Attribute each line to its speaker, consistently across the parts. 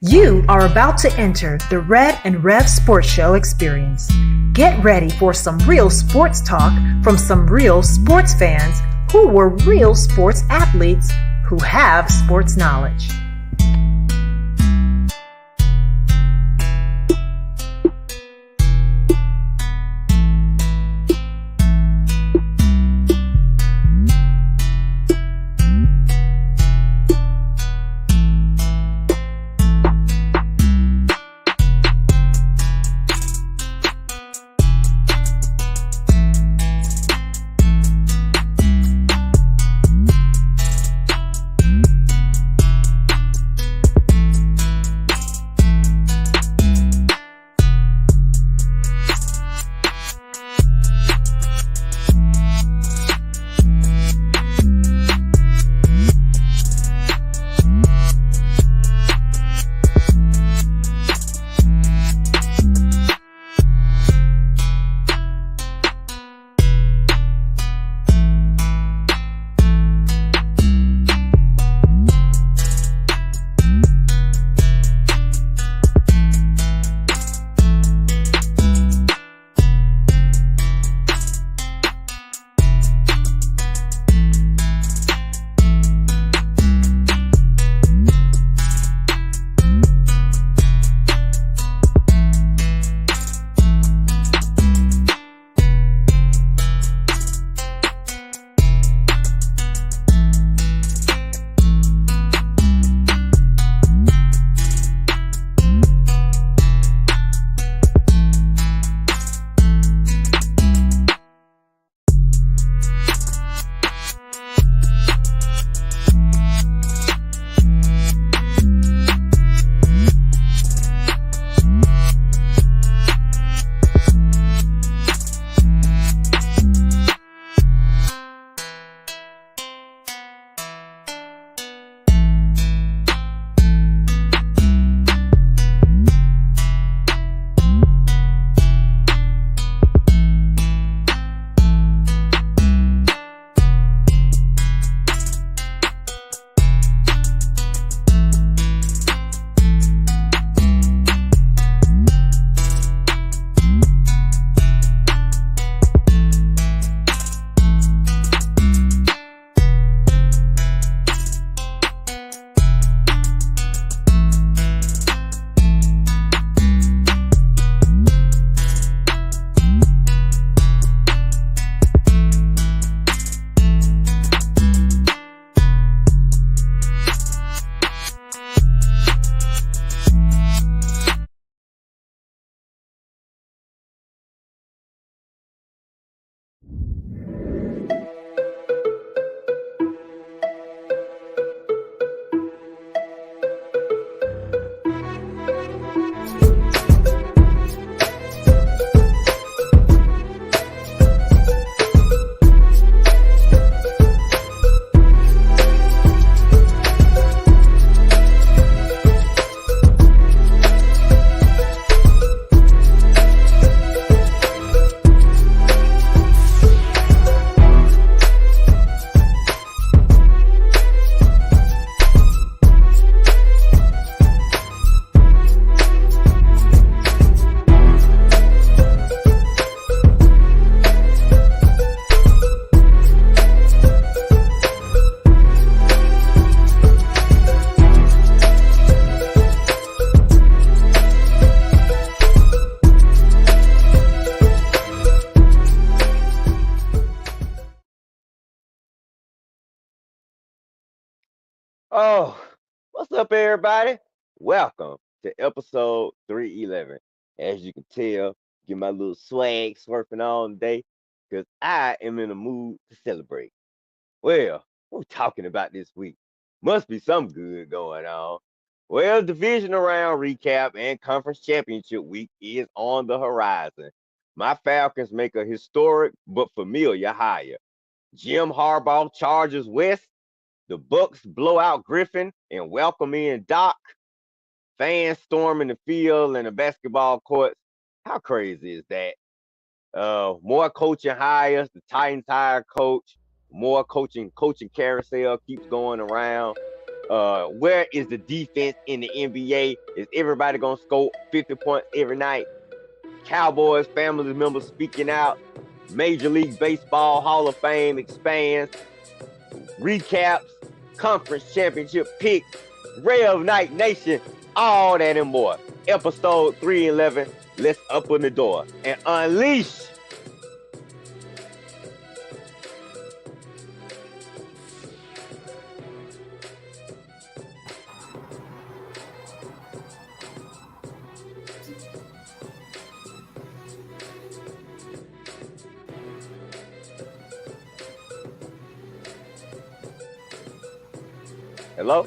Speaker 1: You are about to enter the Red and Rev Sports Show experience. Get ready for some real sports talk from some real sports fans who were real sports athletes who have sports knowledge.
Speaker 2: Oh, what's up, everybody? Welcome to episode 311. As you can tell, get my little swag surfing on today because I am in a mood to celebrate. Well, what we talking about this week? Must be some good going on. Well, division round recap and conference championship week is on the horizon. My Falcons make a historic but familiar hire. Jim Harbaugh charges West. The Bucks blow out Griffin and welcome in Doc. Fans storming the field and the basketball courts. How crazy is that? More coaching hires. The Titans hire coach. More coaching carousel keeps going around. Where is the defense in the NBA? Is everybody gonna score 50 points every night? Cowboys family members speaking out. Major League Baseball Hall of Fame expands. Recaps, conference championship picks, Rev Night Nation, all that and more. Episode 311. Let's open the door and unleash. Hello?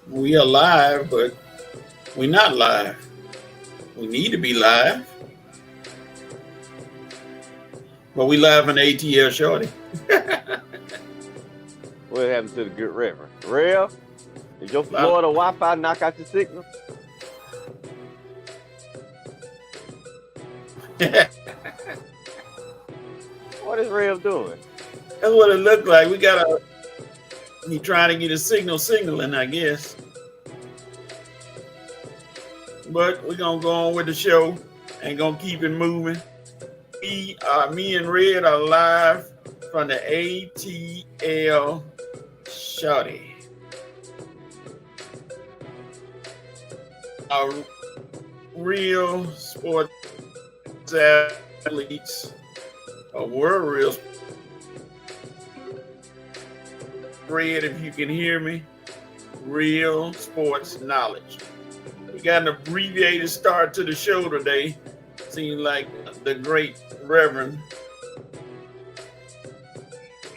Speaker 3: We are live, but we're not live. We need to be live. But we live on ATL Shorty.
Speaker 2: What happened to the good Reverend? Rev? Did your Florida Wi-Fi knock out your signal? What is Rev doing?
Speaker 3: That's what it looked like. He trying to get a signaling, I guess. But we're gonna go on with the show and gonna keep it moving. Me and Red are live from the ATL Shorty. Our real sports athletes, we're real. Red, if you can hear me, real sports knowledge. We got an abbreviated start to the show today. Seems like the great Reverend,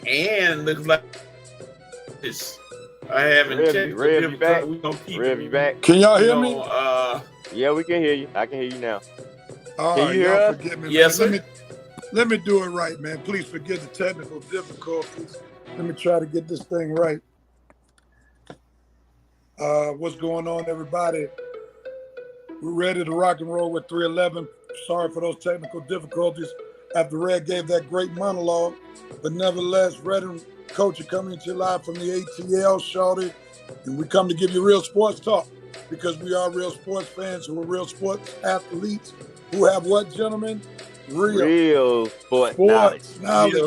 Speaker 3: and looks like this. I haven't checked.
Speaker 2: Rev, you back? Rev, you back?
Speaker 4: Can y'all hear me?
Speaker 2: Yeah, we can hear you. I can hear you now.
Speaker 4: All
Speaker 2: can
Speaker 4: right,
Speaker 2: you hear us?
Speaker 4: Forgive me,
Speaker 3: yes,
Speaker 4: man. Let me do it right, man. Please forgive the technical difficulties. Let me try to get this thing right. What's going on, everybody? We're ready to rock and roll with 311. Sorry for those technical difficulties after Red gave that great monologue. But nevertheless, Red and Coach are coming to you live from the ATL Shorty. And we come to give you real sports talk because we are real sports fans who are real sports athletes who have what, gentlemen?
Speaker 2: Real sports knowledge.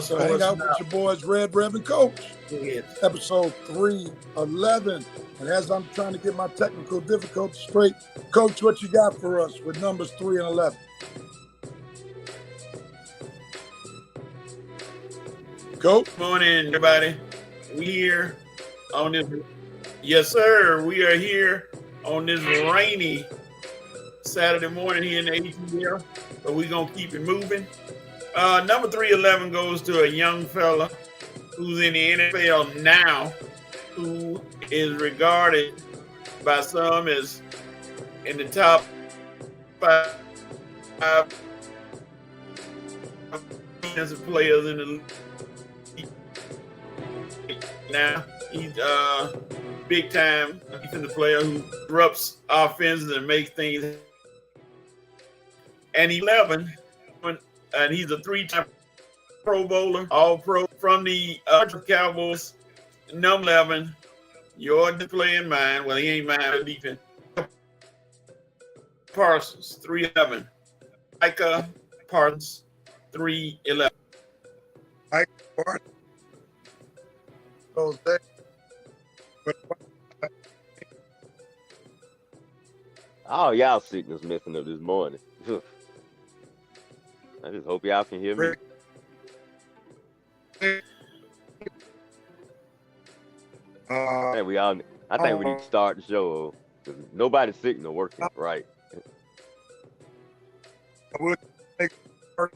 Speaker 4: So hang out with your boys, Red Rev and Coach. Yeah. Episode 311. And as I'm trying to get my technical difficulties straight, Coach, what you got for us with numbers 3 and 11? Coach?
Speaker 3: Good morning, everybody. We here on this. Yes, sir. We are here on this rainy Saturday morning here in the ATL. But we're going to keep it moving. Number 311 goes to a young fella who's in the NFL now, who is regarded by some as in the top 5 defensive players in the league. Now, he's a big-time defensive player who disrupts offenses and makes things. And 11, and he's a 3-time Pro Bowler, All-Pro from the Cowboys. Number 11, your play in mind. Well, he ain't mine, defense. Parsons, 311. Micah Parsons, 311.
Speaker 4: Mike Parsons.
Speaker 2: Oh, y'all signals messing up this morning. I just hope y'all can hear me. I think we need to start the show because nobody's signal working right.
Speaker 4: I would take work.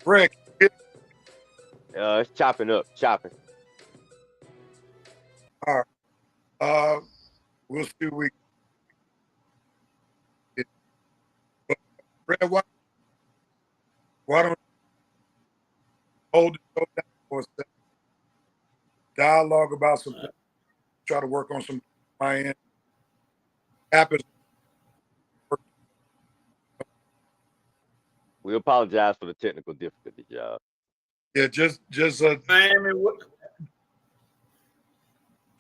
Speaker 4: Rick.
Speaker 2: It's chopping.
Speaker 4: All right. We'll see what we get. Red, why don't we hold the show down for a second? Dialogue about some things. Try to work on some my end. happens.
Speaker 2: We apologize for the technical difficulties, y'all.
Speaker 4: Yeah, just
Speaker 3: Miami,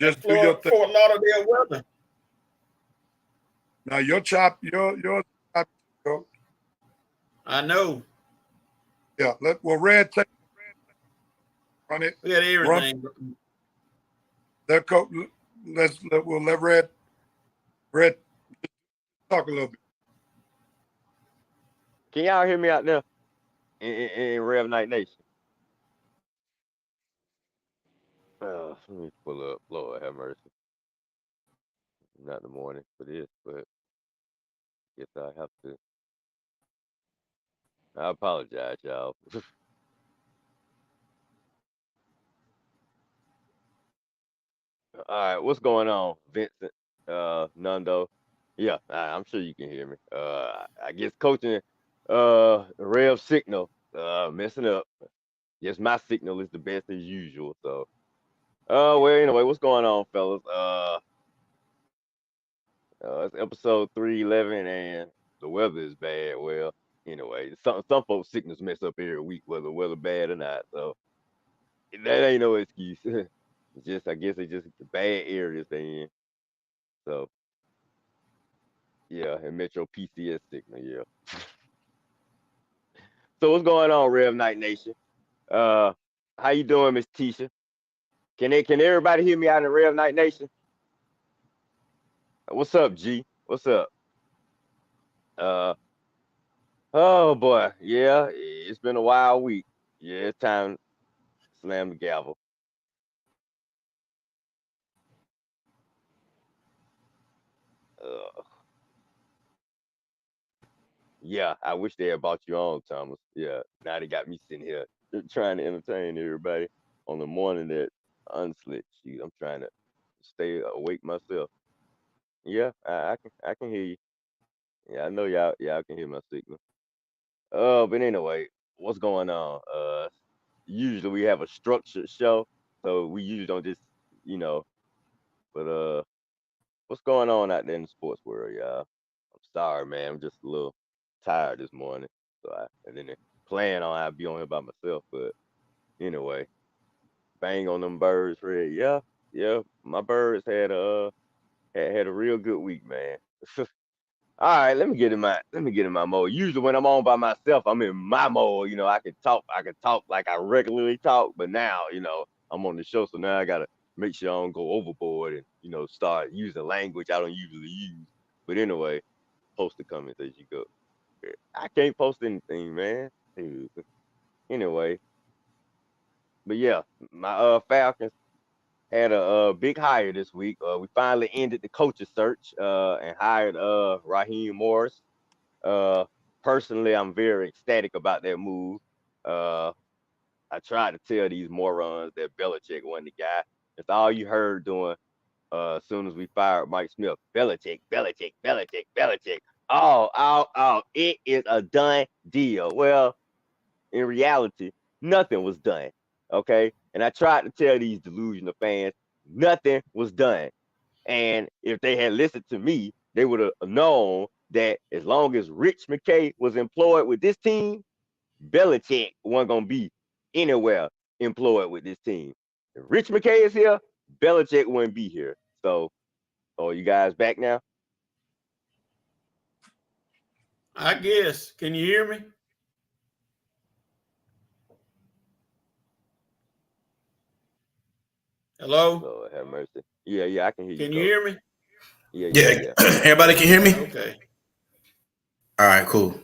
Speaker 4: just do your thing.
Speaker 3: Fort Lauderdale weather.
Speaker 4: Now your chop. Coach.
Speaker 3: I know.
Speaker 4: Yeah. Red take run it.
Speaker 3: We got everything.
Speaker 4: Let coach. We'll let Red talk a little bit.
Speaker 2: Can y'all hear me out there in Rev Night Nation? Let me pull up. Lord have mercy. Not the morning for this, but guess I have to. I apologize, y'all. All right, what's going on, Vincent? Nando? Yeah, I'm sure you can hear me. I guess coaching Rev signal messing up. Guess my signal is the best as usual. So, well, anyway, what's going on, fellas? It's episode 311, and the weather is bad. Well, anyway, some folks' signals mess up every week, whether the weather bad or not. So that ain't no excuse. I guess it's just the bad areas they in. So yeah, and Metro PCS signal, yeah. So what's going on, Rev Night Nation? How you doing, Miss Tisha? Can everybody hear me out in Rev Night Nation? What's up, G? What's up? Oh boy, yeah, it's been a wild week. Yeah, it's time to slam the gavel. Uh, yeah, I wish they had bought you on, Thomas. Yeah, now they got me sitting here trying to entertain everybody on the morning that unslit. Shoot, I'm trying to stay awake myself. Yeah, I can hear you. Yeah, I know y'all can hear my signal. But anyway, what's going on? Usually we have a structured show, so we usually don't just, you know, but what's going on out there in the sports world, y'all? I'm sorry, man. I'm just a little tired this morning. So I didn't plan on I'd be on here by myself, but anyway, bang on them birds, Red. Yeah, yeah. My birds had a real good week, man. All right, let me get in my mode. Usually when I'm on by myself, I'm in my mode. I can talk like I regularly talk, but now, I'm on the show, so now I gotta make sure I don't go overboard and, start using language I don't usually use. But anyway, post the comments as you go. I can't post anything, man. Dude. Anyway, but yeah, my Falcons had a big hire this week. We finally ended the coaches search and hired Raheem Morris. Uh, Personally, I'm very ecstatic about that move. Uh, I tried to tell these morons that Belichick wasn't the guy. That's all you heard doing as soon as we fired Mike Smith. Belichick, Belichick, Belichick, Belichick. Oh, it is a done deal. Well, in reality, nothing was done. Okay. And I tried to tell these delusional fans, nothing was done. And if they had listened to me, they would have known that as long as Rich McKay was employed with this team, Belichick wasn't going to be anywhere employed with this team. If Rich McKay is here, Belichick wouldn't be here. So, you guys back now?
Speaker 3: I guess. Can you hear me? Hello?
Speaker 2: Lord have mercy. Yeah, I can hear you.
Speaker 3: Can you hear me?
Speaker 2: Yeah.
Speaker 5: Everybody can hear me?
Speaker 3: Okay.
Speaker 5: All right, cool.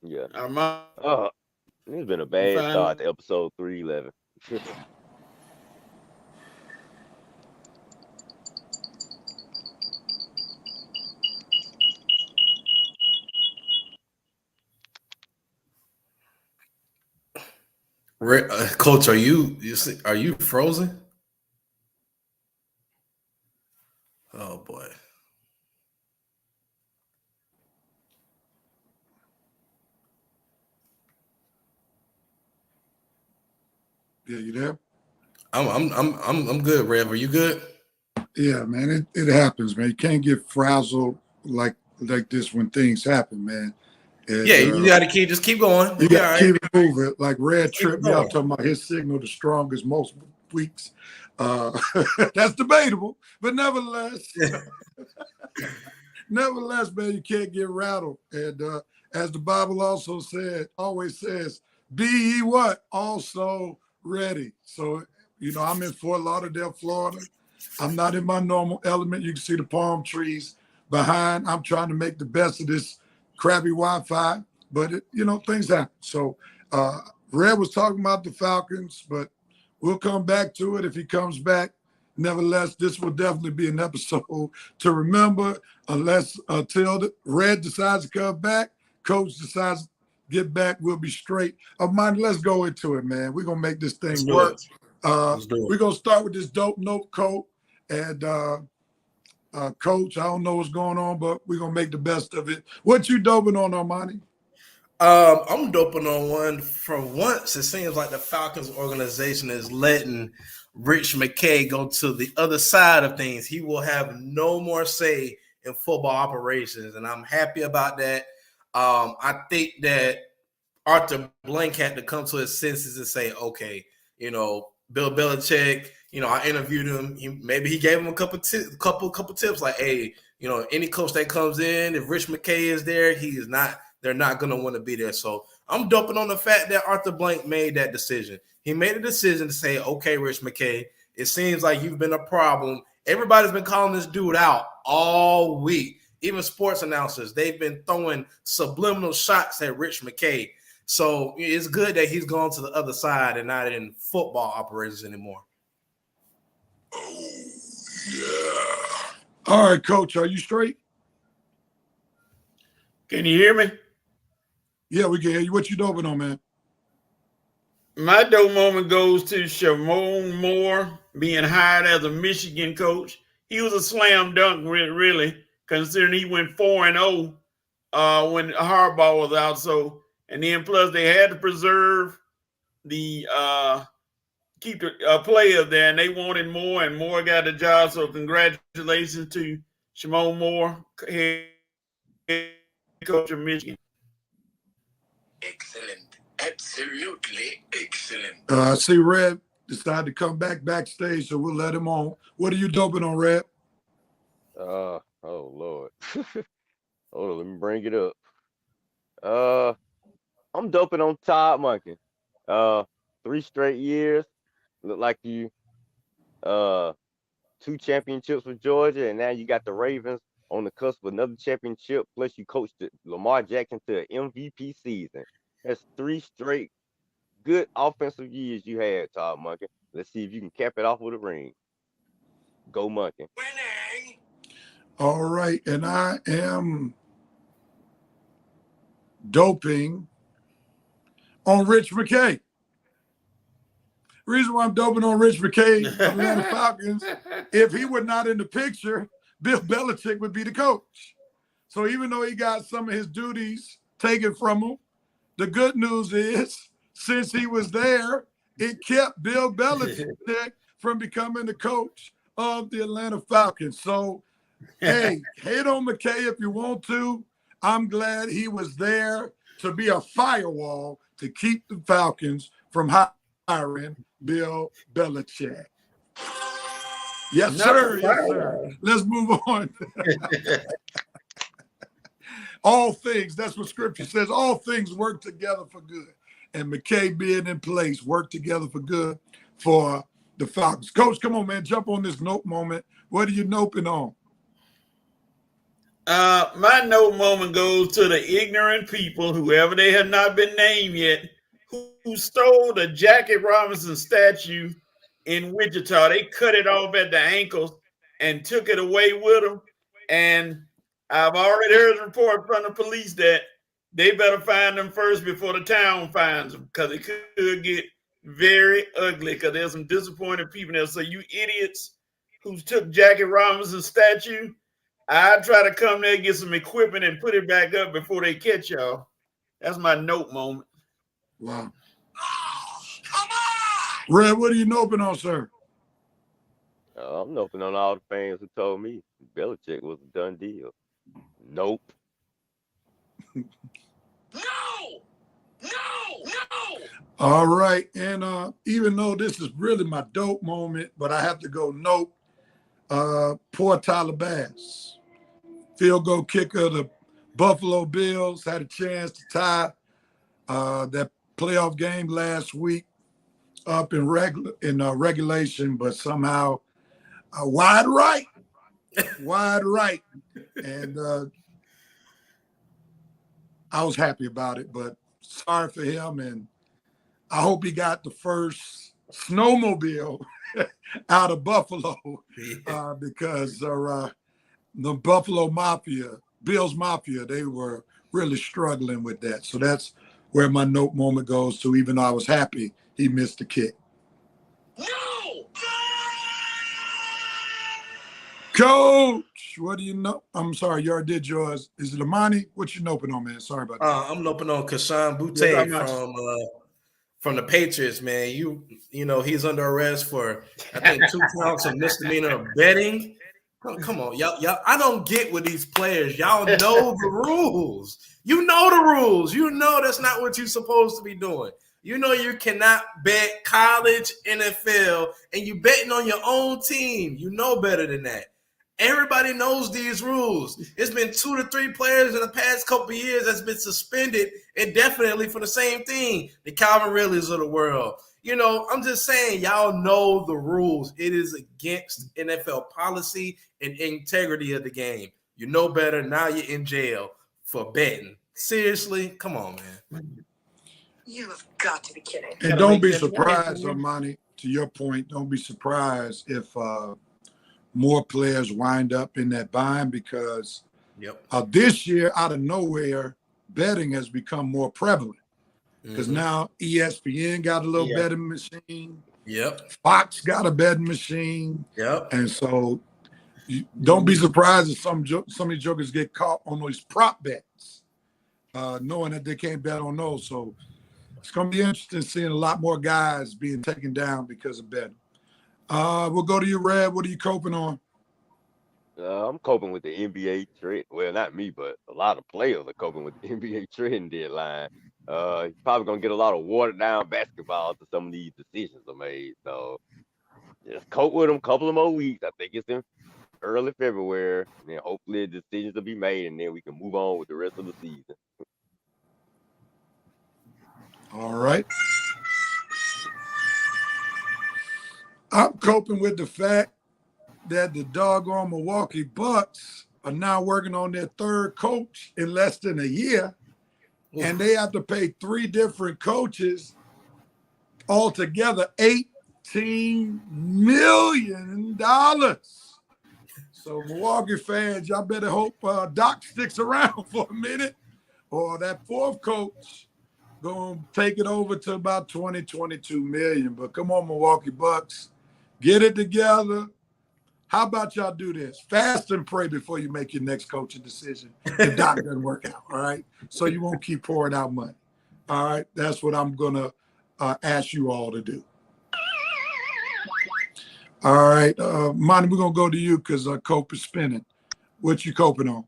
Speaker 2: Yeah.
Speaker 3: Armani,
Speaker 2: It's been a bad start to episode 311.
Speaker 5: Coach, are you frozen? Oh boy.
Speaker 4: Yeah, you there?
Speaker 5: I'm good, Rev. Are you good?
Speaker 4: Yeah, man, it happens, man. You can't get frazzled like this when things happen, man. And,
Speaker 5: Yeah, you got to keep going.
Speaker 4: You
Speaker 5: We'll be all
Speaker 4: got to
Speaker 5: right.
Speaker 4: keep it moving. Like Red
Speaker 5: Keep it
Speaker 4: tripped me out
Speaker 5: going.
Speaker 4: talking about his signal the strongest most weeks. That's debatable, but nevertheless, man, you can't get rattled. And as the Bible also always says, be ye what? Also ready. So, I'm in Fort Lauderdale, Florida. I'm not in my normal element. You can see the palm trees behind. I'm trying to make the best of this crappy Wi-Fi, but things happen. So Red was talking about the Falcons, but we'll come back to it if he comes back. Nevertheless, this will definitely be an episode to remember until Red decides to come back, Coach decides to get back, we'll be straight. Armani, let's go into it, man. We're going to make this thing work. We're going to start with this dope note quote. And Coach, I don't know what's going on, but we're going to make the best of it. What you doping on, Armani?
Speaker 5: I'm doping on one. For once, it seems like the Falcons organization is letting Rich McKay go to the other side of things. He will have no more say in football operations, and I'm happy about that. I think that Arthur Blank had to come to his senses and say, okay, Bill Belichick, I interviewed him. Maybe he gave him a couple tips like, hey, any coach that comes in, if Rich McKay is there, they're not going to want to be there. So I'm doping on the fact that Arthur Blank made that decision. He made a decision to say, okay, Rich McKay, it seems like you've been a problem. Everybody's been calling this dude out all week. Even sports announcers, they've been throwing subliminal shots at Rich McKay. So it's good that he's gone to the other side and not in football operations anymore.
Speaker 4: Oh, yeah. All right, Coach, are you straight?
Speaker 3: Can you hear me?
Speaker 4: Yeah, we can hear you. What you doping on, man?
Speaker 3: My dope moment goes to Shimon Moore being hired as a Michigan coach. He was a slam dunk, really, considering he went 4-0 when Harbaugh was out. So, and then plus they had to preserve the keep the players there, and they wanted more, and Moore got the job. So, congratulations to Shimon Moore, head coach of Michigan.
Speaker 6: Excellent. Absolutely excellent.
Speaker 4: I see Red decided to come backstage, so we'll let him on. What are you doping on, Red?
Speaker 2: Oh Lord. Hold on, let me bring it up. I'm doping on Todd Monken. 3 straight years. Look like you 2 championships with Georgia, and now you got the Ravens on the cusp of another championship. Plus, you coached Lamar Jackson to an MVP season. That's 3 straight good offensive years you had, Todd Monken. Let's see if you can cap it off with a ring. Go Monken.
Speaker 6: Winning.
Speaker 4: All right, and I am doping on Rich McKay. Reason why I'm doping on Rich McKay, Atlanta Falcons, if he were not in the picture, Bill Belichick would be the coach. So even though he got some of his duties taken from him, the good news is, since he was there, it kept Bill Belichick from becoming the coach of the Atlanta Falcons. So, hey, hate on McKay if you want to. I'm glad he was there to be a firewall to keep the Falcons from hiring Bill Belichick. Yes, sir. Yes, sir. Let's move on. All things, that's what scripture says, all things work together for good. And McKay being in place worked together for good for the Falcons. Coach, come on, man, jump on this nope moment. What are you noping on?
Speaker 3: My note moment goes to the ignorant people, whoever they have not been named yet, who stole the Jackie Robinson statue in Wichita. They cut it off at the ankles and took it away with them. And I've already heard a report from the police that they better find them first before the town finds them, because it could get very ugly, because there's some disappointed people there. So you idiots who took Jackie Robinson's statue, I try to come there, get some equipment, and put it back up before they catch y'all. That's my note moment.
Speaker 4: Wow.
Speaker 6: Oh, come on!
Speaker 4: Red, what are you noping on, sir?
Speaker 2: I'm I'm noping on all the fans who told me Belichick was a done deal. Nope.
Speaker 6: No! No! No!
Speaker 4: All right. And even though this is really my dope moment, but I have to go nope. Poor Tyler Bass. Field goal kicker of the Buffalo Bills had a chance to tie that playoff game last week up in regulation, but somehow wide right. And I was happy about it, but sorry for him. And I hope he got the first snowmobile out of Buffalo because the Buffalo Mafia, Bills Mafia, they were really struggling with that. So that's where my note moment goes to, even though I was happy he missed the kick.
Speaker 6: No!
Speaker 4: Coach, what do you know? I'm sorry, you already did yours. Is it Armani? What you noping on, man? Sorry about that.
Speaker 5: I'm noping on Kashawn Butte from the Patriots, man. You know he's under arrest for I think 2 counts of misdemeanor of betting. Come on, y'all. I don't get with these players. Y'all know the rules. You know the rules. You know that's not what you're supposed to be doing. You know you cannot bet college, NFL, and you betting on your own team. You know better than that. Everybody knows these rules. It's been 2 to 3 players in the past couple of years that's been suspended indefinitely for the same thing. The Calvin Ridleys of the world. You know, I'm just saying, y'all know the rules. It is against NFL policy and integrity of the game. You know better. Now you're in jail for betting. Seriously? Come on, man.
Speaker 6: You have got to be kidding.
Speaker 4: And don't be surprised, Armani, to your point, don't be surprised if more players wind up in that bind because this year, out of nowhere, betting has become more prevalent. Because now ESPN got a little betting machine. Fox got a betting machine. And so don't be surprised if some of these jokers get caught on those prop bets, knowing that they can't bet on those. So it's going to be interesting seeing a lot more guys being taken down because of betting. We'll go to you, Red. What are you coping on?
Speaker 2: I'm coping with the NBA trend. Well, not me, but a lot of players are coping with the NBA trend deadline. He's probably going to get a lot of watered down basketball to some of these decisions are made. So just cope with them a couple of more weeks. I think it's in early February. And then hopefully decisions will be made and then we can move on with the rest of the season.
Speaker 4: All right. I'm coping with the fact that the doggone Milwaukee Bucks are now working on their 3rd coach in less than a year. And they have to pay 3 different coaches altogether $18 million. So Milwaukee fans, y'all better hope Doc sticks around for a minute or that 4th coach going to take it over to about 22 million. But come on, Milwaukee Bucks, get it together. How about y'all do this? Fast and pray before you make your next coaching decision if Doc doesn't work out, all right? So you won't keep pouring out money. All right? That's what I'm going to ask you all to do. All right. Monty, we're going to go to you because Cope is spinning. What you coping on?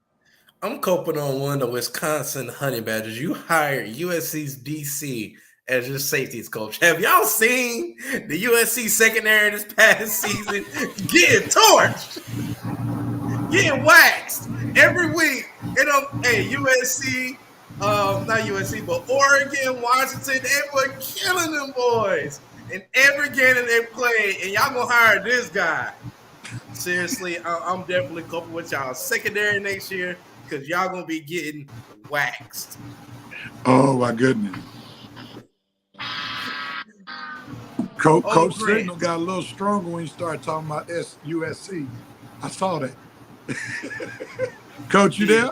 Speaker 5: I'm coping on one of the Wisconsin Honey Badgers. You hired USC's DC as your safeties coach. Have y'all seen the USC secondary this past season getting torched, getting waxed every week? USC, not USC, but Oregon, Washington, they were killing them boys in every game that they played, and y'all gonna hire this guy. Seriously, I'm definitely coping with y'all secondary next year because y'all gonna be getting waxed.
Speaker 4: Oh my goodness. Coach Signal got a little stronger when you started talking about USC. I saw that. Coach, you there?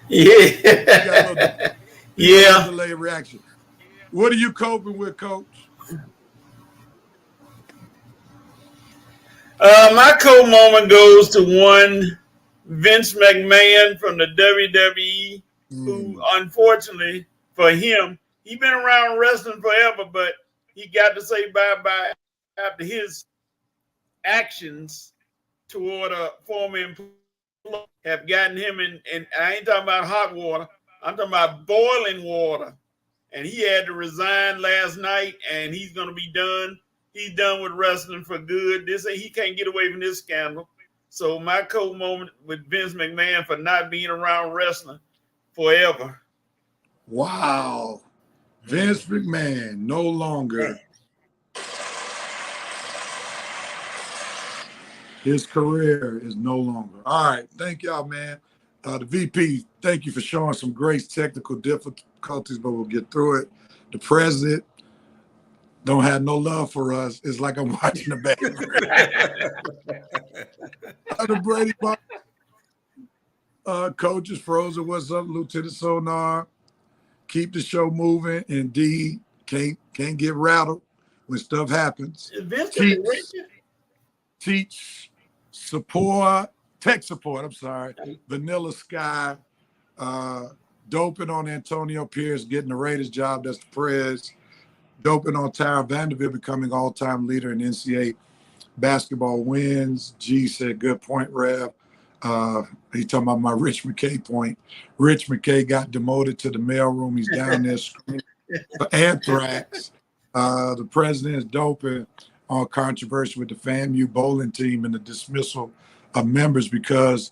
Speaker 3: Yeah.
Speaker 4: Delay reaction. What are you coping with, Coach?
Speaker 3: My cool moment goes to one Vince McMahon from the WWE, who unfortunately for him, he's been around wrestling forever, but he got to say bye-bye after his actions toward a former employee have gotten him in, and I ain't talking about hot water, I'm talking about boiling water. And he had to resign last night, and he's going to be done. He's done with wrestling for good. He can't get away from this scandal. So my coat moment with Vince McMahon for not being around wrestling forever.
Speaker 4: Wow. Vince McMahon no longer. His career is no longer. All right. Thank y'all, man. The VP, thank you for showing some great technical difficulties, but we'll get through it. The president don't have no love for us. It's like I'm watching the background. The Brady coach is frozen. What's up, Lieutenant Sonar? Keep the show moving. Indeed, can't get rattled when stuff happens. Teach support, tech support. I'm sorry, Vanilla Sky, doping on Antonio Pierce getting the Raiders job. That's the Prez. Doping on Tyra Vanderbilt becoming all-time leader in NCAA basketball wins. G said, good point, Rev. He talking about my Rich McKay point. Rich McKay got demoted to the mailroom. He's down there screaming for anthrax. The president is doping on controversy with the FAMU bowling team and the dismissal of members because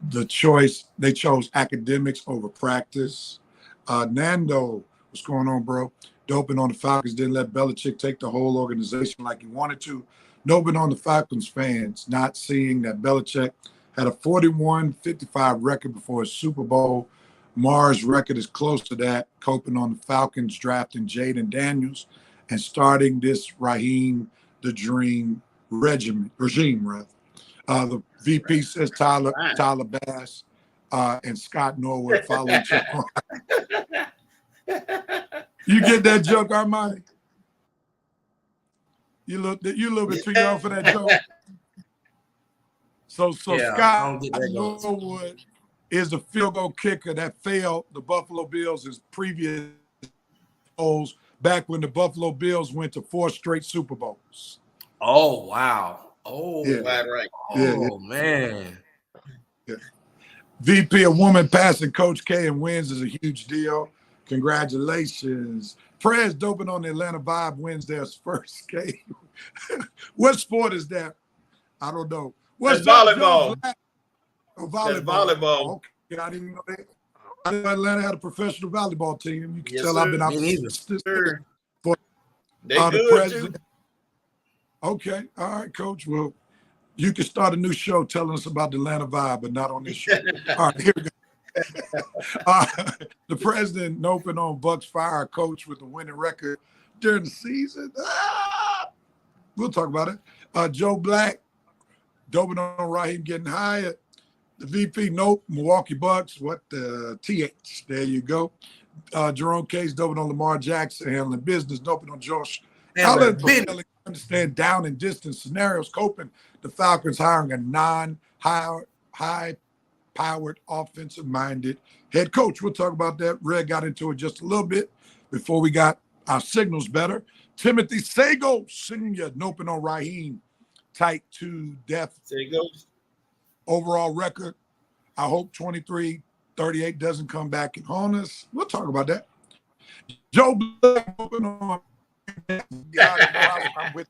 Speaker 4: they chose academics over practice. Nando, what's going on, bro? Doping on the Falcons didn't let Belichick take the whole organization like he wanted to. Doping on the Falcons fans, not seeing that Belichick had a 41-55 record before his Super Bowl. Mars' record is close to that. Coping on the Falcons drafting Jaden Daniels and starting this Raheem the Dream regime. The VP says Tyler Bass and Scott Norwood follow each other. You get that joke, Armani? You look a little bit too young for that joke. So yeah, Scott Norwood is the field goal kicker that failed the Buffalo Bills' previous Bowls back when the Buffalo Bills went to 4 straight Super Bowls.
Speaker 5: Oh, wow. Oh,
Speaker 4: yeah.
Speaker 3: Right.
Speaker 5: Oh, man.
Speaker 4: Yeah. VP, a woman passing Coach K and wins is a huge deal. Congratulations. Prez doping on the Atlanta Vibe wins their first game. What sport is that? I don't know. What's
Speaker 3: volleyball.
Speaker 4: Oh, volleyball.
Speaker 3: That's volleyball.
Speaker 4: Okay, I didn't even know that. I didn't know Atlanta had a professional volleyball team. You can tell
Speaker 3: sir.
Speaker 4: I've been out for
Speaker 3: the
Speaker 4: president. Too. Okay, all right, Coach. Well, you can start a new show telling us about the Atlanta Vibe, but not on this show. All right, here we go. The president opened on Bucks fire coach with a winning record during the season. We'll talk about it. Joe Black, doping on Raheem getting hired. The VP, nope. Milwaukee Bucks, what the TH? There you go. Jerome Case, doping on Lamar Jackson, handling business, doping on Josh Allen, understand down and distance scenarios, coping the Falcons hiring a high-powered, offensive-minded head coach. We'll talk about that. Red got into it just a little bit before we got our signals better. Timothy Sago, Senior, doping on Raheem, tight to death.
Speaker 3: Sagos.
Speaker 4: Overall record, I hope 23-38 doesn't come back and haunt us. We'll talk about that. Joe Black, doping on I'm with,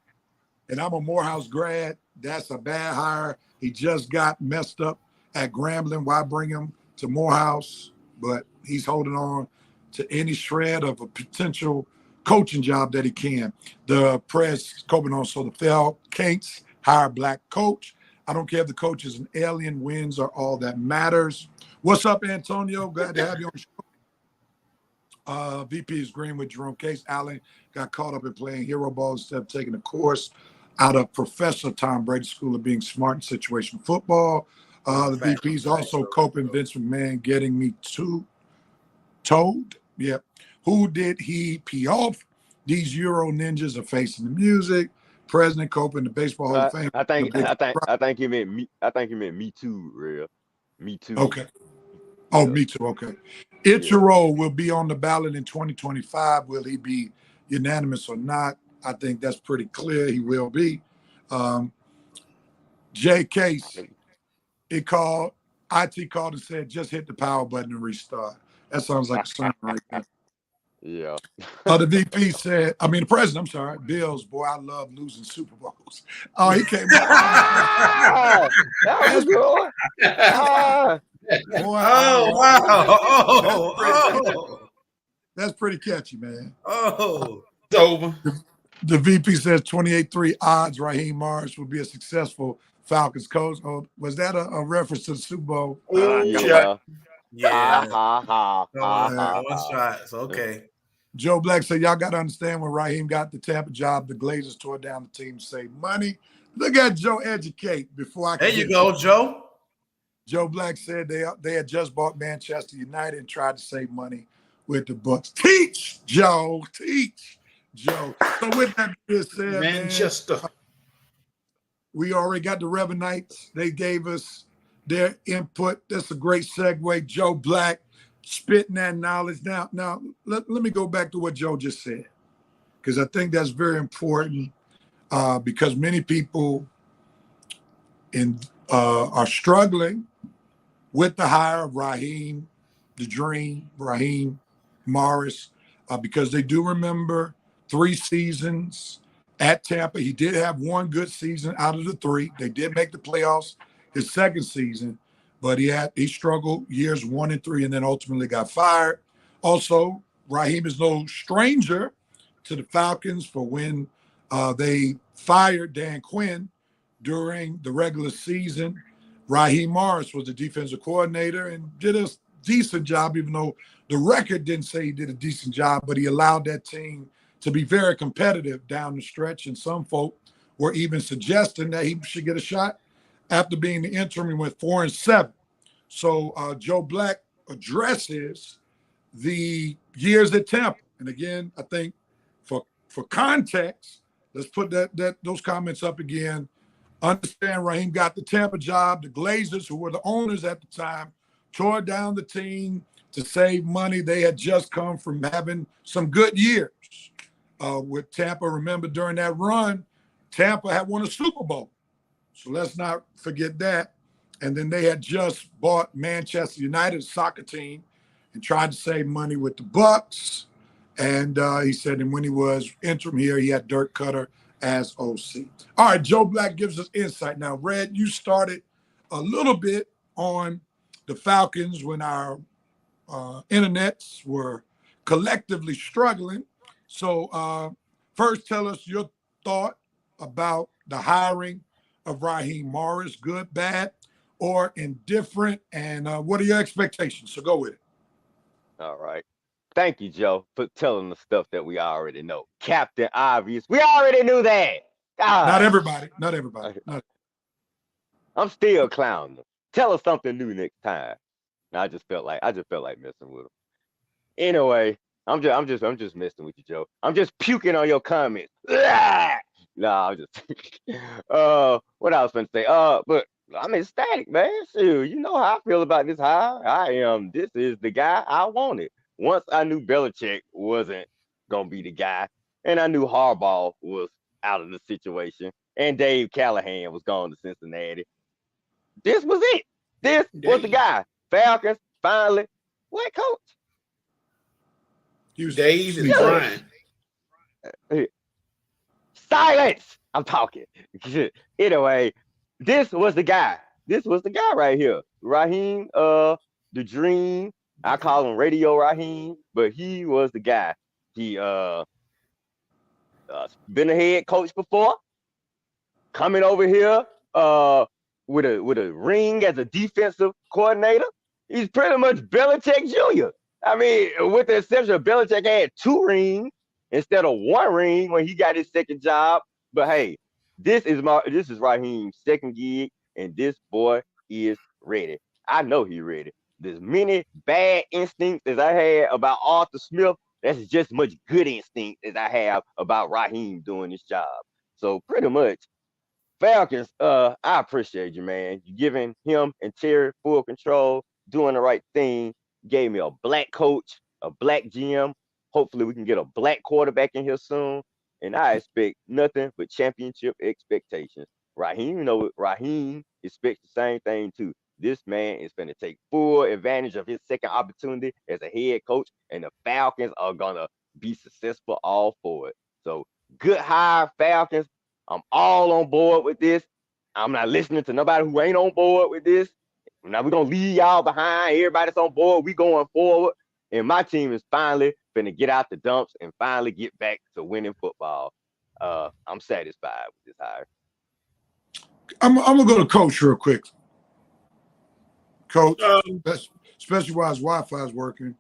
Speaker 4: and I'm a Morehouse grad. That's a bad hire. He just got messed up at Grambling. Why bring him to Morehouse? But he's holding on to any shred of a potential coaching job that he can. The press coping on, so the Falcons hire a black coach. I don't care if the coach is an alien. Wins are all that matters. What's up, Antonio? Glad to have you on the show. VP is green with Jerome Case. Allen got caught up in playing hero ball instead of taking a course out of Professor Tom Brady's School of Being Smart in Situational Football. The VP is also coping Vince McMahon getting me told. Yep. Who did he pee off? These Euro ninjas are facing the music. President Copen, the Baseball Hall of Fame.
Speaker 2: I think he meant me. I think he meant me too, real. Me too.
Speaker 4: Okay. Oh, me too. Okay. Ichiro will be on the ballot in 2025. Will he be unanimous or not? I think that's pretty clear. He will be. Jay Case, IT called and said, just hit the power button and restart. That sounds like a sermon right there.
Speaker 2: Yeah.
Speaker 4: The VP said, the president, I'm sorry, Bills, boy, I love losing Super Bowls. Oh, he came up.
Speaker 2: That was a good one.
Speaker 4: Boy,
Speaker 5: Oh, wow.
Speaker 4: That's pretty catchy, man.
Speaker 5: Oh.
Speaker 3: It's over.
Speaker 4: The VP says 28-3 odds Raheem Morris will be a successful Falcons coach. Oh, was that a reference to the Super Bowl?
Speaker 2: Yeah.
Speaker 5: Yeah.
Speaker 2: Ha.
Speaker 5: One shot. Okay.
Speaker 4: Joe Black said, y'all got to understand when Raheem got the Tampa job, the Glazers tore down the team to save money. Look at Joe educate before I can.
Speaker 5: There you go, Joe.
Speaker 4: Joe Black said they had just bought Manchester United and tried to save money with the Bucks. Teach, Joe. Teach, Joe. So with that being said,
Speaker 3: Manchester.
Speaker 4: Man, we already got the Revenites. They gave us their input. That's a great segue. Joe Black spitting that knowledge. Now let me go back to what Joe just said, because I think that's very important, because many people are struggling with the hire of Raheem, the Dream, Raheem Morris, because they do remember 3 seasons at Tampa. He did have one good season out of the 3. They did make the playoffs his second season, but he struggled years 1 and 3 and then ultimately got fired. Also, Raheem is no stranger to the Falcons for when they fired Dan Quinn during the regular season. Raheem Morris was the defensive coordinator and did a decent job, even though the record didn't say he did a decent job, but he allowed that team to be very competitive down the stretch. And some folk were even suggesting that he should get a shot after being the interim. He went 4-7. So Joe Black addresses the years at Tampa. And again, I think for context, let's put those comments up again. Understand Raheem got the Tampa job. The Glazers, who were the owners at the time, tore down the team to save money. They had just come from having some good years with Tampa. Remember, during that run, Tampa had won a Super Bowl. So let's not forget that. And then they had just bought Manchester United soccer team and tried to save money with the Bucks. And he said, and when he was interim here, he had Dirk Cutter as OC. All right, Joe Black gives us insight. Now, Red, you started a little bit on the Falcons when our internets were collectively struggling. So first, tell us your thought about the hiring of Raheem Morris, good, bad, or indifferent, and what are your expectations? So go with it.
Speaker 2: All right. Thank you, Joe, for telling the stuff that we already know. Captain Obvious. We already knew that. God.
Speaker 4: Not everybody.
Speaker 2: I'm still clowning them. Tell us something new next time. I just felt like messing with them. Anyway, I'm just messing with you, Joe. I'm just puking on your comments. No, I'm just what I was gonna say. But I'm ecstatic, man. Shoot, you know how I feel about this hire. This is the guy I wanted. Once I knew Belichick wasn't gonna be the guy, and I knew Harbaugh was out of the situation, and Dave Callahan was gone to Cincinnati. This was it. This was the guy. Falcons finally. What, coach?
Speaker 3: Dave is crying.
Speaker 2: Silence. I'm talking. Anyway, this was the guy. This was the guy right here. Raheem, the Dream. I call him Radio Raheem, but he was the guy. He been a head coach before. Coming over here with a ring as a defensive coordinator. He's pretty much Belichick Jr. I mean, with the exception of Belichick had 2 rings instead of 1 ring when he got his second job. But hey, this is Raheem's second gig, and this boy is ready. I know he's ready. There's many bad instincts as I had about Arthur Smith. That's just much good instinct as I have about Raheem doing this job. So pretty much, Falcons, I appreciate you, man. You giving him and Terry full control, doing the right thing. Gave me a black coach, a black GM. Hopefully we can get a black quarterback in here soon. and I expect nothing but championship expectations. Raheem expects the same thing too. This man is going to take full advantage of his second opportunity as a head coach, and the Falcons are gonna be successful all for it. So good hire, Falcons. I'm all on board with this. I'm not listening to nobody who ain't on board with this. Now we're gonna leave y'all behind. Everybody's on board. We going forward. And my team is finally gonna get out the dumps and finally get back to winning football. I'm satisfied with this hire.
Speaker 4: I'm gonna go to Coach real quick. Coach,
Speaker 3: Um,
Speaker 4: especially while his Wi-Fi is working.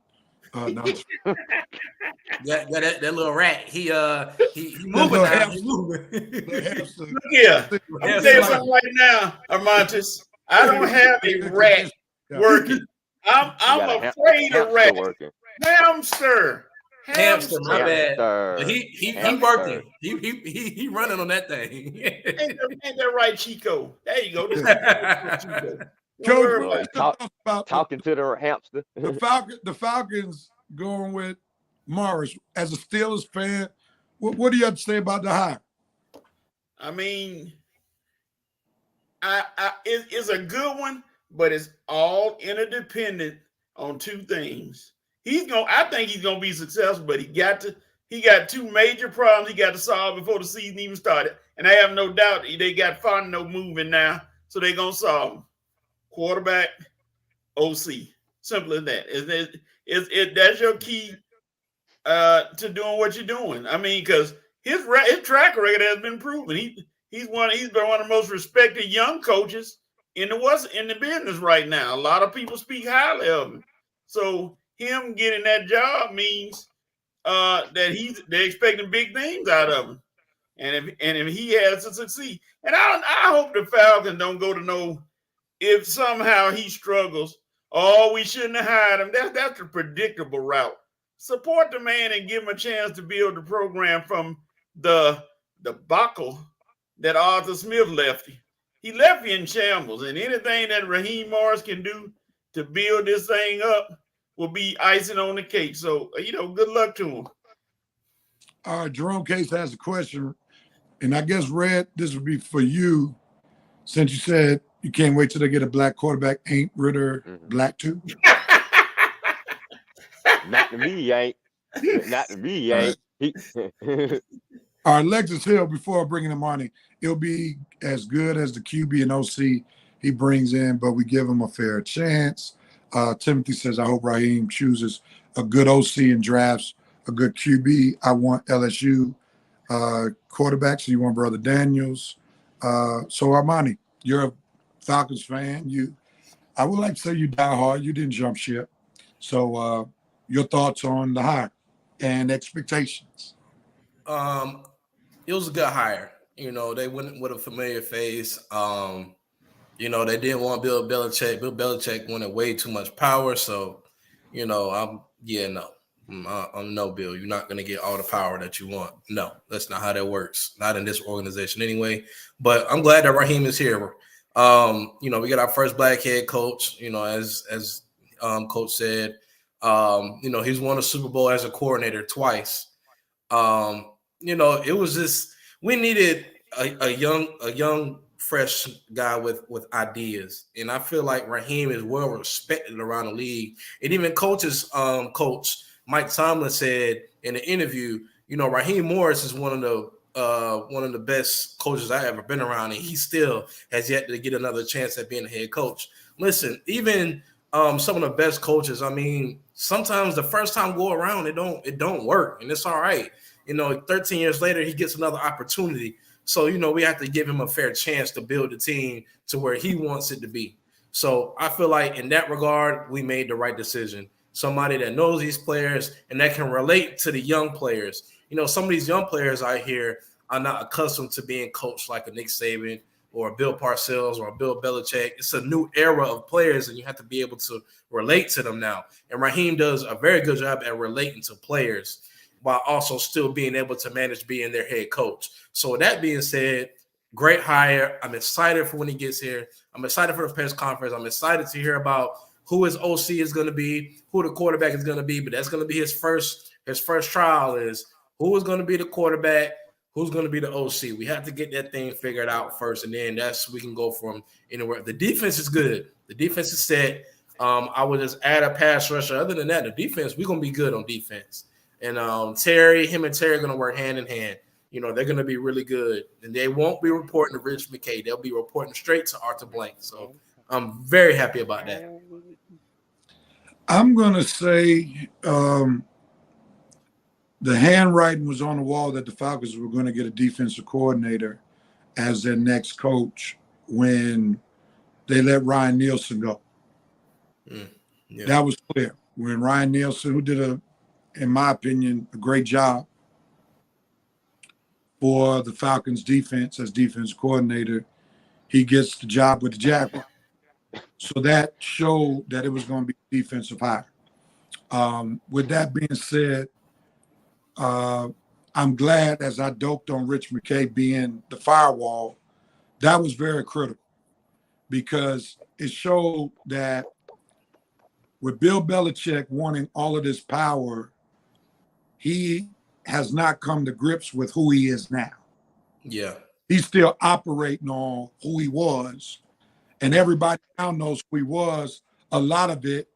Speaker 4: No.
Speaker 5: that little rat. He moving
Speaker 4: little
Speaker 5: now.
Speaker 4: hamster.
Speaker 5: He moving.
Speaker 3: Look here. I'm gonna tell you something right now, Armantis. I don't have a rat working. I'm afraid of rats.
Speaker 2: Working.
Speaker 3: Hamster.
Speaker 5: My bad.
Speaker 2: Hamster.
Speaker 5: He
Speaker 2: Hamster.
Speaker 5: working. He running on that thing.
Speaker 3: Ain't that right, Chico? There you go. This is Chico.
Speaker 4: Coach,
Speaker 2: Talking to the hamster.
Speaker 4: the Falcons going with Morris. As a Steelers fan, what do you have to say about the hire?
Speaker 3: I mean, it's a good one, but it's all interdependent on two things. I think he's gonna be successful, but he got two major problems he got to solve before the season even started. And I have no doubt they got Fontenot moving now, so they're gonna solve them. Quarterback, OC. Simple as that. That's your key to doing what you're doing. I mean, because his track record has been proven. He's been one of the most respected young coaches in the business right now. A lot of people speak highly of him. So him getting that job means that they're expecting big things out of him. And if he has to succeed, and I hope the Falcons don't go to no. If somehow he struggles, we shouldn't have hired him. That's a predictable route. Support the man and give him a chance to build the program from the debacle that Arthur Smith left you. He left you in shambles, and anything that Raheem Morris can do to build this thing up will be icing on the cake. So, good luck to him.
Speaker 4: All right, Jerome Case has a question, and I guess, Red, this would be for you, since you said you can't wait till they get a black quarterback. Ain't Ritter black too?
Speaker 2: Not to me, he ain't. Not to me, he ain't.
Speaker 4: All right, Lexus Hill, before bringing him on, he'll be as good as the QB and OC he brings in, but we give him a fair chance. Timothy says, I hope Raheem chooses a good OC and drafts a good QB. I want LSU quarterback, so you want Brother Daniels. So Armani, you're a Falcons fan. I would like to say you die hard. You didn't jump ship. So your thoughts on the hire and expectations?
Speaker 5: It was a good hire. They went with a familiar face. They didn't want Bill Belichick. Bill Belichick wanted way too much power. So, no, Bill, you're not going to get all the power that you want. No, that's not how that works. Not in this organization anyway. But I'm glad that Raheem is here. We got our first black head coach, as Coach said. He's won a Super Bowl as a coordinator twice. It was just, we needed a young, fresh guy with ideas. And I feel like Raheem is well respected around the league. And even coach Mike Tomlin said in the interview, Raheem Morris is one of the best coaches I ever been around, and he still has yet to get another chance at being a head coach. Listen, even some of the best coaches, sometimes the first time go around, it don't work, and it's all right. 13 years later, he gets another opportunity. So, we have to give him a fair chance to build the team to where he wants it to be. So I feel like in that regard, we made the right decision. Somebody that knows these players and that can relate to the young players. Some of these young players out here are not accustomed to being coached like a Nick Saban or a Bill Parcells or a Bill Belichick. It's a new era of players, and you have to be able to relate to them now. And Raheem does a very good job at relating to players while also still being able to manage being their head coach. So with that being said, great hire. I'm excited for when he gets here. I'm excited for the press conference. I'm excited to hear about who his OC is going to be, who the quarterback is going to be. But that's going to be his first trial is who is going to be the quarterback, who's going to be the OC? We have to get that thing figured out first, and then we can go from anywhere. The defense is good. The defense is set. I would just add a pass rusher. Other than that, the defense, we're going to be good on defense. And him and Terry are going to work hand in hand. You know, they're going to be really good. And they won't be reporting to Rich McKay. They'll be reporting straight to Arthur Blank. So I'm very happy about that.
Speaker 4: I'm going to say the handwriting was on the wall that the Falcons were going to get a defensive coordinator as their next coach when they let Ryan Nielsen go.
Speaker 5: Yeah.
Speaker 4: That was clear. When Ryan Nielsen, who did, in my opinion, a great job for the Falcons defense as defense coordinator, he gets the job with the Jaguars. So that showed that it was going to be a defensive hire. With that being said, I'm glad, as I doped on Rich McKay being the firewall, that was very critical because it showed that with Bill Belichick wanting all of this power, he has not come to grips with who he is now.
Speaker 5: Yeah.
Speaker 4: He's still operating on who he was, and everybody now knows who he was. A lot of it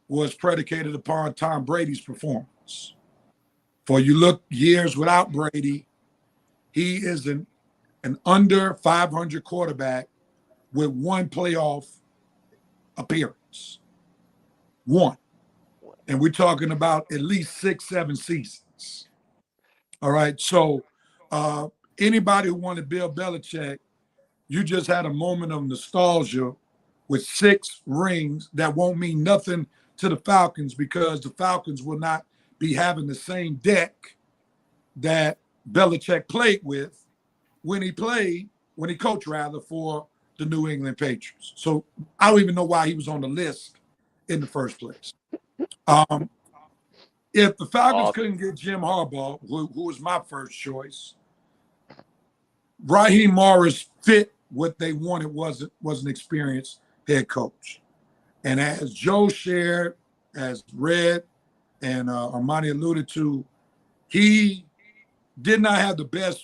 Speaker 4: was predicated upon Tom Brady's performance. For you look years without Brady, he is an under 500 quarterback with one playoff appearance. One. And we're talking about at least 6-7 seasons. All right. So anybody who wanted Bill Belichick, you just had a moment of nostalgia with 6 rings that won't mean nothing to the Falcons because the Falcons will not be having the same deck that Belichick played with when he coached for the New England Patriots. So I don't even know why he was on the list in the first place. If the Falcons couldn't get Jim Harbaugh, who was my first choice, Raheem Morris fit what they wanted, was an experienced head coach. And as Joe shared, as Red and Armani alluded to, he did not have the best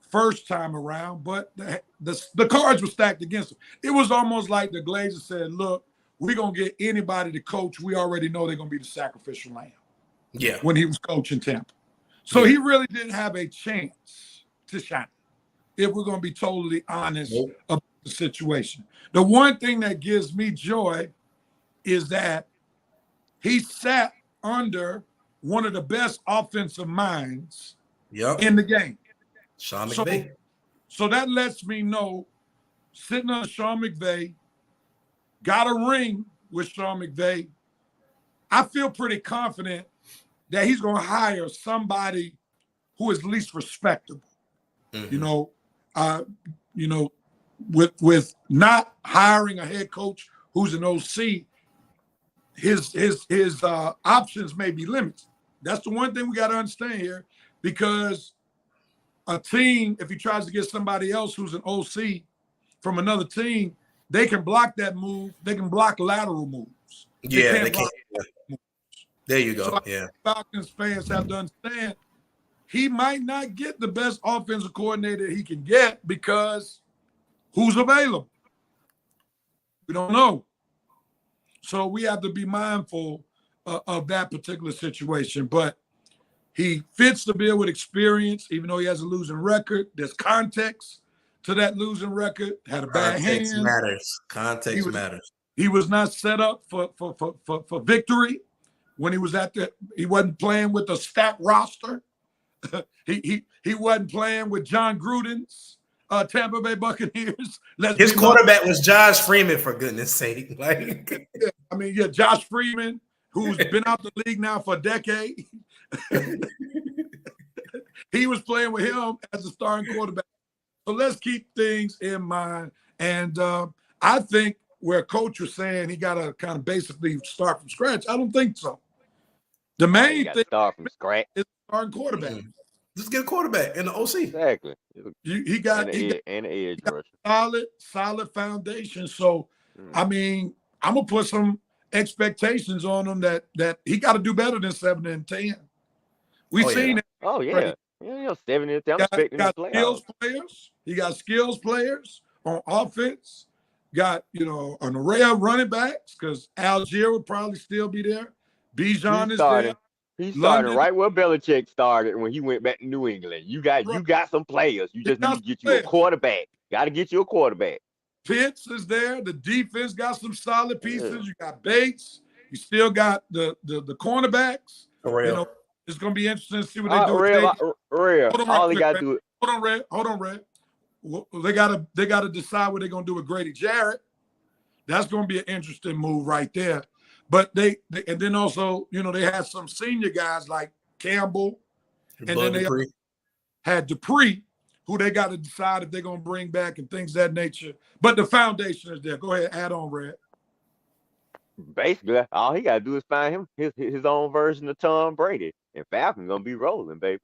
Speaker 4: first time around, but the cards were stacked against him. It was almost like the Glazers said, look, we're going to get anybody to coach. We already know they're going to be the sacrificial lamb.
Speaker 5: Yeah.
Speaker 4: When he was coaching Tampa. So he really didn't have a chance to shine, if we're going to be totally honest about the situation. The one thing that gives me joy is that he sat under one of the best offensive minds in the game.
Speaker 5: Sean McVay.
Speaker 4: So that lets me know, sitting on Sean McVay, got a ring with Sean McVay, I feel pretty confident that he's going to hire somebody who is least respectable. Mm-hmm. With not hiring a head coach who's an OC, his options may be limited. That's the one thing we got to understand here, because a team, if he tries to get somebody else who's an OC from another team, they can block that move. They can block lateral moves.
Speaker 5: They can't. There you go.
Speaker 4: So Falcons fans have to understand he might not get the best offensive coordinator he can get because who's available? We don't know. So we have to be mindful of that particular situation. But he fits the bill with experience, even though he has a losing record. There's context to that losing record. Had a bad hand.
Speaker 5: Context matters.
Speaker 4: He was not set up for victory when he was he wasn't playing with a stacked roster. he wasn't playing with John Gruden's Tampa Bay Buccaneers.
Speaker 5: His quarterback was Josh Freeman, for goodness sake.
Speaker 4: Josh Freeman, who's been out the league now for a decade. He was playing with him as a starting quarterback. So let's keep things in mind. And I think where Coach was saying he got to kind of basically start from scratch, I don't think so. The main thing
Speaker 2: start from scratch
Speaker 4: is starting quarterback.
Speaker 5: Mm-hmm. Just get a quarterback in the OC.
Speaker 2: Exactly.
Speaker 4: He got
Speaker 2: an edge
Speaker 4: rusher. Solid foundation. So I'm gonna put some expectations on him that he got to do better than 7-10. We've seen it.
Speaker 2: Oh yeah. Yeah, 70. I'm
Speaker 4: Got,
Speaker 2: expecting the
Speaker 4: got
Speaker 2: playoffs.
Speaker 4: skills players. He got skills players on offense. Got, an array of running backs because Algier would probably still be there.
Speaker 2: He's
Speaker 4: Bijan is there.
Speaker 2: starting. He's starting
Speaker 4: London,
Speaker 2: right where Belichick started when he went back to New England. You got some players. You
Speaker 4: he
Speaker 2: just
Speaker 4: got
Speaker 2: need
Speaker 4: some
Speaker 2: to get you a
Speaker 4: players.
Speaker 2: quarterback. Got to get you a quarterback.
Speaker 4: Pitts is there. The defense got some solid pieces.
Speaker 2: Yeah.
Speaker 4: You got Bates. You still got the cornerbacks.
Speaker 5: For real.
Speaker 4: It's going to be interesting to see what they do.
Speaker 2: Real.
Speaker 4: Hold on,
Speaker 2: All he
Speaker 4: quick,
Speaker 2: got to
Speaker 4: Red.
Speaker 2: do it.
Speaker 4: Hold on, Red. Well, they gotta decide what they're gonna do with Grady Jarrett. That's gonna be an interesting move right there. But they and then also, they had some senior guys like Campbell, and then they had Dupree, who they got to decide if they're gonna bring back and things of that nature. But the foundation is there. Go ahead, add on, Red.
Speaker 2: Basically, all he got to do is find him his own version of Tom Brady, and Falcon gonna be rolling, baby.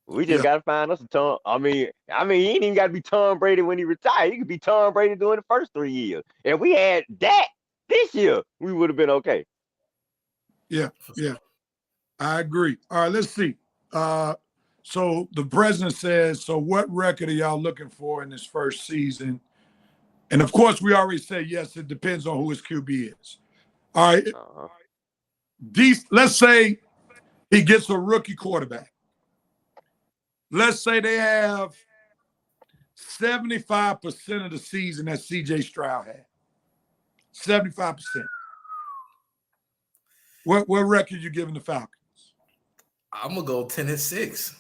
Speaker 2: We just got to find us a Tom. I mean, he ain't even got to be Tom Brady when he retired. He could be Tom Brady during the first 3 years. If we had that this year, we would have been okay.
Speaker 4: Yeah, I agree. All right, let's see. So the president says, so what record are y'all looking for in this first season? And of course, we already said yes, it depends on who his QB is. All right. Let's say he gets a rookie quarterback. Let's say they have 75% of the season that CJ Stroud had. 75%. What record you giving the Falcons?
Speaker 5: I'm gonna go 10-6.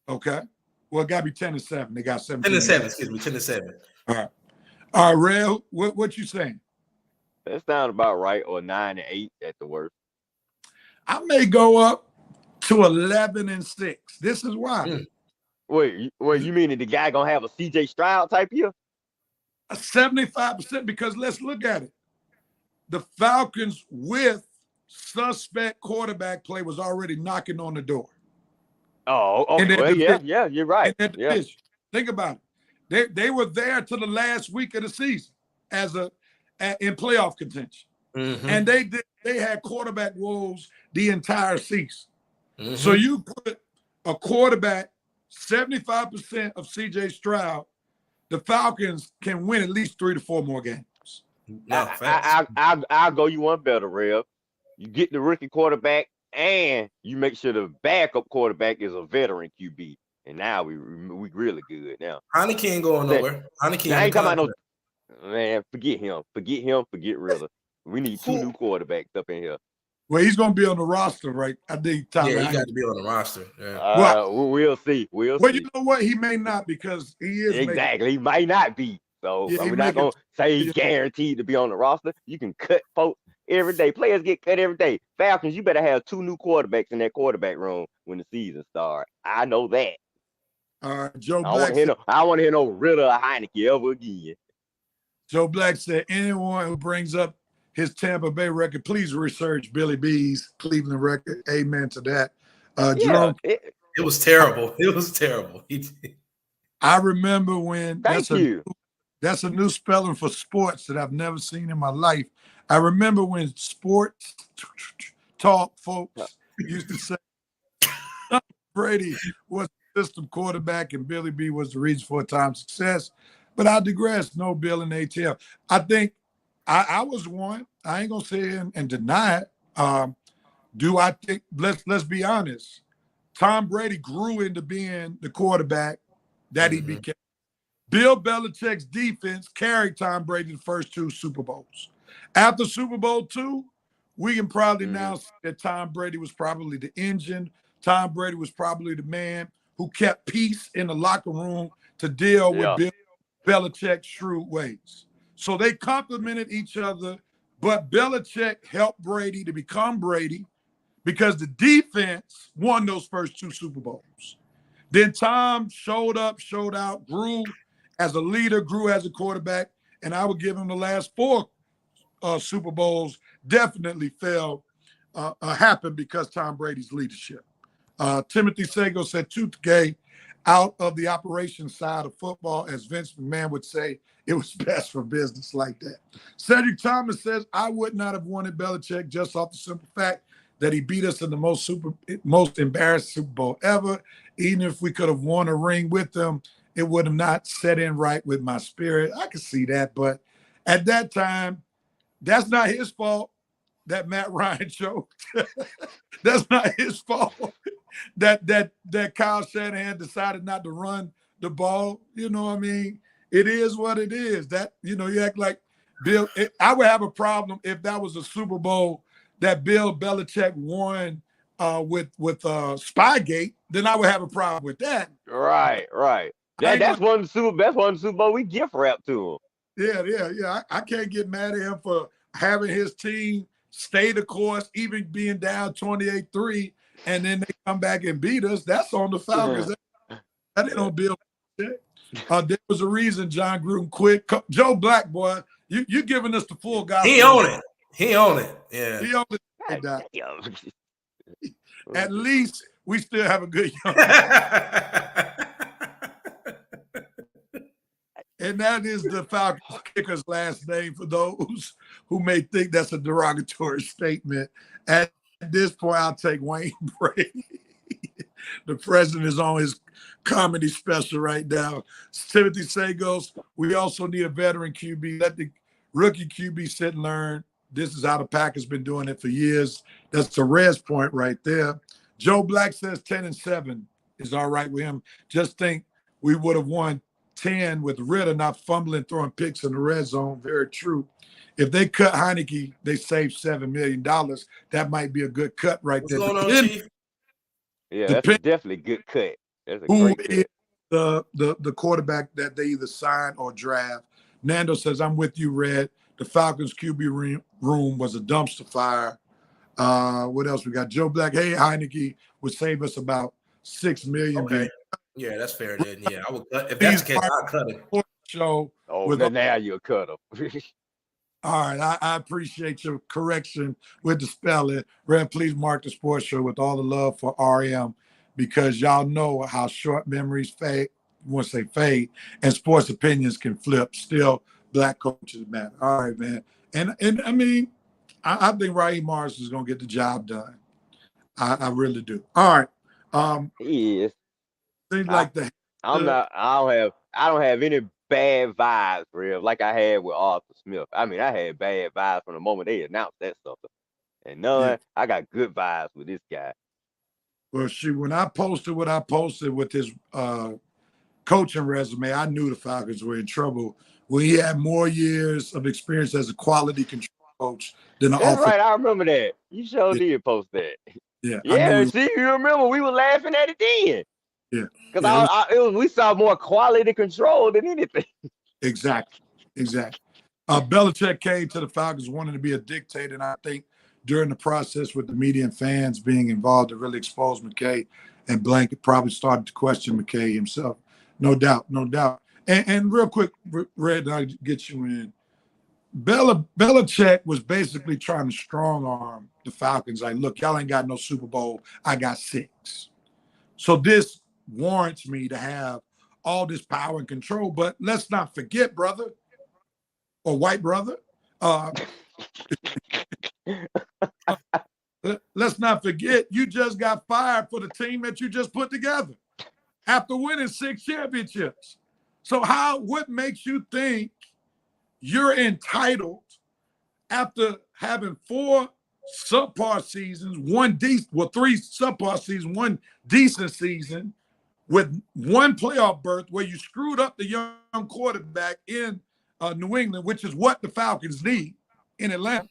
Speaker 4: Okay. Well, it got to be 10-7. They got 17.
Speaker 5: 10-7. Excuse me, 10-7.
Speaker 4: All right, Red. What you saying?
Speaker 2: That sounds about right, or 9-8 at the worst.
Speaker 4: I may go up to 11-6. This is why.
Speaker 2: Wait, you mean that the guy gonna have a CJ Stroud type year?
Speaker 4: 75%, because let's look at it. The Falcons with suspect quarterback play was already knocking on the door.
Speaker 2: Oh, okay. Well, yeah, you're right. Yeah.
Speaker 4: Think about it. They were there to the last week of the season in playoff contention.
Speaker 5: Mm-hmm.
Speaker 4: And they had quarterback woes the entire season. Mm-hmm. So you put a quarterback 75% of CJ Stroud, the Falcons can win at least 3 to 4 more games.
Speaker 5: No,
Speaker 2: I'll go you one better, Rev. You get the rookie quarterback, and you make sure the backup quarterback is a veteran QB. And now we really good now.
Speaker 5: Heineke ain't going nowhere. Heineke
Speaker 2: ain't talking about no. Man, forget him. Forget Rilla. We need 2 new quarterbacks up in here.
Speaker 4: Well, he's going to be on the roster, right? I think.
Speaker 5: Yeah, he got to be on the roster. Yeah.
Speaker 2: We'll see. Well,
Speaker 4: you know what? He may not, because he is.
Speaker 2: Exactly. He might not be. So we're not going to say he's guaranteed to be on the roster. You can cut folks every day. Players get cut every day. Falcons, you better have 2 new quarterbacks in that quarterback room when the season starts. I know that.
Speaker 4: Joe Black.
Speaker 2: I want to hear no Ritter or Heineke ever again.
Speaker 4: Joe Black said, anyone who brings up his Tampa Bay record, please research Billy B's Cleveland record. Amen to that. Jerome,
Speaker 5: it was terrible. It was terrible.
Speaker 4: I remember when
Speaker 2: that's
Speaker 4: a new spelling for sports that I've never seen in my life. I remember when sports talk folks used to say Brady was the system quarterback and Billy B was the reason for a time success. But I digress. No Bill and ATL. I think I was one. I ain't gonna say and deny it. Do I think? Let's be honest. Tom Brady grew into being the quarterback that he became. Bill Belichick's defense carried Tom Brady the first 2 Super Bowls. After Super Bowl II, we can probably now say that Tom Brady was probably the engine. Tom Brady was probably the man who kept peace in the locker room to deal with Bill Belichick's shrewd ways. So they complemented each other, but Belichick helped Brady to become Brady because the defense won those first 2 Super Bowls. Then Tom showed up, showed out, grew as a leader, grew as a quarterback, and I would give him the last 4 Super Bowls definitely happened because Tom Brady's leadership. Timothy Sago said, tooth gay out of the operations side of football, as Vince McMahon would say, it was best for business like that. Cedric Thomas says, I would not have wanted Belichick just off the simple fact that he beat us in the most embarrassing Super Bowl ever. Even if we could have won a ring with them, it would have not set in right with my spirit. I can see that, but at that time, that's not his fault that Matt Ryan choked. That's not his fault that Kyle Shanahan decided not to run the ball. You know what I mean? It is what it is. That, you act like Bill. I would have a problem if that was a Super Bowl that Bill Belichick won with Spygate. Then I would have a problem with that.
Speaker 2: Right. That's one of the Super Bowl we gift wrap to him.
Speaker 4: Yeah. I can't get mad at him for having his team stay the course, even being down 28-3, and then they come back and beat us. That's on the Falcons. That ain't on Bill. There was a reason John Gruden quit. Joe Black, boy, you giving us the full gospel.
Speaker 5: He own it. Yeah.
Speaker 4: He own it. At least we still have a good young. And that is the Falcons kicker's last name for those who may think that's a derogatory statement. At this point, I'll take Wayne Brady. The president is on his comedy special right now. Timothy Sagos, we also need a veteran QB. Let the rookie QB sit and learn. This is how the Packers been doing it for years. That's the Reds point right there. Joe Black says 10-7 is all right with him. Just think we would have won 10 with Ritter not fumbling, throwing picks in the red zone. Very true. If they cut Heineke, they save $7 million. That might be a good cut right there.
Speaker 5: What's going on, Chief?
Speaker 2: Yeah, that's definitely a good cut. That's a
Speaker 4: Who
Speaker 2: great
Speaker 4: is
Speaker 2: cut.
Speaker 4: the quarterback that they either sign or draft? Nando says, I'm with you, Red. The Falcons QB room was a dumpster fire. What else we got? Joe Black. Hey, Heineke would save us about $6 million.
Speaker 5: Okay. Yeah, that's fair. Then yeah, I would cut. If that's the case, I'll cut it.
Speaker 4: Show.
Speaker 2: Now you're a cutter.
Speaker 4: All right, I appreciate your correction with the spelling. Red, please mark the sports show with all the love for RM, because y'all know how short memories fade. I want to say fade, and sports opinions can flip. Still, black coaches matter. All right, man. And I mean, I think Raheem Morris is gonna get the job done. I really do. All right.
Speaker 2: He is.
Speaker 4: Seems like the.
Speaker 2: I don't have any bad vibes, real, like I had with Arthur Smith. I mean, I had bad vibes from the moment they announced that stuff. And I got good vibes with this guy.
Speaker 4: Well, shoot, when I posted what I posted with his coaching resume, I knew the Falcons were in trouble when he had more years of experience as a quality control coach than an offense.
Speaker 2: Right, I remember that. You sure did post that.
Speaker 4: Yeah.
Speaker 2: See, you remember we were laughing at it then.
Speaker 4: Yeah.
Speaker 2: Because we saw more quality control than anything.
Speaker 4: Exactly. Belichick came to the Falcons wanting to be a dictator, and I think during the process with the media and fans being involved, it really exposed McKay, and Blanket probably started to question McKay himself. No doubt. And real quick, Red, I'll get you in. Belichick was basically trying to strong arm the Falcons. Like, look, y'all ain't got no Super Bowl. I got 6. So this warrants me to have all this power and control. But let's not forget, brother, or white brother, let's not forget you just got fired for the team that you just put together after winning 6 championships. So what makes you think you're entitled after having 4 subpar seasons, 3 subpar seasons, 1 decent season, with 1 playoff berth where you screwed up the young quarterback in New England, which is what the Falcons need in Atlanta.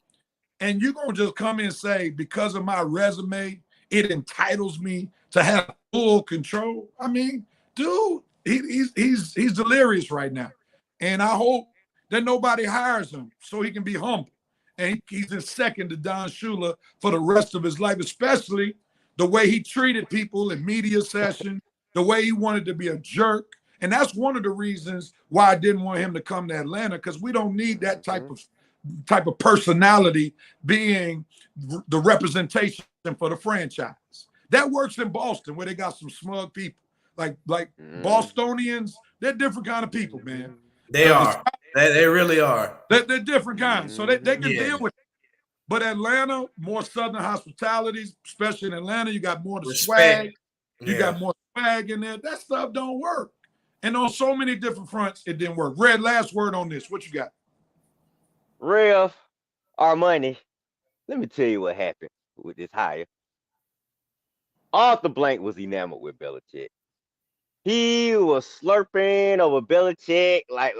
Speaker 4: And you're going to just come in and say, because of my resume, it entitles me to have full control. I mean, dude, he's delirious right now. And I hope that nobody hires him so he can be humble. And he's in second to Don Shula for the rest of his life, especially the way he treated people in media sessions, the way he wanted to be a jerk. And that's one of the reasons why I didn't want him to come to Atlanta, because we don't need that type of personality being the representation for the franchise. That works in Boston, where they got some smug people. Like Bostonians, they're different kind of people, man.
Speaker 5: They are. They really are.
Speaker 4: They're different kinds. So they can deal with it. But Atlanta, more Southern hospitalities, especially in Atlanta, you got more of the
Speaker 5: Respect.
Speaker 4: swag. You got more swag in there. That stuff don't work. And on so many different fronts, it didn't work. Red, last word on this. What you got?
Speaker 2: Rev, Armani, let me tell you what happened with this hire. Arthur Blank was enamored with Belichick. He was slurping over Belichick like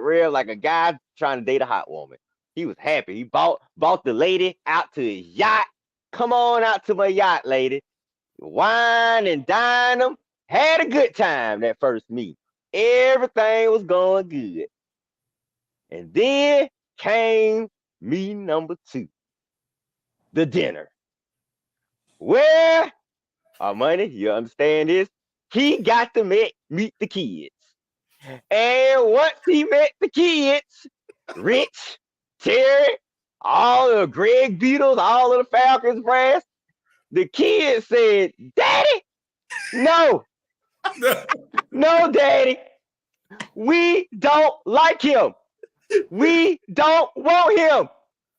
Speaker 2: Rev, like a guy trying to date a hot woman. He was happy. He bought the lady out to his yacht. Come on out to my yacht, lady. Wine and dine them. Had a good time that first meet. Everything was going good. And then came meeting number 2, the dinner. Where, Armani, you understand this? He got to meet the kids. And once he met the kids, Rich, Terry, all the Greg Beatles, all of the Falcons brass, the kids said, Daddy, no, no, Daddy, we don't like him. We don't want him.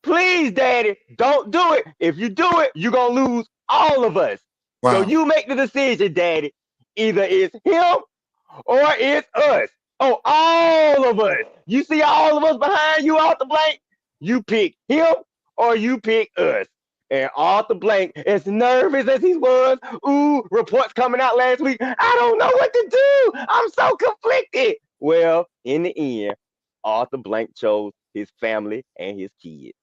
Speaker 2: Please, Daddy, don't do it. If you do it, you're going to lose all of us.
Speaker 4: Wow.
Speaker 2: So you make the decision, Daddy. Either it's him or it's us. Oh, all of us. You see all of us behind you, Arthur Blank? You pick him or you pick us. And Arthur Blank, as nervous as he was, reports coming out last week, I don't know what to do. I'm so conflicted. Well, in the end, Arthur Blank chose his family and his kids.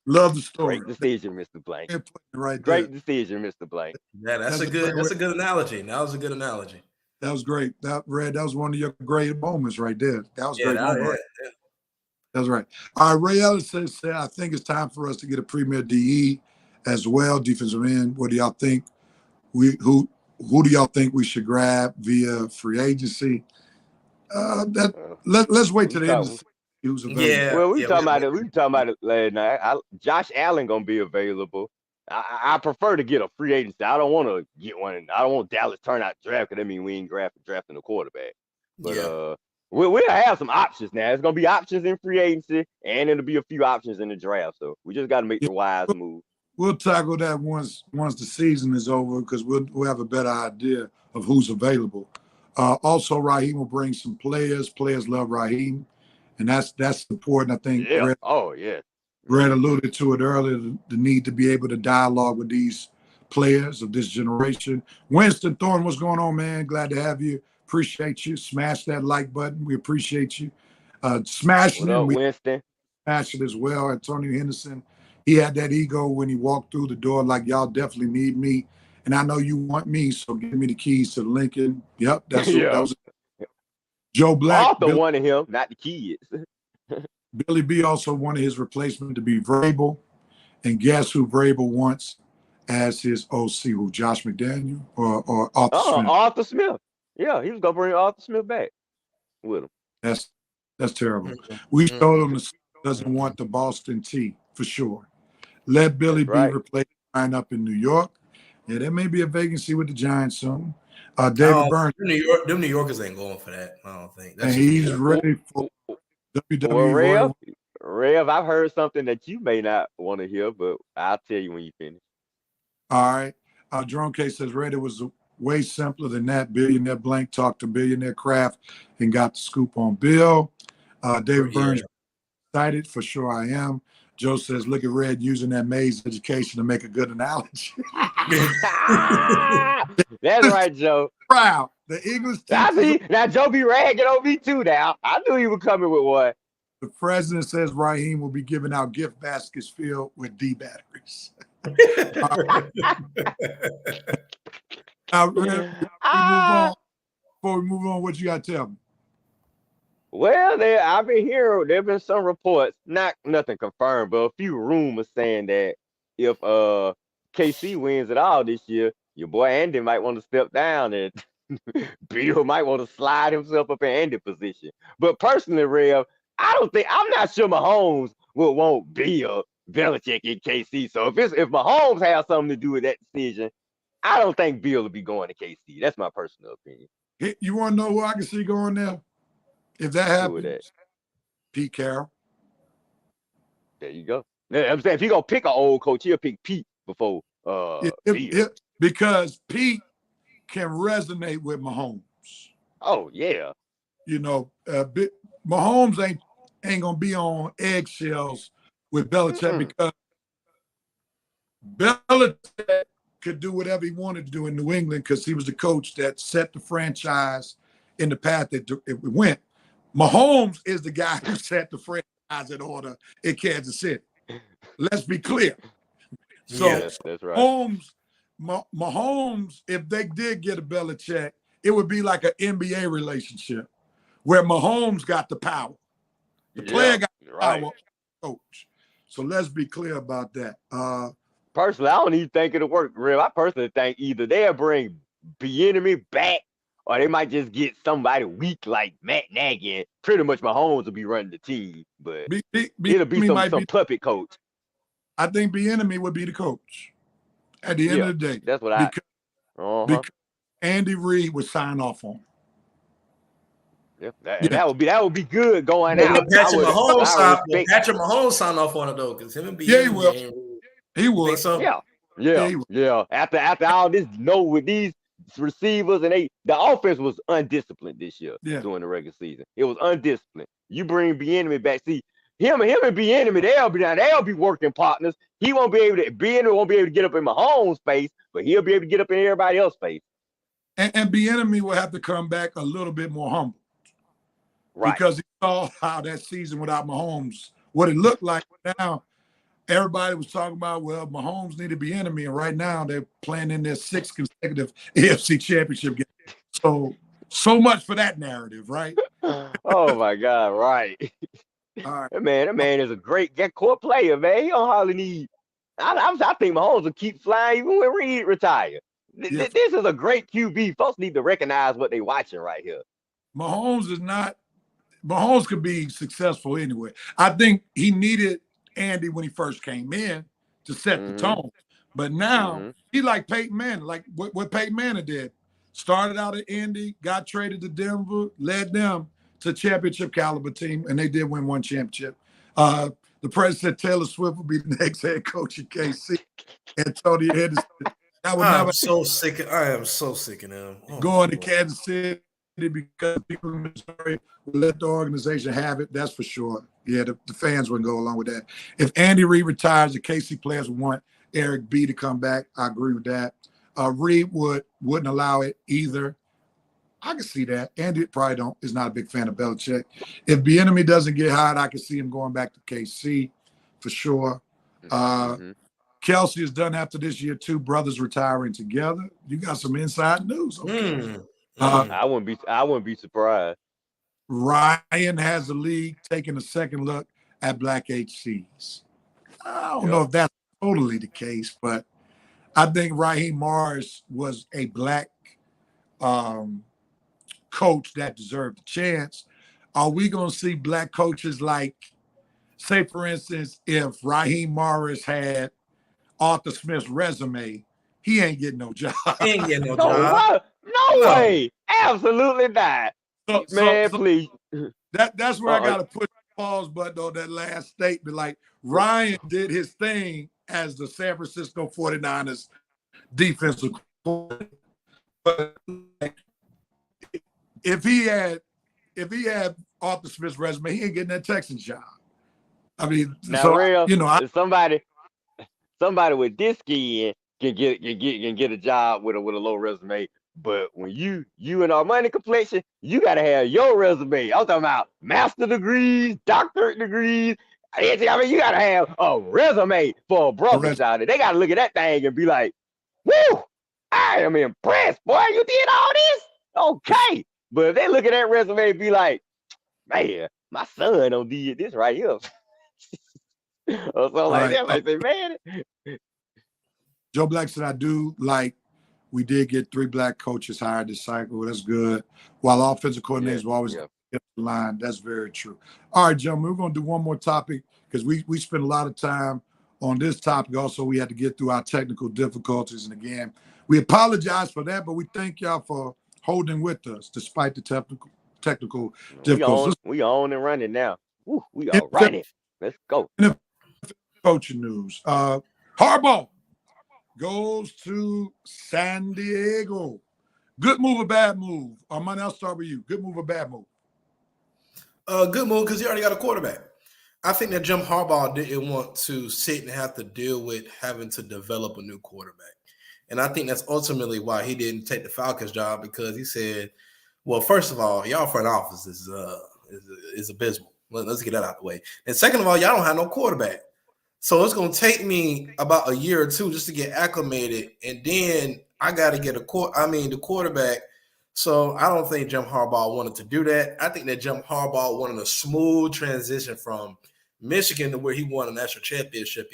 Speaker 4: Love the story.
Speaker 2: Great decision, Mr. Blank.
Speaker 4: Right
Speaker 2: Great decision, Mr. Blank.
Speaker 5: Yeah, that's a good analogy. That was a good analogy.
Speaker 4: That was great. That was one of your great moments right there. That was a great moment.
Speaker 5: Yeah.
Speaker 4: That's right. All right, Ray Ellis says, I think it's time for us to get a premier DE as well, defensive end. What do y'all think? Who do y'all think we should grab via free agency? Let's wait till the end of the season. Who's available.
Speaker 5: Yeah.
Speaker 2: Well, we talking about it last night. Josh Allen gonna be available. I prefer to get a free agency. I don't want to get one. I don't want Dallas turn out draft because that means we ain't drafting a quarterback. But we'll have some options now. It's gonna be options in free agency, and it'll be a few options in the draft. So we just got to make the wise move.
Speaker 4: We'll tackle that once the season is over because we'll have a better idea of who's available. Also, Raheem will bring some players. Players love Raheem, and that's important. I think.
Speaker 2: Yeah.
Speaker 4: Red alluded to it earlier, the need to be able to dialogue with these players of this generation. Winston Thorne, what's going on, man? Glad to have you. Appreciate you. Smash that like button. We appreciate you. Smashing it.
Speaker 2: Winston.
Speaker 4: Smash it as well. Antonio Henderson, he had that ego when he walked through the door like, y'all definitely need me. And I know you want me, so give me the keys to the Lincoln. Yep, that was it. Joe Black.
Speaker 2: Arthur wanted him, not the kids.
Speaker 4: Billy B also wanted his replacement to be Vrabel. And guess who Vrabel wants as his OC? Who, Josh McDaniel or Arthur Smith?
Speaker 2: Arthur Smith. Yeah, he was going to bring Arthur Smith back with him.
Speaker 4: That's terrible. We told him the doesn't want the Boston T for sure. Let Billy B replace up in New York. Yeah, there may be a vacancy with the Giants soon. David Burns.
Speaker 5: Them New Yorkers ain't going for that. I don't think.
Speaker 4: And he's ready for WWE.
Speaker 2: Well, Rev, I've heard something that you may not want to hear, but I'll tell you when you finish.
Speaker 4: All right. Jerome K says, Red, it was way simpler than that. Billionaire Blank talked to Billionaire Kraft and got the scoop on Bill. David Burns, excited for sure I am. Joe says, look at Red using that Mays education to make a good analogy.
Speaker 2: That's right, Joe.
Speaker 4: Proud. The Eagles team.
Speaker 2: Now Joe be ragging on me too now. I knew he was coming with one.
Speaker 4: The president says Raheem will be giving out gift baskets filled with D batteries. Now, before we move on, what you got to tell me?
Speaker 2: Well, I've been hearing there have been some reports, nothing confirmed, but a few rumors saying that if KC wins it all this year, your boy Andy might want to step down and Bill might want to slide himself up in Andy's position. But personally, Rev, I'm not sure Mahomes would want Bill Belichick in KC. So if Mahomes has something to do with that decision, I don't think Bill will be going to KC. That's my personal opinion.
Speaker 4: You want to know who I can see going there? If that happens, Pete Carroll.
Speaker 2: There you go. I'm saying if he gonna pick an old coach, he'll pick Pete before Bill.
Speaker 4: Because Pete can resonate with Mahomes.
Speaker 2: Oh yeah.
Speaker 4: You know, Mahomes ain't gonna be on eggshells with Belichick because Belichick could do whatever he wanted to do in New England because he was the coach that set the franchise in the path that it went. Mahomes is the guy who set the franchise in order in Kansas City. Let's be clear. So
Speaker 2: Yes, that's right.
Speaker 4: Mahomes, if they did get a Belichick, it would be like an NBA relationship where Mahomes got the power. The player got the power, coach. So let's be clear about that.
Speaker 2: Personally, I don't even think it'll work, real. I personally think either they'll bring Bieniemy back or they might just get somebody weak like Matt Nagy. Pretty much Mahomes will be running the team, but it'll be some puppet coach.
Speaker 4: I think Bieniemy would be the coach at the end of the day.
Speaker 2: That's what
Speaker 4: because Andy Reid would sign off on.
Speaker 2: That would be good going out.
Speaker 5: Patrick Mahomes signed off on it though, because him and
Speaker 4: Bieniemy. He would.
Speaker 5: So?
Speaker 2: Yeah. After all this, with these receivers and the offense was undisciplined this year during the regular season. It was undisciplined. You bring Bieniemy back, see him and Bieniemy, they'll be working partners. Bieniemy won't be able to get up in Mahomes' face, but he'll be able to get up in everybody else's face.
Speaker 4: And Bieniemy will have to come back a little bit more humble,
Speaker 2: right?
Speaker 4: Because he saw how that season without Mahomes, what it looked like. Now everybody was talking about, well, Mahomes needed Bieniemy, and right now they're playing in their 6th consecutive AFC Championship game. So much for that narrative, right?
Speaker 2: Oh my God, right.
Speaker 4: All right.
Speaker 2: That man is a great court player, man. He don't hardly need. I think Mahomes will keep flying even when Reed retire. This is a great QB. Folks need to recognize what they're watching right here.
Speaker 4: Mahomes could be successful anyway. I think he needed Andy when he first came in to set the tone. But now he like Peyton Manning, like what Peyton Manning did. Started out at Indy, got traded to Denver, led them to championship caliber team, and they did win one championship. The president Taylor Swift will be the next head coach at KC. Antonio Henderson.
Speaker 5: I am so sick of him.
Speaker 4: Going to Kansas City because people in Missouri will let the organization have it. That's for sure. Yeah, the fans wouldn't go along with that. If Andy Reid retires, the KC players would want Eric B to come back. I agree with that. Reid wouldn't allow it either. I can see that. Andy probably is not a big fan of Belichick. If Bieniemy doesn't get hired, I can see him going back to KC for sure. Kelsey is done after this year. 2 brothers retiring together. You got some inside news. Okay.
Speaker 2: I wouldn't be surprised.
Speaker 4: Ryan has the league taking a second look at black HCs. I don't know if that's totally the case, but I think Raheem Morris was a black coach that deserved a chance. Are we going to see black coaches like, say, for instance, if Raheem Morris had Arthur Smith's resume, he ain't getting no job.
Speaker 5: He ain't getting no job.
Speaker 2: No way. Absolutely not. Please.
Speaker 4: That's where I got to put the pause button on that last statement. Like, Ryan did his thing as the San Francisco 49ers defensive coordinator. But if he had Arthur Smith's resume, he ain't getting that Texans job. I mean,
Speaker 2: somebody with this skin can get a job with a low resume. But when you and Armani complexion, you gotta have your resume. I'm talking about master degrees, doctorate degrees. I mean, you gotta have a resume for a brother out there. They gotta look at that thing and be like, "Woo! I am impressed, boy. You did all this, okay." But if they look at that resume and be like, "Man, my son don't did this right here," or something like that, like say, "Man."
Speaker 4: Joe Black said, "I do like." We did get 3 black coaches hired this cycle. That's good. While offensive coordinators will always get the line. That's very true. All right, gentlemen, we're going to do one more topic because we spent a lot of time on this topic. Also, we had to get through our technical difficulties. And again, we apologize for that, but we thank y'all for holding with us despite the technical difficulties.
Speaker 2: We on and running now. We are running. Let's go.
Speaker 4: Coaching news. Harbaugh goes to San Diego. Good move or bad move? Armani, I'll start with you. Good move or bad move?
Speaker 5: Good move because he already got a quarterback. I think that Jim Harbaugh didn't want to sit and have to deal with having to develop a new quarterback. And I think that's ultimately why he didn't take the Falcons job, because he said, well, first of all, y'all front office is abysmal. Let's get that out of the way. And second of all, y'all don't have no quarterback. So it's going to take me about a year or two just to get acclimated. And then I got to get the quarterback. So I don't think Jim Harbaugh wanted to do that. I think that Jim Harbaugh wanted a smooth transition from Michigan to where he won a national championship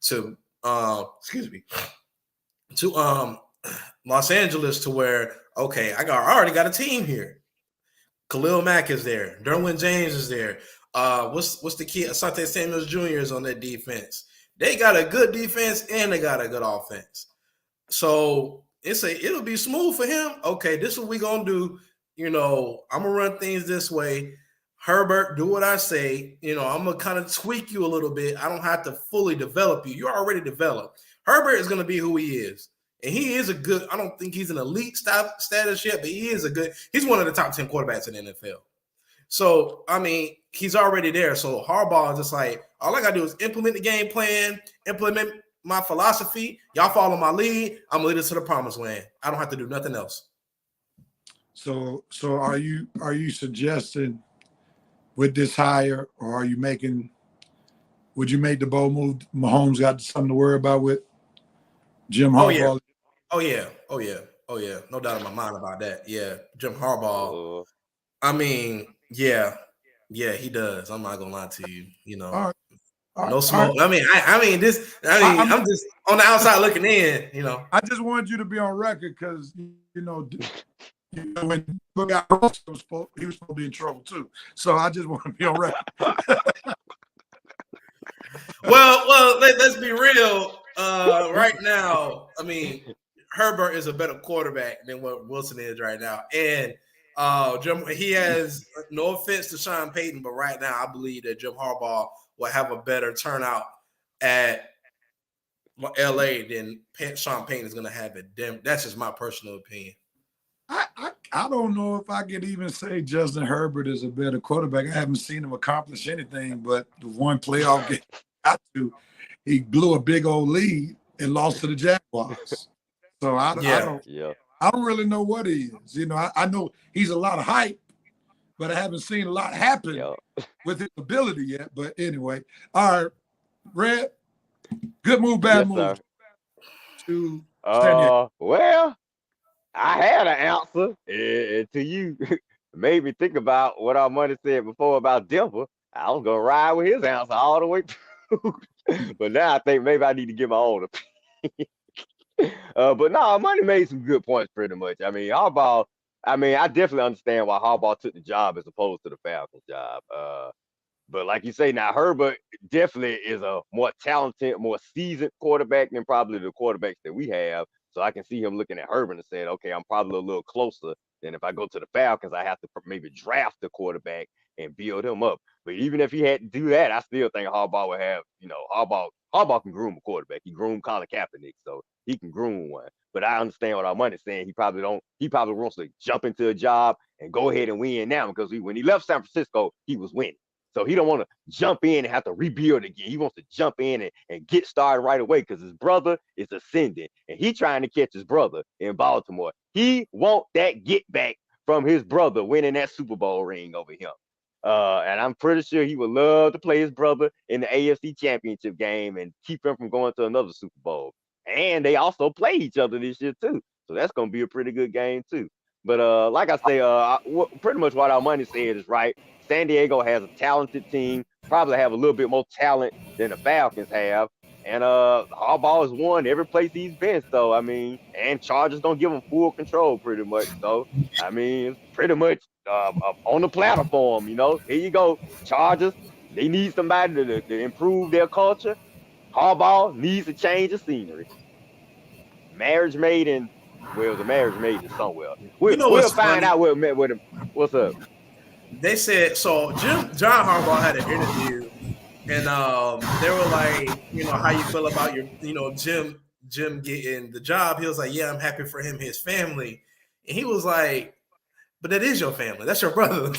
Speaker 5: to Los Angeles, to where, okay, I already got a team here. Khalil Mack is there. Derwin James is there. What's the kid? Asante Samuels Jr. is on that defense. They got a good defense and they got a good offense. So it'll be smooth for him. Okay, this is what we gonna do. I'm gonna run things this way. Herbert, do what I say. I'm gonna kind of tweak you a little bit. I don't have to fully develop you. You're already developed. Herbert is gonna be who he is. And he is I don't think he's an elite status yet, but he's one of the top 10 quarterbacks in the NFL. So, he's already there. So Harbaugh is just like, all I got to do is implement the game plan, implement my philosophy. Y'all follow my lead. I'm going to lead us to the promised land. I don't have to do nothing else.
Speaker 4: So are you suggesting with this hire, or would you make the bold move? Mahomes got something to worry about with Jim Harbaugh?
Speaker 5: Oh yeah. No doubt in my mind about that. Yeah, Jim Harbaugh. Yeah, he does. I'm not gonna lie to you.
Speaker 4: All right.
Speaker 5: No smoke. Right. I'm just on the outside looking in.
Speaker 4: I just wanted you to be on record because when he got roasted, he was supposed to be in trouble too. So I just want to be on record.
Speaker 5: Well, let's be real. Right now, Herbert is a better quarterback than what Wilson is right now. And he has, no offense to Sean Payton, but right now I believe that Jim Harbaugh will have a better turnout at LA than Sean Payton is going to have at Denver. That's just my personal opinion.
Speaker 4: I don't know if I could even say Justin Herbert is a better quarterback. I haven't seen him accomplish anything but the one playoff game he blew a big old lead and lost to the Jaguars. So I don't really know what he is. I know he's a lot of hype, but I haven't seen a lot happen with his ability yet. But anyway, all right, Red, good move, bad move.
Speaker 2: Well, I had an answer to you. Made me think about what Armani said before about Denver. I was gonna ride with his answer all the way through, but now I think maybe I need to get my own opinion. But no, Armani made some good points pretty much. Harbaugh, I definitely understand why Harbaugh took the job as opposed to the Falcons job. But like you say, now Herbert definitely is a more talented, more seasoned quarterback than probably the quarterbacks that we have. So I can see him looking at Herbert and saying, okay, I'm probably a little closer than if I go to the Falcons. I have to maybe draft the quarterback and build him up. But even if he had to do that, I still think Harbaugh would have, Harbaugh can groom a quarterback. He groomed Colin Kaepernick, so he can groom one. But I understand what Armani's saying. He probably wants to jump into a job and go ahead and win now, because when he left San Francisco, he was winning. So he don't want to jump in and have to rebuild again. He wants to jump in and get started right away, because his brother is ascending and he trying to catch his brother in Baltimore. He want that get back from his brother winning that Super Bowl ring over him. And I'm pretty sure he would love to play his brother in the AFC Championship game and keep him from going to another Super Bowl. And they also play each other this year too. So that's going to be a pretty good game too. But like I say, pretty much what Armani said is right. San Diego has a talented team, probably have a little bit more talent than the Falcons have. And Harbaugh has won every place he's been. So, and Chargers don't give him full control pretty much. So, it's pretty much on the platform, Here you go, Chargers. They need somebody to improve their culture. Harbaugh needs a change of scenery. Marriage made in somewhere. We'll find out what's up.
Speaker 5: They said, so John Harbaugh had an interview And they were like, how you feel about your, Jim getting the job. He was like, yeah, I'm happy for him, his family. And he was like, but that is your family. That's your brother.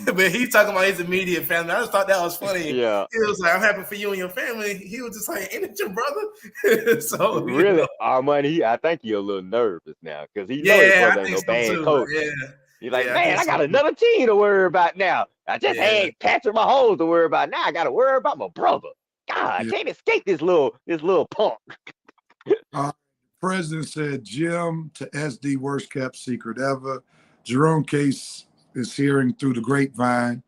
Speaker 5: But he's talking about his immediate family. I just thought that was funny.
Speaker 2: Yeah.
Speaker 5: He was like, I'm happy for you and your family. He was just like, ain't it your brother? So
Speaker 2: Really, Armani, I think you're a little nervous now because he know his
Speaker 5: yeah,
Speaker 2: brother
Speaker 5: I
Speaker 2: ain't
Speaker 5: think
Speaker 2: no
Speaker 5: so
Speaker 2: bad
Speaker 5: too.
Speaker 2: coach.
Speaker 5: Yeah.
Speaker 2: He's like,
Speaker 5: Yeah,
Speaker 2: man, I
Speaker 5: so
Speaker 2: got
Speaker 5: too.
Speaker 2: another team to worry about now. I just
Speaker 5: Yeah.
Speaker 2: had Patrick Mahomes to worry about. Now I got to worry about my brother. God,
Speaker 4: Yeah.
Speaker 2: can't escape this little punk.
Speaker 4: President said Jim to SD worst kept secret ever. Jerome Case is hearing through the grapevine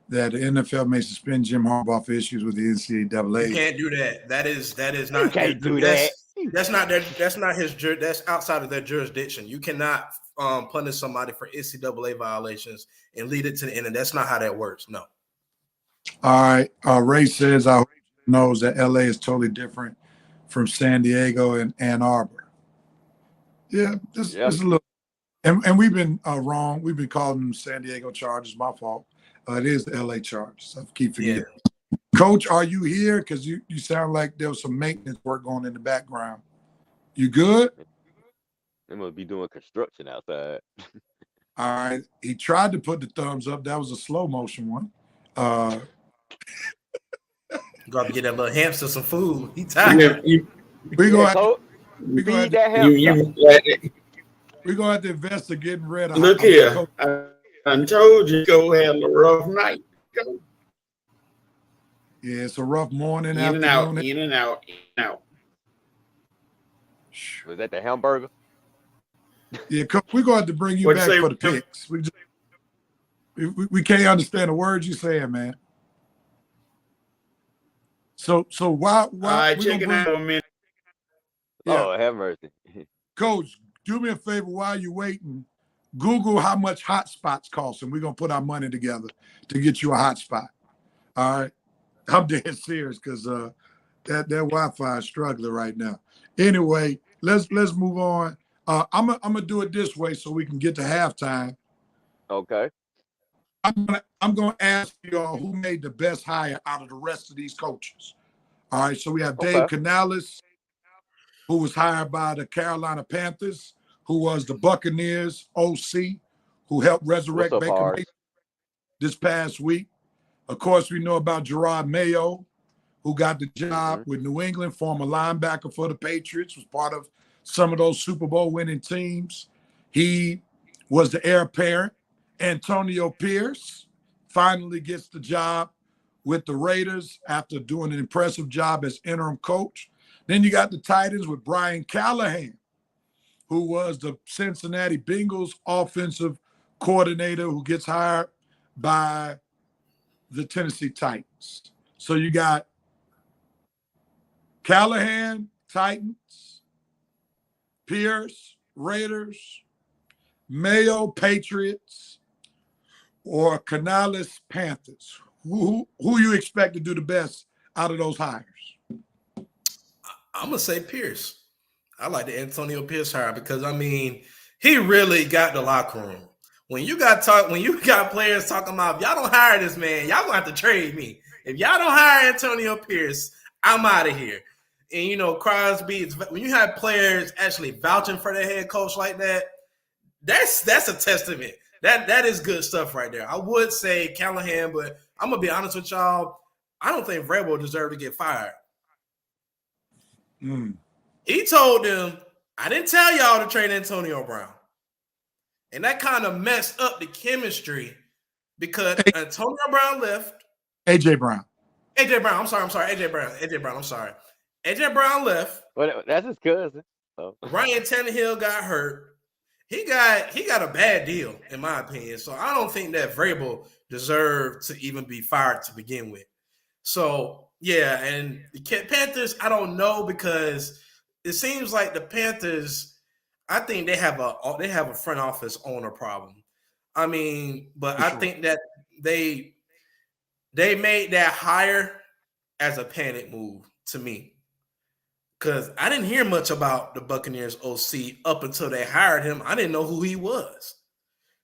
Speaker 4: that the NFL may suspend Jim Harbaugh for issues with the NCAA.
Speaker 5: You can't do that. That is
Speaker 2: You
Speaker 5: not.
Speaker 2: can't do that.
Speaker 5: That's not their. That's not his. That's outside of their jurisdiction. You cannot punish somebody for NCAA violations and lead it to the end. And that's not how that works. No.
Speaker 4: All right. Ray says, I hope he knows that LA is totally different from San Diego and Ann Arbor. Yeah, it's a little. And we've been wrong. We've been calling them San Diego Chargers. My fault. It is the LA Chargers. I keep forgetting. Yeah. Coach, are you here? Because you sound like there was some maintenance work going in the background. You good?
Speaker 2: They must be doing construction outside.
Speaker 4: All right. He tried to put the thumbs up. That was a slow motion one.
Speaker 5: Got to get that little hamster some food. He tired.
Speaker 4: We're going to have to invest in getting rid of.
Speaker 3: Look here. I told you go have a rough night. Go.
Speaker 4: Yeah, it's a rough morning.
Speaker 3: In and out.
Speaker 2: Was that the hamburger?
Speaker 4: Yeah, we're going to have to bring you back for the picks. We can't understand the words you're saying, man. So why?
Speaker 3: Check it out a minute.
Speaker 2: Yeah. Oh, have mercy.
Speaker 4: Coach, do me a favor while you're waiting. Google how much hotspots cost, and we're gonna put our money together to get you a hotspot. All right, I'm dead serious because that Wi-Fi is struggling right now. Anyway, let's move on. I'm gonna do it this way so we can get to halftime.
Speaker 2: Okay.
Speaker 4: I'm gonna ask y'all who made the best hire out of the rest of these coaches. All right, so we have Dave Canales, who was hired by the Carolina Panthers, who was the Buccaneers OC, who helped resurrect Baker Mayfield this past week. Of course, we know about Gerard Mayo, who got the job with New England, former linebacker for the Patriots, was part of some of those Super Bowl winning teams. He was the heir apparent. Antonio Pierce finally gets the job with the Raiders after doing an impressive job as interim coach. Then you got the Titans with Brian Callahan, who was the Cincinnati Bengals offensive coordinator who gets hired by the Tennessee Titans. So you got Callahan, Titans, Pierce, Raiders, Mayo, Patriots, or Canales, Panthers. Who you expect to do the best out of those hires?
Speaker 5: I'm gonna say Pierce. I like the Antonio Pierce hire because he really got the locker room. When you got players talking about, if y'all don't hire this man, y'all gonna have to trade me. If y'all don't hire Antonio Pierce, I'm out of here. And Crosby, when you have players actually vouching for their head coach like that, that's a testament. That is good stuff right there. I would say Callahan, but I'm gonna be honest with y'all. I don't think Vrabel deserved to get fired. He told them, I didn't tell y'all to trade Antonio Brown. And that kind of messed up the chemistry because Antonio Brown left.
Speaker 4: AJ Brown.
Speaker 5: I'm sorry. AJ Brown, I'm sorry. AJ Brown left.
Speaker 2: Well, that's his cousin. Oh.
Speaker 5: Ryan Tannehill got hurt. He got a bad deal, in my opinion. So I don't think that Vrabel deserved to even be fired to begin with. So, yeah, and the Panthers, I don't know because it seems like the Panthers, I think they have a front office owner problem. But I think that they made that hire as a panic move to me. Because I didn't hear much about the Buccaneers OC up until they hired him. I didn't know who he was.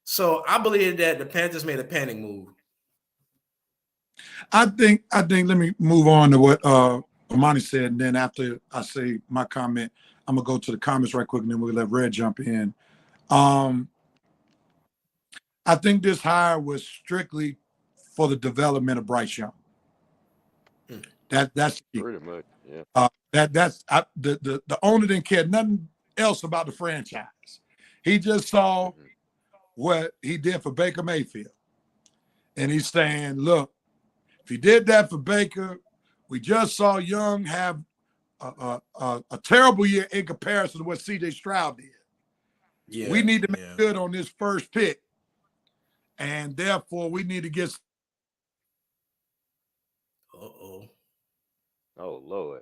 Speaker 5: So I believe that the Panthers made a panic move.
Speaker 4: I think let me move on to what Armani said, and then after I say my comment, I'm gonna go to the comments right quick, and then we'll let Red jump in. I think this hire was strictly for the development of Bryce Young. That's
Speaker 2: Pretty much, yeah.
Speaker 4: The owner didn't care nothing else about the franchise. He just saw what he did for Baker Mayfield, and he's saying, "Look, if he did that for Baker, we just saw Young have a terrible year in comparison to what C.J. Stroud did.
Speaker 5: Yeah,
Speaker 4: we need to make good on this first pick, and therefore we need to get."
Speaker 2: Oh Lord.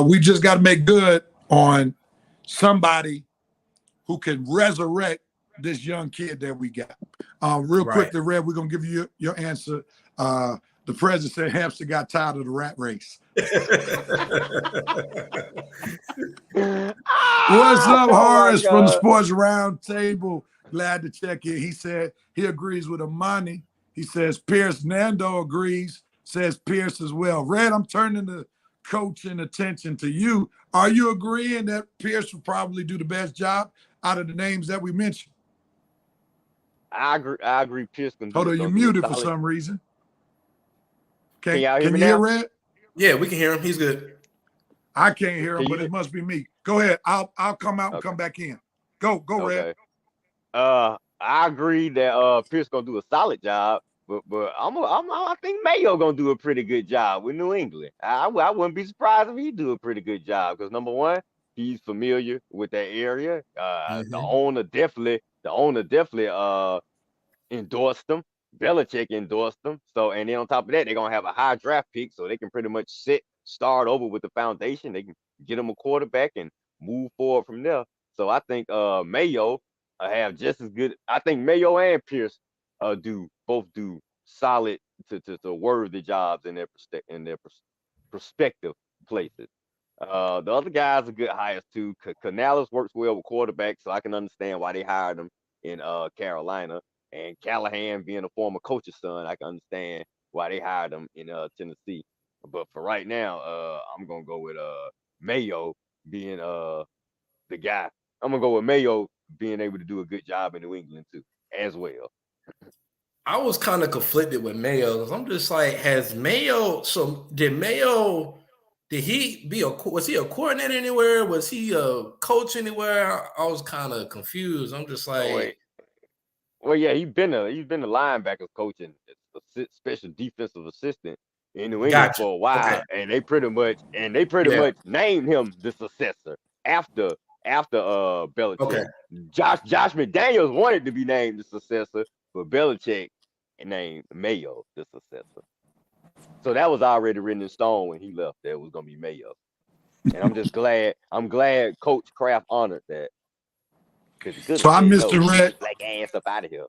Speaker 4: We just got to make good on somebody who can resurrect this young kid that we got. Real quickly, Red, we're going to give you your answer. The president said Hampster got tired of the rat race. What's up, Horace from the Sports Round Table? Glad to check in. He said he agrees with Armani. He says Pierce. Nando agrees, says Pierce as well. Red, I'm turning the coaching attention to you. Are you agreeing that Pierce will probably do the best job out of the names that we mentioned?
Speaker 2: I agree. Pierce can do.
Speaker 4: Hold on, you're muted for some reason. Can you hear Red?
Speaker 5: Yeah, we can hear him. He's good.
Speaker 4: I can't hear him, but it must be me. Go ahead. I'll come out and come back in. Go, Red.
Speaker 2: I agree that Pierce gonna do a solid job, but I think Mayo gonna do a pretty good job with New England. I wouldn't be surprised if he do a pretty good job because number one, he's familiar with that area. The owner definitely endorsed him. Belichick endorsed him. So, and then on top of that, they're gonna have a high draft pick, so they can pretty much start over with the foundation. They can get him a quarterback and move forward from there. So I think Mayo have just as good. I think Mayo and Pierce both do solid to worthy jobs in their prospective places. The other guys are good hires too. Canales works well with quarterbacks, so I can understand why they hired him in Carolina. And Callahan being a former coach's son, I can understand why they hired him in Tennessee. But for right now, I'm gonna go with Mayo being the guy. I'm gonna go with Mayo being able to do a good job in New England too, as well.
Speaker 5: I was kind of conflicted with Mayo. I'm just like, has Mayo? So did Mayo? Did he was he a coordinator anywhere? Was he a coach anywhere? I was kind of confused. I'm just like,
Speaker 2: well, yeah, he's been a linebackers coach and a special defensive assistant in New England for a while, and they pretty much named him the successor after Belichick.
Speaker 5: Okay.
Speaker 2: Josh McDaniels wanted to be named the successor, but Belichick named Mayo the successor. So that was already written in stone when he left. That it was gonna be Mayo, and I'm just glad. I'm glad Coach Kraft honored that.
Speaker 4: So I missed the Red.
Speaker 2: Like ass up out of here.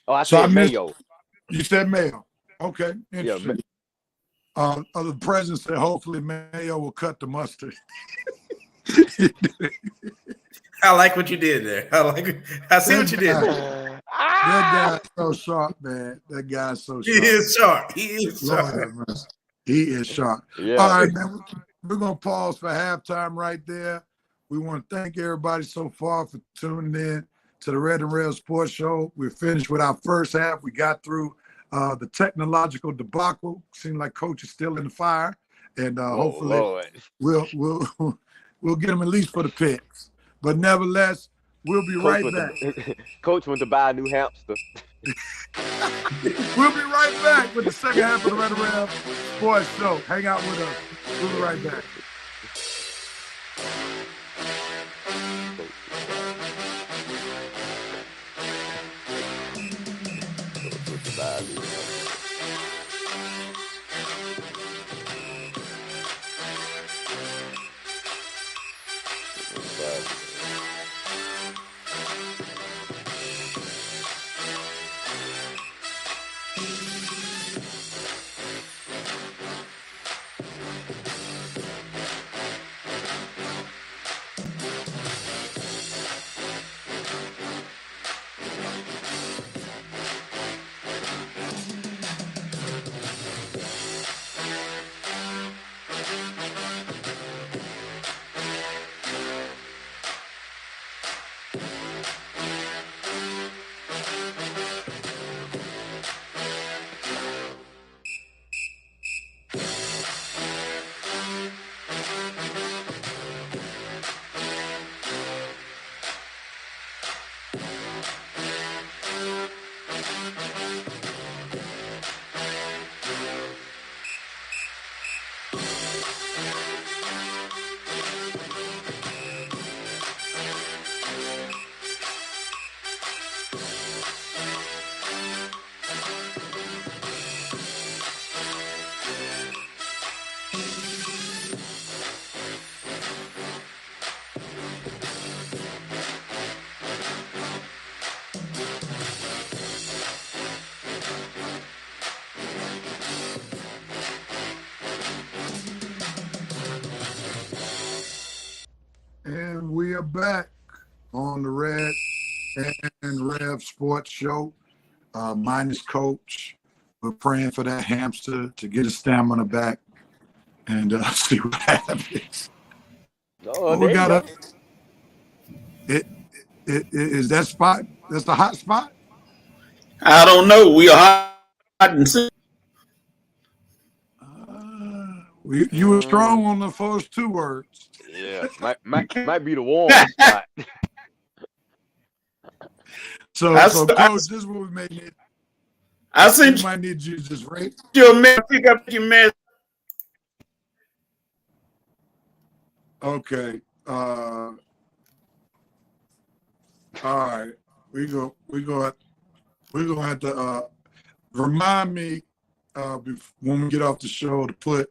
Speaker 2: Oh, I said Mayo.
Speaker 4: You said Mayo. Okay, interesting. The president said hopefully Mayo will cut the mustard.
Speaker 5: I like what you did there. I see what you did there.
Speaker 4: That guy's so sharp, man. That guy's so sharp.
Speaker 5: He is sharp. He is sharp.
Speaker 4: He is sharp.
Speaker 2: Yeah.
Speaker 4: All right, man. We're going to pause for halftime right there. We want to thank everybody so far for tuning in to the Red Rev Sports Show. We're finished with our first half. We got through the technological debacle. Seemed like Coach is still in the fire. And hopefully we'll get him at least for the picks. But nevertheless, we'll be right back.
Speaker 2: Coach went to buy a new hamster.
Speaker 4: We'll be right back with the second half of the Red Rev Sports Show. Hang out with us. We'll be right back. back on the Red and Rev Sports Show. Minus Coach. We're praying for that hamster to get his stamina back and see what happens.
Speaker 2: Oh,
Speaker 4: we
Speaker 2: there
Speaker 4: got
Speaker 2: you
Speaker 4: is that spot? That's the hot spot.
Speaker 3: I don't know. We are hot and sick.
Speaker 4: You were strong on the first two words.
Speaker 2: Yeah, might be the warm spot.
Speaker 4: So Coach, this is what we may need.
Speaker 3: I sent
Speaker 4: We might need you to just rate.
Speaker 3: you a man. Pick up your man.
Speaker 4: Okay. All right. We're gonna have to remind me when we get off the show to put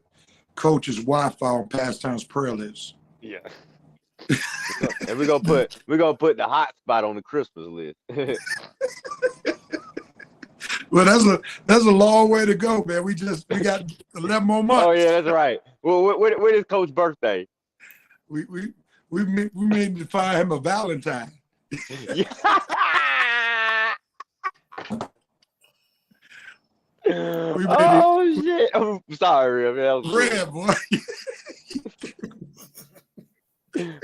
Speaker 4: Coach's Wi-Fi on Pastime's prayer list.
Speaker 2: Yeah. And we're gonna put the hot spot on the Christmas list.
Speaker 4: Well, that's a long way to go, man. We got 11 more months.
Speaker 2: Oh yeah, that's right. Well, when is Coach's birthday?
Speaker 4: We need to find him a Valentine.
Speaker 2: Oh shit! I'm sorry, man.
Speaker 4: Red boy.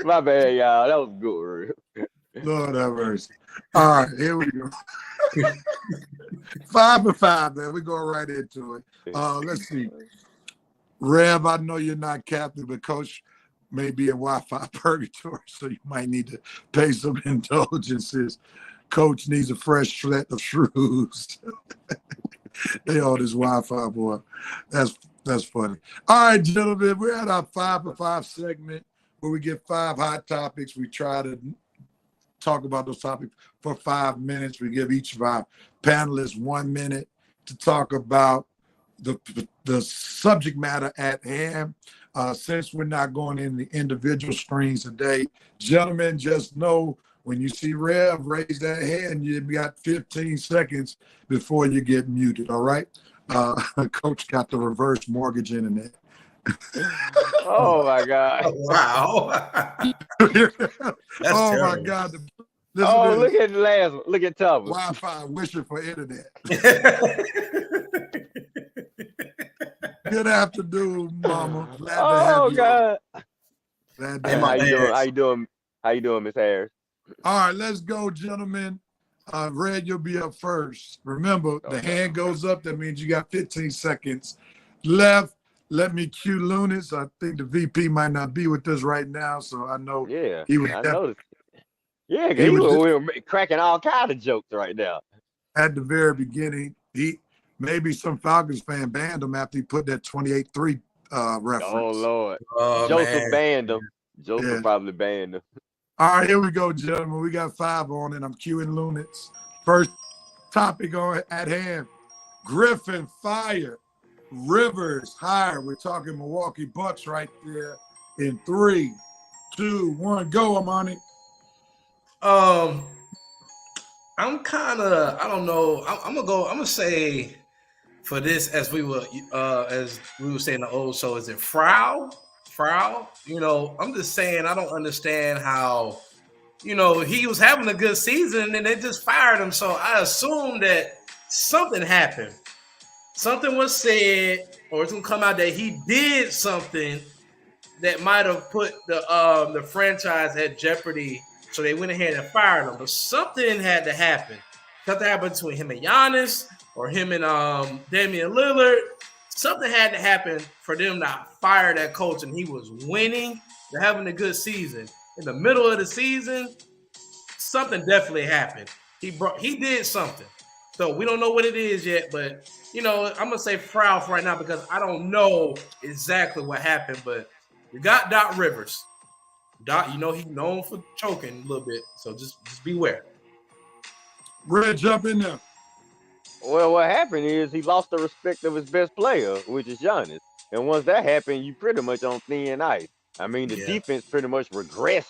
Speaker 2: My bad, y'all. That was good.
Speaker 4: Lord have mercy. All right, here we go. 5 for 5, man. We're going right into it. Let's see. Rev, I know you're not captain, but Coach may be in Wi-Fi purgatory, so you might need to pay some indulgences. Coach needs a fresh set of shrews. They all this Wi-Fi, boy. That's funny. All right, gentlemen, we're at our 5 for 5 segment where we get 5 hot topics. We try to talk about those topics for 5 minutes. We give each of our panelists 1 minute to talk about the subject matter at hand. Since we're not going in the individual screens today, gentlemen, just know when you see Rev raise that hand, you got 15 seconds before you get muted, all right? Coach got the reverse mortgage internet.
Speaker 2: Oh my God!
Speaker 5: Wow.
Speaker 4: Oh my
Speaker 5: terrible.
Speaker 4: God!
Speaker 2: Oh, look at the last one. Look at Thomas.
Speaker 4: Wi-Fi wishing for internet. Good afternoon, Mama. Glad to have
Speaker 2: Oh
Speaker 4: you.
Speaker 2: God!
Speaker 4: Glad to
Speaker 5: Hey,
Speaker 4: have
Speaker 5: my
Speaker 2: How
Speaker 4: you.
Speaker 2: you doing?
Speaker 5: bad.
Speaker 2: How you doing, Miss Harris?
Speaker 4: All right, let's go, gentlemen. Red, you'll be up first. Remember, the
Speaker 2: Okay.
Speaker 4: hand goes up. That means you got 15 seconds left. Let me cue Lunas. I think the VP might not be with us right now, so I know
Speaker 2: Yeah,
Speaker 4: he was
Speaker 2: I noticed. Yeah, 'cause
Speaker 4: he
Speaker 2: he
Speaker 4: was
Speaker 2: was cracking all kind of jokes right now.
Speaker 4: at the very beginning. Maybe some Falcons fan banned him after he put that 28-3 reference.
Speaker 2: Oh Lord,
Speaker 5: Oh,
Speaker 2: Joseph
Speaker 5: man.
Speaker 2: banned him. Joseph
Speaker 4: Yeah.
Speaker 2: probably banned him.
Speaker 4: All right, here we go, gentlemen. We got 5 on it. I'm cueing Lunas. First topic at hand. Griffin fired. Rivers hired. We're talking Milwaukee Bucks right there. In 3, 2, 1, go, Armani.
Speaker 5: I'm kind of, I don't know. I'm gonna say for this, as we were saying in the old show, is it Frau? You know, I'm just saying I don't understand how, you know, he was having a good season and they just fired him. So I assume that something happened. Something was said, or it's gonna come out that he did something that might have put the franchise at jeopardy. So they went ahead and fired him. But something had to happen. Something happened between him and Giannis or him and Damian Lillard. Something had to happen for them to fire that coach, and he was winning. They're having a good season. In the middle of the season, something definitely happened. He did something. So we don't know what it is yet, but you know, I'm gonna say Frau for right now because I don't know exactly what happened. But we got Doc Rivers. Doc, you know he's known for choking a little bit, so just beware.
Speaker 4: Red, jump in there.
Speaker 2: Well, what happened is he lost the respect of his best player, which is Giannis. And once that happened, you pretty much on thin ice. I mean, the defense pretty much regressed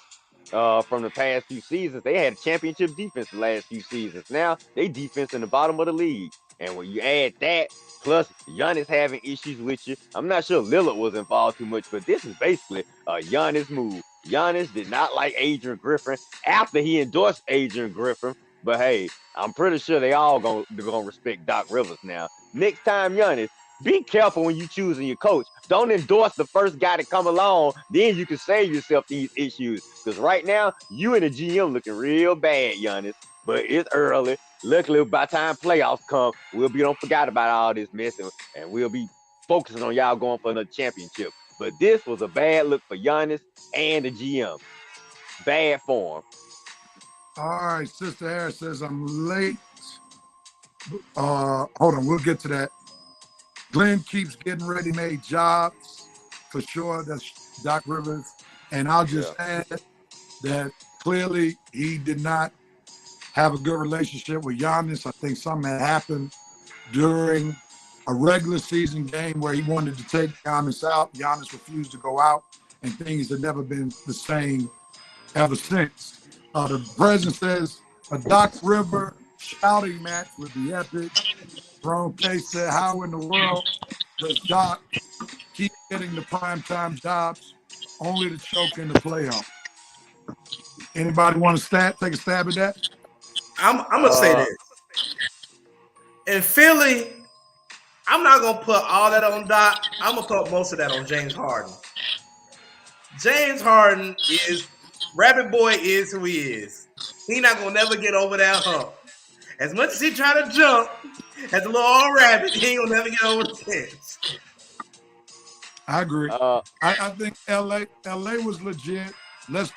Speaker 2: from the past few seasons. They had a championship defense the last few seasons. Now they defense in the bottom of the league. And when you add that, plus Giannis having issues with you, I'm not sure Lillard was involved too much, but this is basically a Giannis move. Giannis did not like Adrian Griffin after he endorsed Adrian Griffin. But hey, I'm pretty sure they're gonna respect Doc Rivers now. Next time, Giannis, be careful when you choosing your coach. Don't endorse the first guy to come along. Then you can save yourself these issues. Because right now, you and the GM looking real bad, Giannis. But it's early. Luckily, by the time playoffs come, don't forget about all this mess, and we'll be focusing on y'all going for another championship. But this was a bad look for Giannis and the GM. Bad form.
Speaker 4: All right, Sister Harris says I'm late. Hold on, we'll get to that. Glenn keeps getting ready-made jobs for sure. That's Doc Rivers, and I'll just add that clearly he did not have a good relationship with Giannis. I think something had happened during a regular season game where he wanted to take Giannis out. Giannis refused to go out, and things have never been the same ever since. The president says a Doc River shouting match would be epic. Ron K said, how in the world does Doc keep getting the primetime jobs only to choke in the playoffs? Anybody want to take a stab at that?
Speaker 5: I'm gonna say this. In Philly, I'm not gonna put all that on Doc. I'm gonna put most of that on James Harden. James Harden Rabbit Boy is who he is. He not gonna never get over that hump. As much as he try to jump as a little old rabbit, he ain't gonna never get over the fence.
Speaker 4: I agree. I think LA was legit. Let's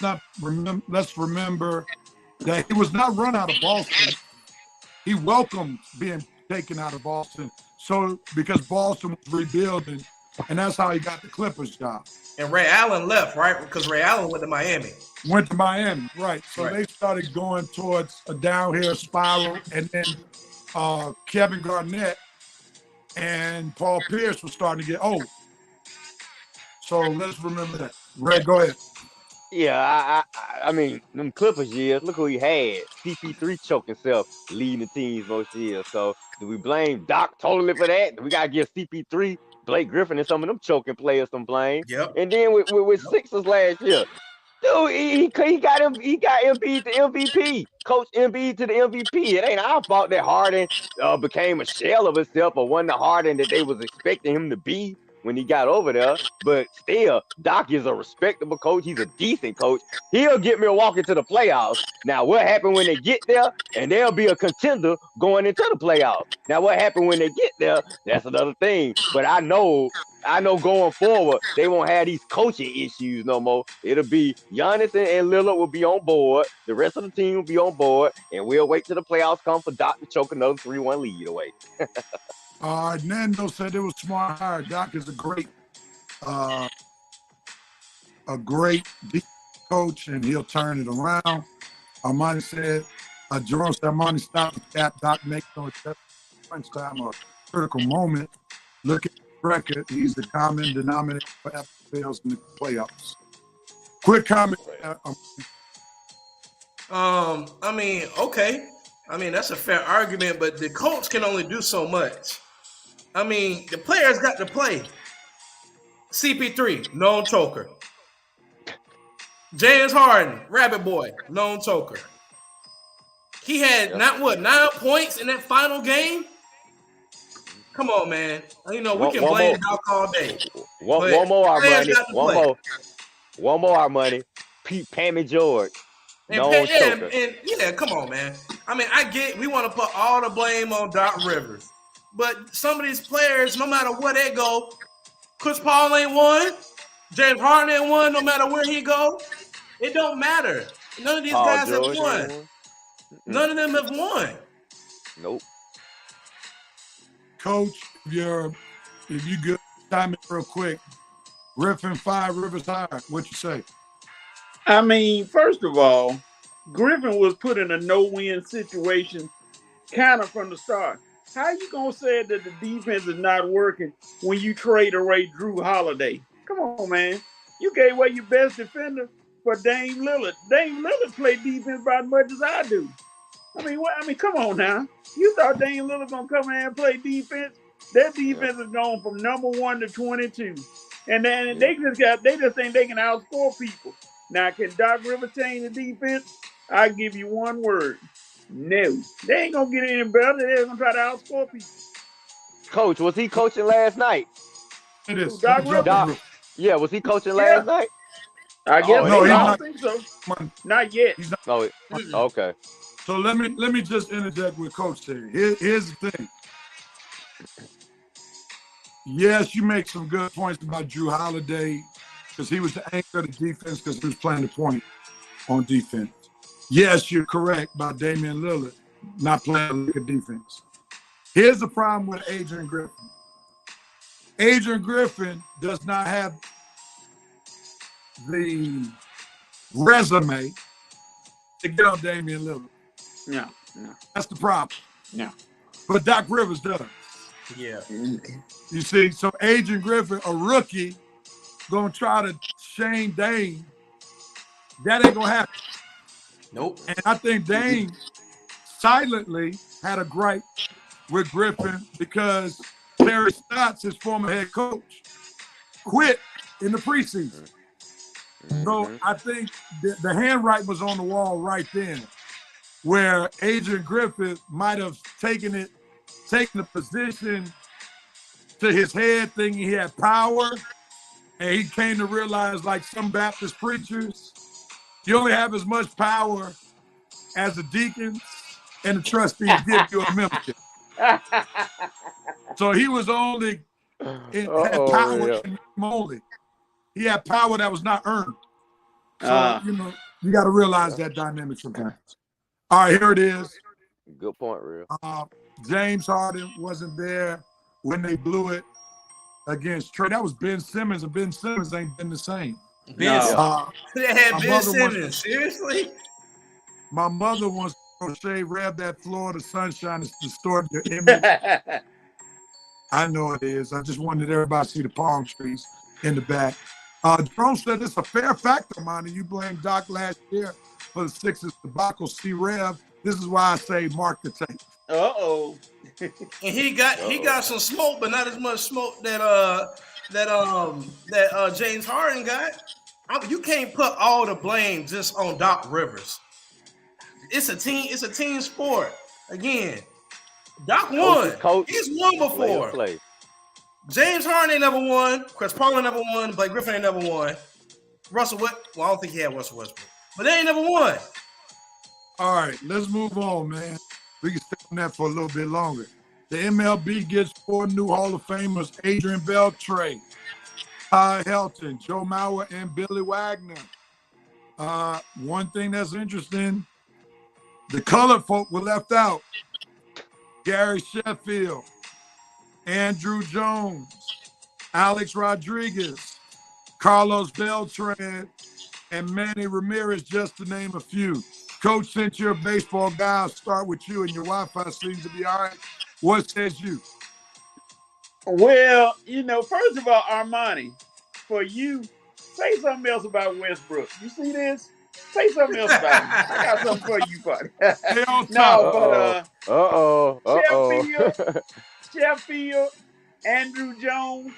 Speaker 4: remember that he was not run out of Boston. He welcomed being taken out of Boston. So because Boston was rebuilding, and that's how he got the Clippers job.
Speaker 5: And Ray Allen left, right? Because Ray Allen went to Miami.
Speaker 4: Right. So they started going towards a downhill spiral, and then Kevin Garnett and Paul Pierce were starting to get old. So let's remember that. Red, go ahead.
Speaker 2: Yeah, I mean, them Clippers years, look who he had. CP3 choked himself leading the teams most years. So do we blame Doc totally for that? We got to give CP3, Blake Griffin, and some of them choking players some blame.
Speaker 5: Yep.
Speaker 2: And then with Sixers last year, dude, he got Embiid to MVP. Coach Embiid to the MVP. It ain't our fault that Harden became a shell of himself or wasn't the Harden that they was expecting him to be when he got over there. But still, Doc is a respectable coach. He's a decent coach. He'll get Milwaukee to the playoffs. Now, what happened when they get there? And they'll be a contender going into the playoffs. Now, what happened when they get there? That's another thing. But I know going forward, they won't have these coaching issues no more. It'll be Giannis and Lillard will be on board. The rest of the team will be on board. And we'll wait till the playoffs come for Doc to choke another 3-1 lead away.
Speaker 4: Nando said it was smart hire. Doc is a great coach, and he'll turn it around. Armani said, Jerome said, Armani stopped the cap. Doc makes no exception. Crunch time or critical moment. Look at the record. He's the common denominator for fails in the playoffs. Quick comment.
Speaker 5: I mean, okay. I mean, that's a fair argument, but the coach can only do so much. I mean, the players got to play. CP3, known choker. James Harden, Rabbit Boy, known choker. He had 9 points in that final game? Come on, man. You know, we can blame Doc all day.
Speaker 2: One more, Armani. One more, Armani. Pete Pammy George.
Speaker 5: Come on, man. I mean, I get we want to put all the blame on Doc Rivers. But some of these players, no matter where they go, Chris Paul ain't won. James Harden ain't won no matter where he go. It don't matter. None of these guys have won. None of them have won.
Speaker 2: Nope.
Speaker 4: Coach, if you could time it real quick, Griffin 5, Rivers high. What you say?
Speaker 7: I mean, first of all, Griffin was put in a no-win situation kind of from the start. How you going to say that the defense is not working when you trade away Drew Holiday? Come on, man. You gave away your best defender for Dame Lillard. Dame Lillard played defense about as much as I do. I mean, come on now. You thought Dame Lillard going to come in and play defense? Their defense is going from number 1 to 22. And then they just think they can outscore people. Now, can Doc Rivers change the defense? I give you one word. No. They ain't gonna get any better. They're gonna try to outscore people.
Speaker 2: Coach, was he coaching last night?
Speaker 4: It
Speaker 7: Who,
Speaker 4: is.
Speaker 7: Doc
Speaker 4: Don't jump the
Speaker 7: Rivers?
Speaker 2: Doc,
Speaker 4: roof.
Speaker 2: yeah, was he coaching
Speaker 7: Yeah.
Speaker 2: last night?
Speaker 7: I guess
Speaker 2: Oh,
Speaker 4: No,
Speaker 7: so.
Speaker 2: he's
Speaker 4: he's
Speaker 7: I
Speaker 2: not.
Speaker 7: don't
Speaker 4: not.
Speaker 7: think so.
Speaker 4: Money.
Speaker 7: Not yet.
Speaker 4: He's not.
Speaker 2: No, okay.
Speaker 4: So let me just interject with Coach here. Here's the thing. Yes, you make some good points about Drew Holiday because he was the anchor of the defense because he was playing the point on defense. Yes, you're correct about Damian Lillard not playing a defense. Here's the problem with Adrian Griffin. Adrian Griffin does not have the resume to get on Damian Lillard.
Speaker 7: No.
Speaker 4: That's the problem.
Speaker 7: No.
Speaker 4: But Doc Rivers does.
Speaker 5: Yeah.
Speaker 4: You see, so Adrian Griffin, a rookie, gonna try to Shane Dame. That ain't gonna happen.
Speaker 5: Nope.
Speaker 4: And I think Dame silently had a gripe with Griffin because Terry Stotts, his former head coach, quit in the preseason. So I think the handwriting was on the wall right then, where Adrian Griffin might have taken the position to his head, thinking he had power, and he came to realize, like some Baptist preachers, you only have as much power as the deacons and the trustees give you a membership. So he was only had power in him only. He had power that was not earned. So you got to realize that dynamic sometimes. All right, here it is.
Speaker 2: Good point, Real.
Speaker 4: James Harden wasn't there when they blew it against Trey. That was Ben Simmons, and Ben Simmons ain't been the same.
Speaker 5: They had
Speaker 4: my
Speaker 5: Ben
Speaker 4: mother
Speaker 5: Simmons. Seriously?
Speaker 4: My mother wants to crochet, rev that Florida sunshine to distort your image. I know it is. I just wanted everybody to see the palm trees in the back. Jerome said it's a fair factor, Monty. You blamed Doc last year for the Sixers debacle. See Rev. This is why I say mark the tape.
Speaker 7: Uh-oh.
Speaker 5: And he got some smoke, but not as much smoke that James Harden got. You can't put all the blame just on Doc Rivers. It's a team sport. Again, Doc won. He's won before.
Speaker 2: Play.
Speaker 5: James Harden ain't never won. Chris Paul ain't never won. Blake Griffin ain't never won. Russell Westbrook. Well, I don't think he had Russell Westbrook, but they ain't never won.
Speaker 4: All right, let's move on, man. We can stay on that for a little bit longer. The MLB gets 4 new Hall of Famers: Adrian Beltre, Helton, Joe Mauer, and Billy Wagner. One thing that's interesting, the colored folk were left out. Gary Sheffield, Andrew Jones, Alex Rodriguez, Carlos Beltran, and Manny Ramirez, just to name a few. Coach, since you're a baseball guy, I'll start with you, and your Wi-Fi seems to be all right. What says you?
Speaker 7: Well, first of all, Armani, for you, say something else about Westbrook. You see this? Say something else about him. I got something for you, buddy. Sheffield, Andrew Jones,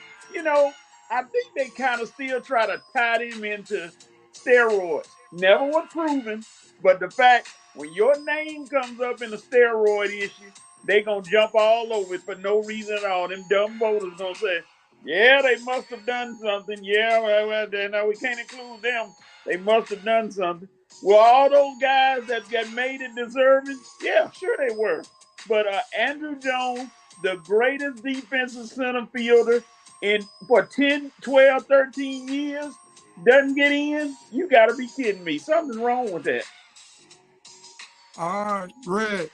Speaker 7: I think they kind of still try to tie them into steroids. Never was proven, but the fact when your name comes up in a steroid issue, they gonna jump all over it for no reason at all. Them dumb voters gonna say, yeah, they must have done something. Yeah, well, we can't include them. They must have done something. Well, all those guys that got made it deserving, yeah, sure they were. But Andrew Jones, the greatest defensive center fielder for 10, 12, 13 years, doesn't get in, you got to be kidding me. Something's wrong with that.
Speaker 4: All right, Red.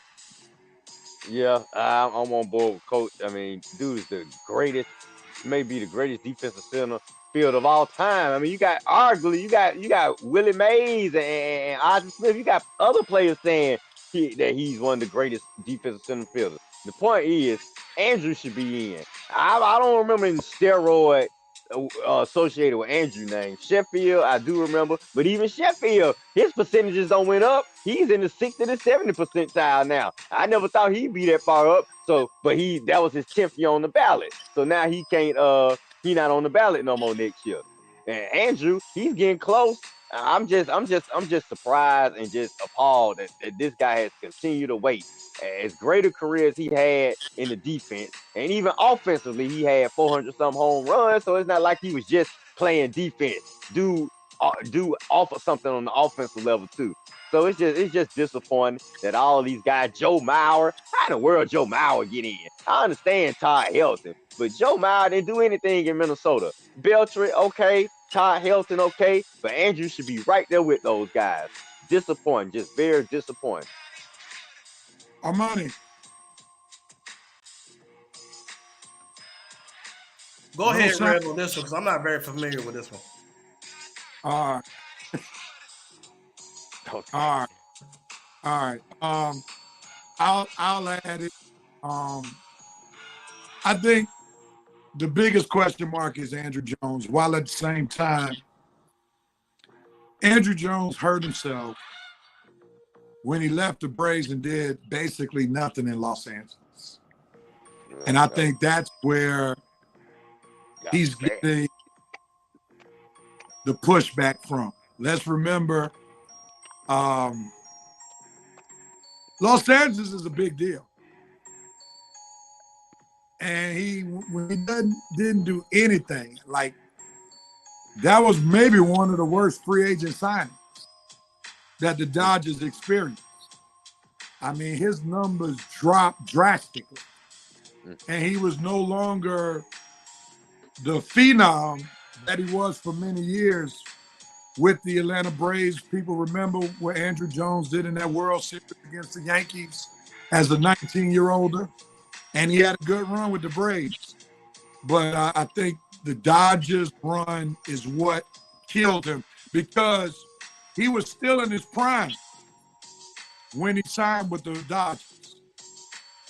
Speaker 2: Yeah, I'm on board with Coach. I mean, dude is the greatest, maybe the greatest defensive center field of all time. I mean, you got Willie Mays and Ozzie Smith. You got other players saying that he's one of the greatest defensive center fielders. The point is, Andrew should be in. I don't remember any steroid associated with Andrew name. Sheffield, I do remember, but even Sheffield, his percentages don't went up. He's in the 60 to 70 percentile now. I never thought he'd be that far up. So, but that was his 10th year on the ballot. So now he can't. He not on the ballot no more next year. And Andrew, he's getting close. I'm just surprised and just appalled that this guy has continued to wait. As great a career as he had in the defense, and even offensively, he had 400 some home runs. So it's not like he was just playing defense. Do offer something on the offensive level too. So it's just disappointing that all of these guys, Joe Mauer, how in the world Joe Mauer get in? I understand Todd Helton, but Joe Mauer didn't do anything in Minnesota. Beltry, okay. Todd Helton, okay. But Andrew should be right there with those guys. Disappointing, just very disappointing.
Speaker 4: Armani,
Speaker 5: Go
Speaker 4: no
Speaker 5: ahead,
Speaker 4: sound.
Speaker 5: Rev, on this one because I'm not very familiar with this one.
Speaker 4: All right, all right. I'll add it. I think the biggest question mark is Andrew Jones, while at the same time, Andrew Jones hurt himself when he left the Braves and did basically nothing in Los Angeles. And I think that's where he's getting the pushback from. Let's remember, Los Angeles is a big deal. And when he didn't do anything, like that was maybe one of the worst free agent signings that the Dodgers experienced. I mean, his numbers dropped drastically. And he was no longer the phenom that he was for many years with the Atlanta Braves. People remember what Andrew Jones did in that World Series against the Yankees as a 19-year-older. And he had a good run with the Braves. But I think the Dodgers run is what killed him because he was still in his prime when he signed with the Dodgers.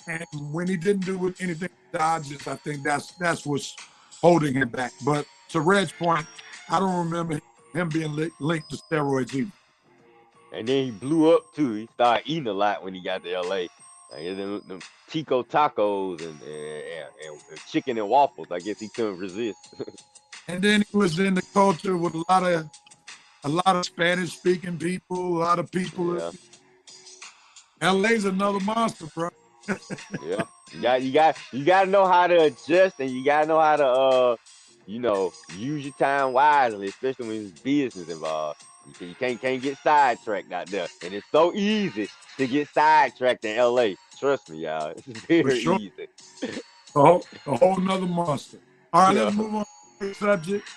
Speaker 4: And when he didn't do anything with the Dodgers, I think that's what's holding him back. But to Red's point, I don't remember him being linked to steroids either.
Speaker 2: And then he blew up too. He started eating a lot when he got to LA. Like them Tico tacos and chicken and waffles. I guess he couldn't resist.
Speaker 4: And then he was in the culture with a lot of Spanish speaking people, a lot of people.
Speaker 2: Yeah.
Speaker 4: LA's another monster, bro.
Speaker 2: Yeah, you got to know how to adjust, and you got to know how to use your time wisely, especially when there's business involved. You can't get sidetracked out there, and it's so easy to get sidetracked in LA. Trust me, y'all, it's very easy.
Speaker 4: A whole nother monster. All right,
Speaker 2: Yeah.
Speaker 4: Let's move on to the next subject.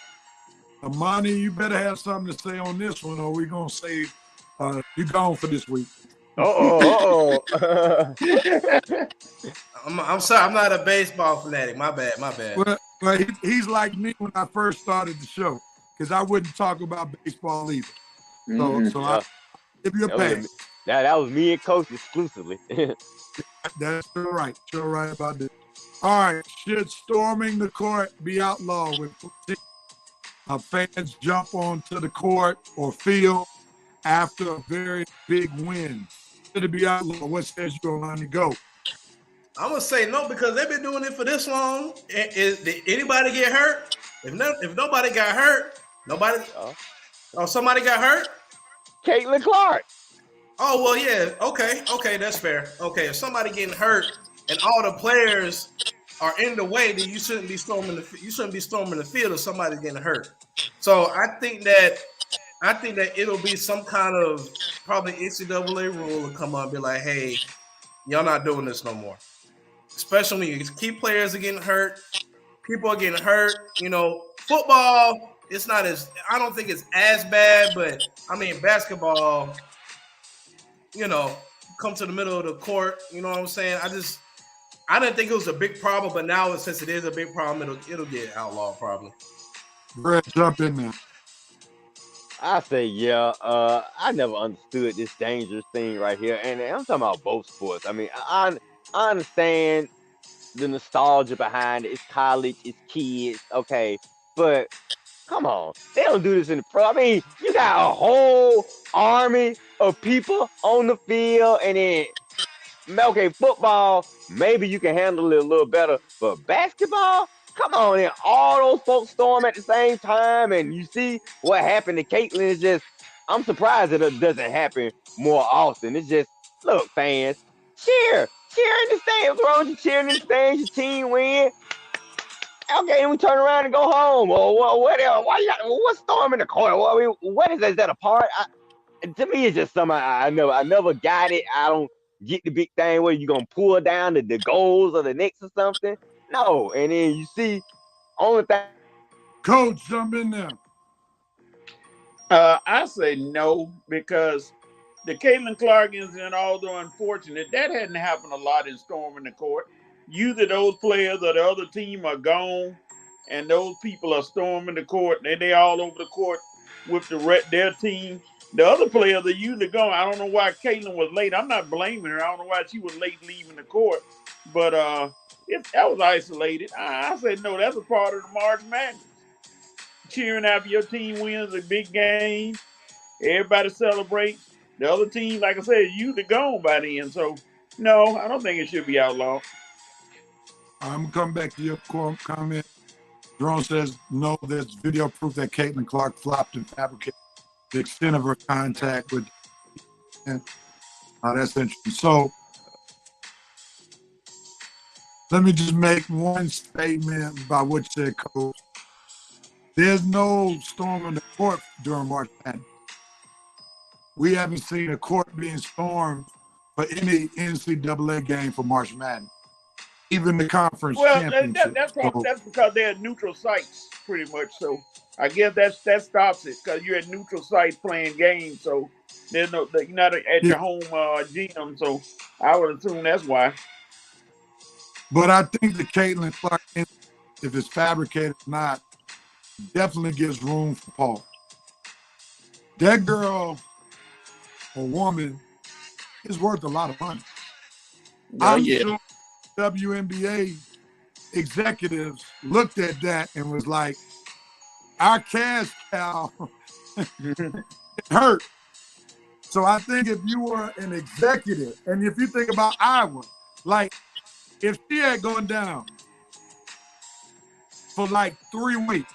Speaker 4: Amani, you better have something to say on this one, or we're gonna say you gone for this week.
Speaker 2: Oh.
Speaker 5: I'm sorry, I'm not a baseball fanatic. My bad.
Speaker 4: Well, he's like me when I first started the show, because I wouldn't talk about baseball either. So I'll give you a pass.
Speaker 2: That was me and Coach exclusively.
Speaker 4: That's right. You're right about that. All right. Should storming the court be outlawed when fans jump onto the court or field after a very big win? Should it be outlawed? What says you're going to go?
Speaker 5: I'm gonna say no because they've been doing it for this long. Did anybody get hurt? If nobody got hurt, somebody got hurt.
Speaker 2: Caitlin Clark.
Speaker 5: Oh well, yeah. Okay, that's fair. Okay, if somebody getting hurt and all the players are in the way, then you shouldn't be storming the field if somebody's getting hurt. So I think that it'll be some kind of probably NCAA rule to come up and be like, hey, y'all not doing this no more. Especially when key players are getting hurt, people are getting hurt. Football, I don't think it's as bad, but I mean, basketball, come to the middle of the court, you know what I'm saying? I didn't think it was a big problem, but now since it is a big problem, it'll get outlawed probably.
Speaker 4: Brett, jump in there.
Speaker 2: I say, yeah. I never understood this dangerous thing right here, and I'm talking about both sports. I mean, I understand the nostalgia behind it. It's college, it's kids, okay, but come on, they don't do this in the pro. I mean, you got a whole army of people on the field, and then football, maybe you can handle it a little better, but basketball, Come on, and all those folks storm at the same time, and you see what happened to Caitlyn. Is just, I'm surprised that it doesn't happen more often. It's just, look, fans, cheer in the stands. What's wrong with you cheering in the stands? Your team win. Okay, then we turn around and go home. Or what else? Why you got, what's storming the court? I mean, what is that? Is that a part? To me, it's just something I never got it. I don't get the big thing where you gonna pull down the goals of the Knicks or something. No, and then you see only thing.
Speaker 4: Coach, jump in there.
Speaker 7: I say no, because the Caitlin Clark incident, although unfortunate, that hadn't happened a lot in storming the court. Either those players or the other team are gone, and those people are storming the court, and they all over the court with their team. The other players are usually gone. I don't know why Caitlin was late. I'm not blaming her. I don't know why she was late leaving the court, but if that was isolated, I said no. That's a part of the March Madness. Cheering after your team wins a big game, everybody celebrates. The other team, like I said, usually gone by then. So, no, I don't think it should be outlawed.
Speaker 4: I'm going to come back to your comment. Jerome says, no, there's video proof that Caitlin Clark flopped and fabricated the extent of her contact with. That's interesting. So, let me just make one statement about what you said, Coach. There's no storm on the court during March Madness. We haven't seen a court being stormed for any NCAA game for March Madness, even the conference championship.
Speaker 7: That's because they're at neutral sites, pretty much. So I guess that stops it, because you're at neutral sites playing games. So there's you're not at your home gym. So I would assume that's why.
Speaker 4: But I think the Caitlin Clark, if it's fabricated or not, definitely gives room for pause. That girl or woman is worth a lot of money. I'm sure WNBA executives looked at that and was like, our cash cow hurt. So I think if you were an executive, and if you think about Iowa, like if she had gone down for like 3 weeks,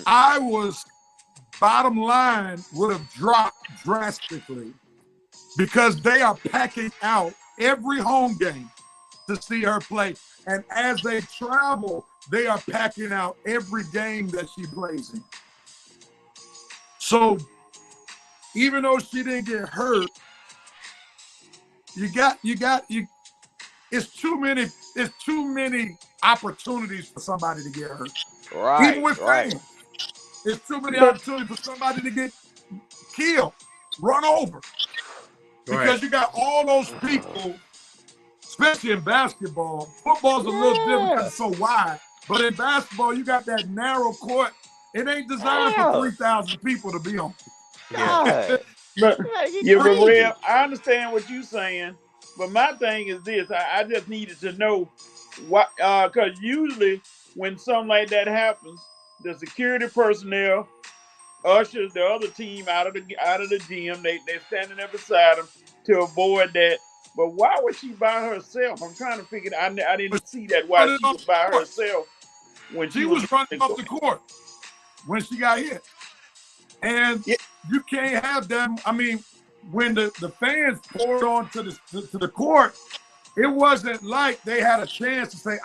Speaker 4: Iowa's bottom line would have dropped drastically, because they are packing out every home game to see her play. And as they travel, they are packing out every game that she plays in. So even though she didn't get hurt, it's too many opportunities for somebody to get hurt.
Speaker 2: Right.
Speaker 4: Even with fans, it's too many opportunities for somebody to get killed, run over. Because you got all those people, especially in basketball. Football's a little different, it's so wide. But in basketball, you got that narrow court. It ain't designed for 3,000 people to be on.
Speaker 7: But Rev, I understand what you're saying, but my thing is this: I just needed to know why, because usually when something like that happens, the security personnel ushers the other team out of the gym. They're standing there beside them to avoid that. But why was she by herself? I'm trying to figure. I didn't see that why she was by herself when
Speaker 4: she was running up the court when she got hit. And you can't have them. I mean, when the fans poured onto the court, it wasn't like they had a chance to say,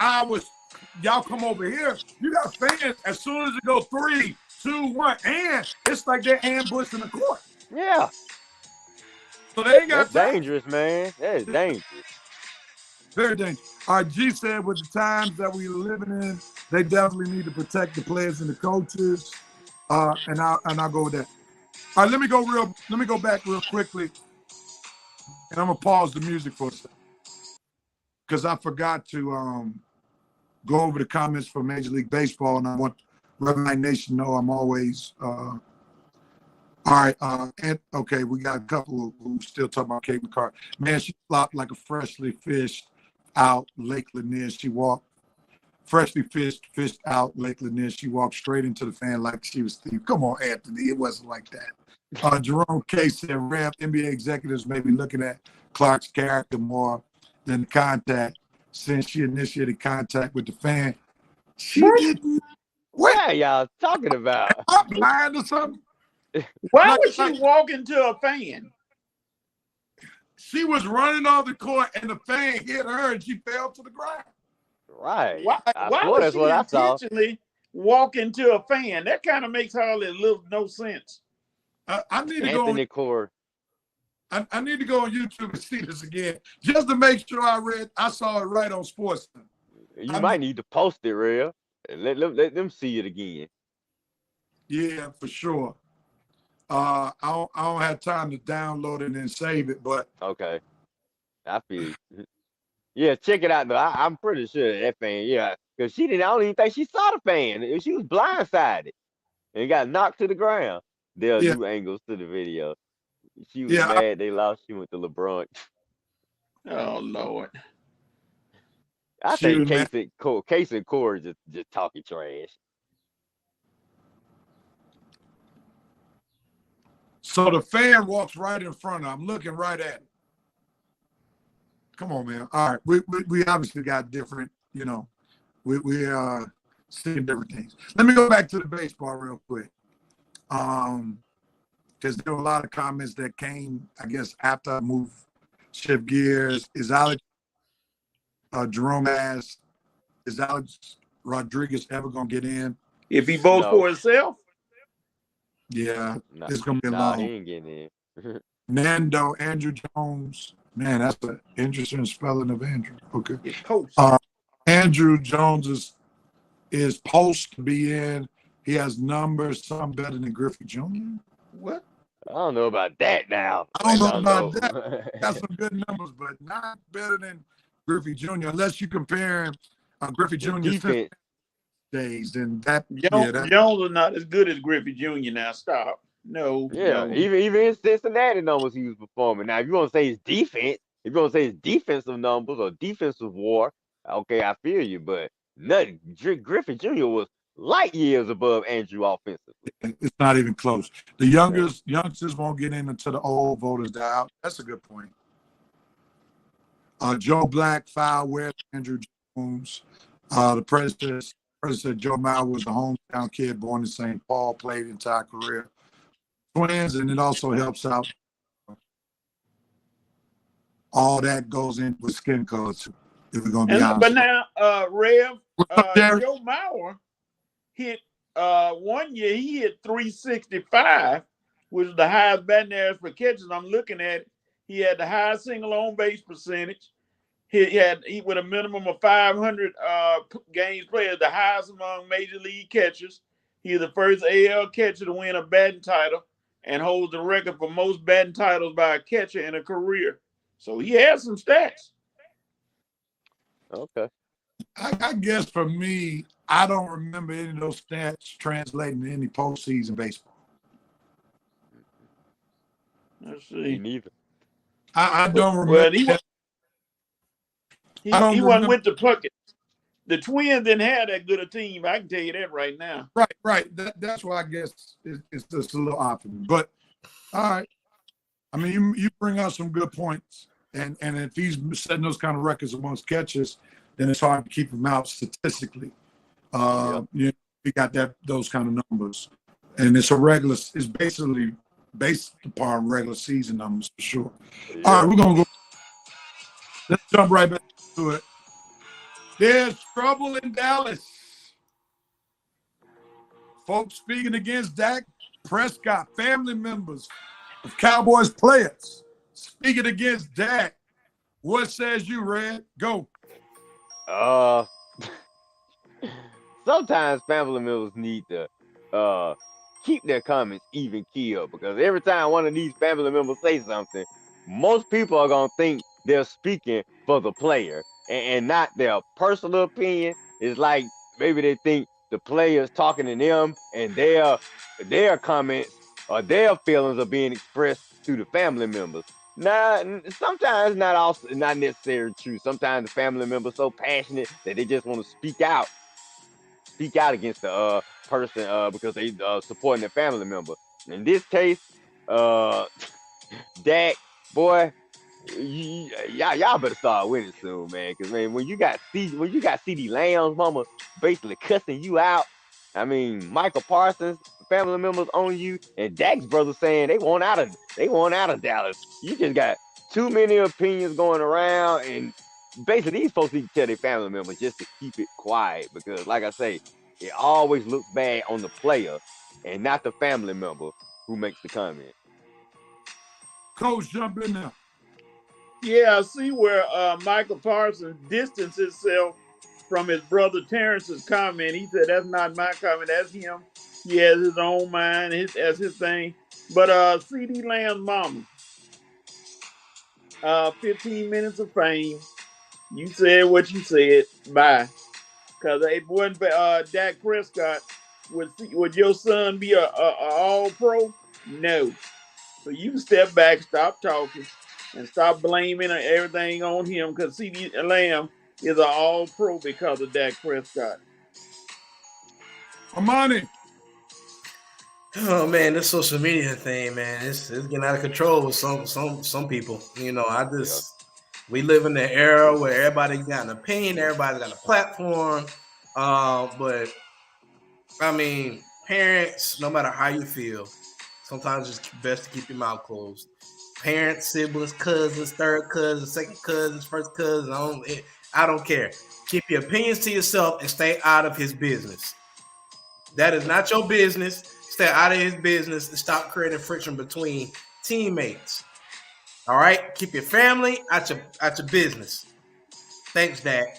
Speaker 4: y'all come over here. You got fans as soon as it goes 3, 2, 1, and it's like they're ambushing the court.
Speaker 2: Yeah.
Speaker 4: So they ain't got
Speaker 2: That's dangerous, man. That is dangerous.
Speaker 4: Very dangerous. All right, G said with the times that we're living in, they definitely need to protect the players and the coaches. And I'll go with that. All right, let me go back real quickly, and I'm gonna pause the music for a second because I forgot to go over the comments for Major League Baseball, and I want Rev Nation to know I'm always all right. And okay, we got a couple who still talking about Caitlin Clark. Man, she flopped like a freshly fished out Lake Lanier. She walked. Freshly fished out Lake Lanier. She walked straight into the fan like she was Steve. Come on, Anthony. It wasn't like that. Jerome K said, Rev, NBA executives may be looking at Clark's character more than the contact since she initiated contact with the fan. She
Speaker 7: What?
Speaker 4: didn't.
Speaker 2: What are y'all talking about?
Speaker 4: I'm blind or something.
Speaker 7: Why
Speaker 4: Like-
Speaker 7: would she walk into a fan?
Speaker 4: She was running off the court and the fan hit her and she fell to the ground.
Speaker 2: Right.
Speaker 7: Why
Speaker 2: I
Speaker 7: why
Speaker 2: swear
Speaker 7: would
Speaker 2: that's
Speaker 7: she
Speaker 2: what I saw.
Speaker 7: intentionally walk into a fan? That kind of makes hardly no sense.
Speaker 4: I need to go.
Speaker 2: Anthony Cord.
Speaker 4: I need to go on YouTube and see this again just to make sure I saw it right on Sports.
Speaker 2: You might need to post it, real. And let them see it again.
Speaker 4: Yeah, for sure. I don't have time to download it and save it, but
Speaker 2: Okay. I feel you. Yeah, check it out though. I'm pretty sure that fan, yeah. Because I don't even think she saw the fan. She was blindsided and got knocked to the ground. There are
Speaker 4: Yeah.
Speaker 2: new angles to the video. She was
Speaker 4: Yeah,
Speaker 2: mad they lost. She went to LeBron.
Speaker 7: Oh Lord.
Speaker 2: I
Speaker 4: She
Speaker 2: think
Speaker 4: was
Speaker 2: Case and Corey just talking trash.
Speaker 4: so the fan walks right in front of her. I'm looking right at it. Come on, man. All right. We obviously got different, we seeing different things. Let me go back to the baseball real quick. Because there were a lot of comments that came, I guess, after I moved shift gears. Is Alex Jerome asked, is Alex Rodriguez ever gonna get in?
Speaker 7: If he votes
Speaker 2: No.
Speaker 7: for himself,
Speaker 4: Yeah,
Speaker 2: Nah,
Speaker 4: it's gonna be
Speaker 2: nah, he
Speaker 4: long.
Speaker 2: ain't getting in.
Speaker 4: Nando, Andrew Jones. Man, that's an interesting spelling of Andrew. Okay.
Speaker 7: it's post.
Speaker 4: Andrew Jones is supposed to be in. He has numbers, some better than Griffey Jr.
Speaker 7: What?
Speaker 2: I don't know about that now.
Speaker 4: I don't know about that. Got some good numbers, but not better than Griffey Jr. Unless you compare Griffey Jr.
Speaker 2: Defense.
Speaker 4: days, and that
Speaker 7: Jones is not as good as Griffey Jr. Now stop. No.
Speaker 2: Yeah,
Speaker 7: no.
Speaker 2: even in Cincinnati numbers he was performing. Now, if you want to say his defense, if you want to say his defensive numbers or defensive war, okay, I feel you. But nothing. Griffin Jr. was light years above Andrew offensively.
Speaker 4: it's not even close. The youngsters won't get in until the old voters die out. That's a good point. Joe Black, foul with Andrew Jones. The president Joe Mauer was a hometown kid born in St. Paul, played entire career. Twins, and it also helps out. All that goes in with skin color too. If we're gonna be honest.
Speaker 7: But now, Rev,
Speaker 4: Jerry?
Speaker 7: Joe Mauer hit 1 year. He hit 365, which is the highest batting average for catches. I'm looking at it. He had the highest single on base percentage. He with a minimum of 500 games played, the highest among major league catchers. He is the first AL catcher to win a batting title and holds the record for most batting titles by a catcher in a career. So he has some stats.
Speaker 2: Okay.
Speaker 4: I guess for me, I don't remember any of those stats translating to any postseason baseball.
Speaker 7: Let's
Speaker 2: Me
Speaker 7: see.
Speaker 2: neither.
Speaker 4: I don't remember.
Speaker 7: Well,
Speaker 4: I don't
Speaker 7: he wasn't
Speaker 4: remember.
Speaker 7: with the Puckett. The Twins didn't have that good a team. I can tell you that right now.
Speaker 4: Right. That's why I guess it's just a little off. But all right. I mean, you bring out some good points, and if he's setting those kind of records amongst catchers, then it's hard to keep him out statistically. We got those kind of numbers, and it's basically based upon regular season numbers for sure.
Speaker 2: Yeah.
Speaker 4: All right, we're gonna go. Let's jump right back to it. There's trouble in Dallas. Folks speaking against Dak Prescott, family members of Cowboys players speaking against Dak. What says you, Red? Go.
Speaker 2: Sometimes family members need to keep their comments even keel, because every time one of these family members say something, most people are gonna think they're speaking for the player and not their personal opinion. It's like maybe they think the player's talking to them and their comments or their feelings are being expressed through the family members. Nah, sometimes not necessarily true. Sometimes the family member's so passionate that they just want to speak out against the person because they supporting their family member. In this case, Dak, boy, y'all better start winning soon, man. Because man, when you got CD Lamb's mama basically cussing you out, I mean Michael Parsons family members on you, and Dak's brother saying they want out of Dallas. You just got too many opinions going around, and basically these folks need to tell their family members just to keep it quiet because, like I say, it always looks bad on the player and not the family member who makes the comment.
Speaker 4: Coach, jump in there.
Speaker 7: Yeah, I see where Michael Parsons distanced himself from his brother Terrence's comment. He said, "That's not my comment. That's him. He has his own mind. That's his thing." But CD Lamb's mama, 15 minutes of fame. You said what you said. Bye. Because it wasn't Dak Prescott. Would your son be a all-pro? No. So you can step back, stop talking, and stop blaming everything on him because CD Lamb is an all-pro because of Dak Prescott.
Speaker 4: Armani.
Speaker 5: Oh man, this social media thing, man, it's getting out of control with some people. You know, we live in an era where everybody's got an opinion, everybody's got a platform. But I mean, parents, no matter how you feel, sometimes it's best to keep your mouth closed. Parents, siblings, cousins, third cousins, second cousins, first cousins, I don't care. Keep your opinions to yourself and stay out of his business. That is not your business. Stay out of his business and stop creating friction between teammates. All right? Keep your family out your business. Thanks, Dak.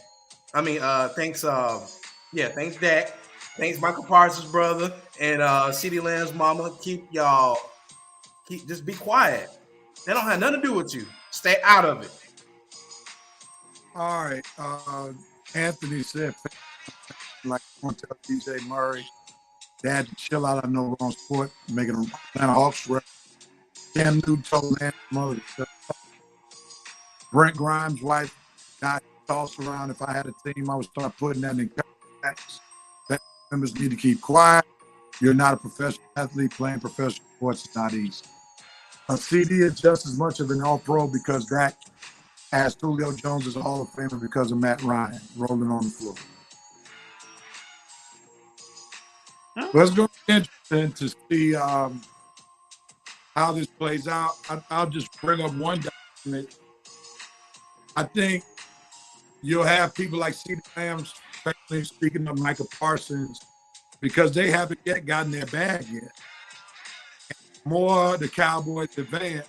Speaker 5: Thanks Dak. Thanks, Michael Parsons' brother and CeeDee Lamb's mama. Just be quiet. They don't have nothing to do with you. Stay out of it.
Speaker 4: All right. Anthony said, like I want to tell DJ Murray, Dad, chill out. I know we're on sport, making an Atlanta Hawks rep. Cam Newton told Land's mother, Brent Grimes' wife got tossed around. If I had a team, I would start putting that in contracts. That members need to keep quiet. You're not a professional athlete. Playing professional sports is not easy. CD is just as much of an all-pro because that, as Julio Jones is a Hall of Famer because of Matt Ryan rolling on the floor. But it's going to be interesting to see how this plays out. I'll just bring up one document. I think you'll have people like CeeDee Lamb, especially speaking of Michael Parsons, because they haven't yet gotten their bag yet. The more the Cowboys advance,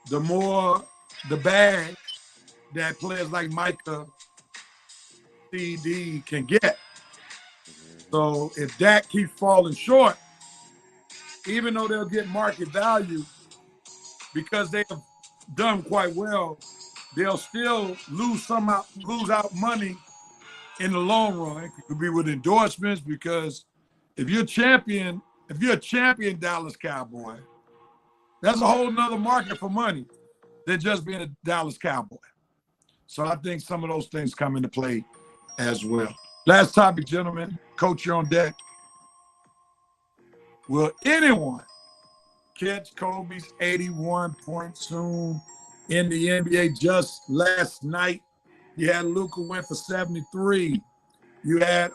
Speaker 4: the more the bag that players like Micah, CD can get. So if Dak keeps falling short, even though they'll get market value because they have done quite well, they'll still lose out money in the long run. It could be with endorsements because if you're a champion Dallas Cowboy, that's a whole nother market for money than just being a Dallas Cowboy. So I think some of those things come into play as well. Last topic, gentlemen. Coach, you're on deck. Will anyone catch Kobe's 81-point soon in the NBA? Just last night, you had Luka went for 73. You had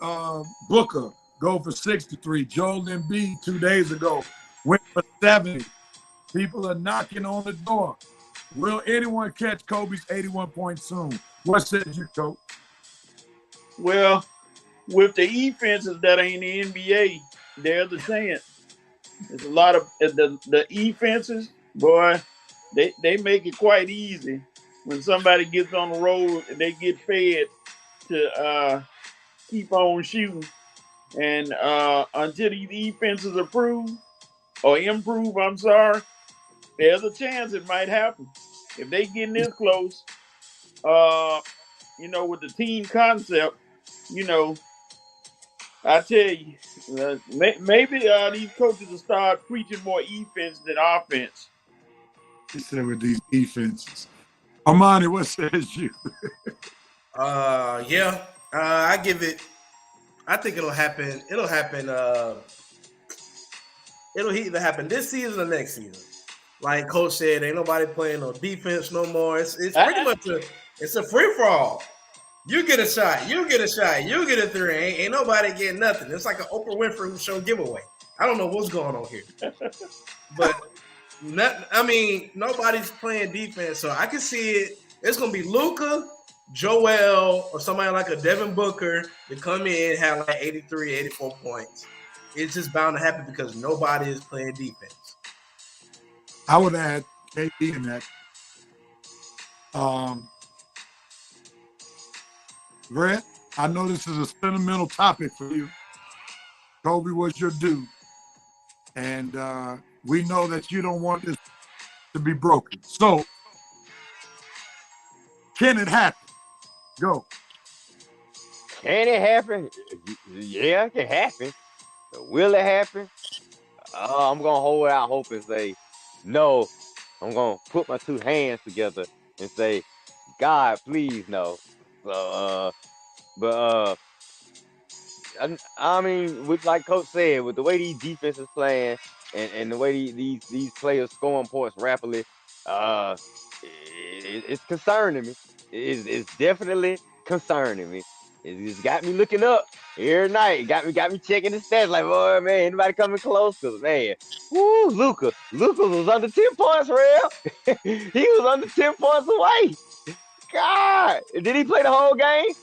Speaker 4: Booker go for 63. Joel Embiid 2 days ago went for 70. People are knocking on the door. Will anyone catch Kobe's 81 points soon? What says you, Coach?
Speaker 7: Well, with the defenses that are in the NBA, there's a chance. There's a lot of the defenses, boy, they make it quite easy. When somebody gets on the road, they get fed to keep on shooting. And until these defenses improve, there's a chance it might happen. If they getting this close, with the team concept, I tell you, maybe these coaches will start preaching more defense than offense.
Speaker 4: He said with these defenses. Armani, what says you?
Speaker 5: I give it. I think it'll happen. It'll happen. It'll either happen this season or next season. like Coach said, ain't nobody playing no defense no more. It's pretty much a free for all. You get a shot, you get a shot, you get a three. Ain't nobody getting nothing. It's like an Oprah Winfrey Show giveaway. I don't know what's going on here, but nobody's playing defense, so I can see it. It's gonna be Luka, Joel, or somebody like a Devin Booker to come in, have like 83, 84 points. It's just bound to happen because nobody is playing defense.
Speaker 4: I would add KD in that. Red, I know this is a sentimental topic for you. Kobe was your dude. And we know that you don't want this to be broken. So, can it happen? Go.
Speaker 2: Can it happen? Yeah, it can happen. Will it happen? I'm going to hold out hope and say, no. I'm going to put my two hands together and say, God, please, no. So, I mean, with like Coach said, with the way these defenses playing and the way these players scoring points rapidly, it's concerning me. It's definitely concerning me. It's got me looking up every night. Got me checking the stats. Like, boy, man, anybody coming close? Cause man, woo, Luka was under 10 points, real. He was under 10 points away. God, did he play the whole game?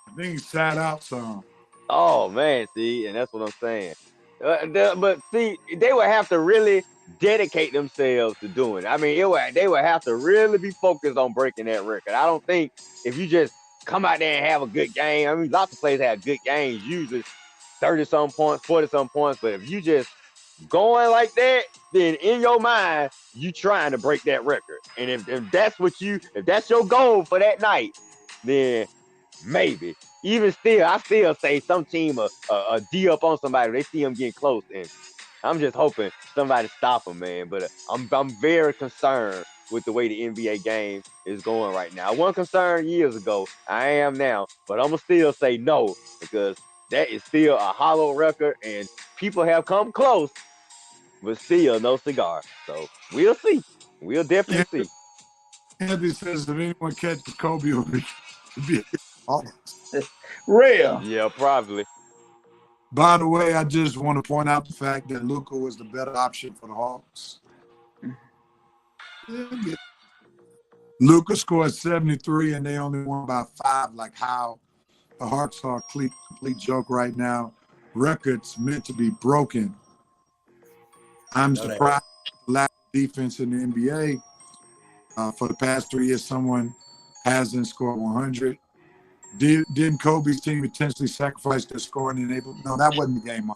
Speaker 4: I think he sat out some.
Speaker 2: Oh man, see, and that's what I'm saying. But see, they would have to really dedicate themselves to doing it. I mean, they would have to really be focused on breaking that record. I don't think if you just come out there and have a good game. I mean, lots of players have good games, usually 30-some points, 40-some points. But if you just going like that, then in your mind, you trying to break that record. And if that's if that's your goal for that night, then maybe. Even still, I still say some team a D up on somebody. They see them getting close, and I'm just hoping somebody stop them, man. But I'm very concerned with the way the NBA game is going right now. I wasn't concerned years ago. I am now, but I'm gonna still say no because that is still a hollow record, and people have come close, but still no cigar. So we'll see. We'll definitely see.
Speaker 4: Andy says if anyone catches Kobe, it'll be
Speaker 7: Real.
Speaker 2: Yeah, probably.
Speaker 4: By the way, I just want to point out the fact that Luka was the better option for the Hawks. Luka scored 73 and they only won by 5. Like how the Hawks are a complete joke right now. Records meant to be broken. I'm surprised the lack of defense in the NBA. For the past 3 years, someone hasn't scored 100. Didn't Kobe's team intentionally sacrifice their scoring and able? No, that wasn't the game.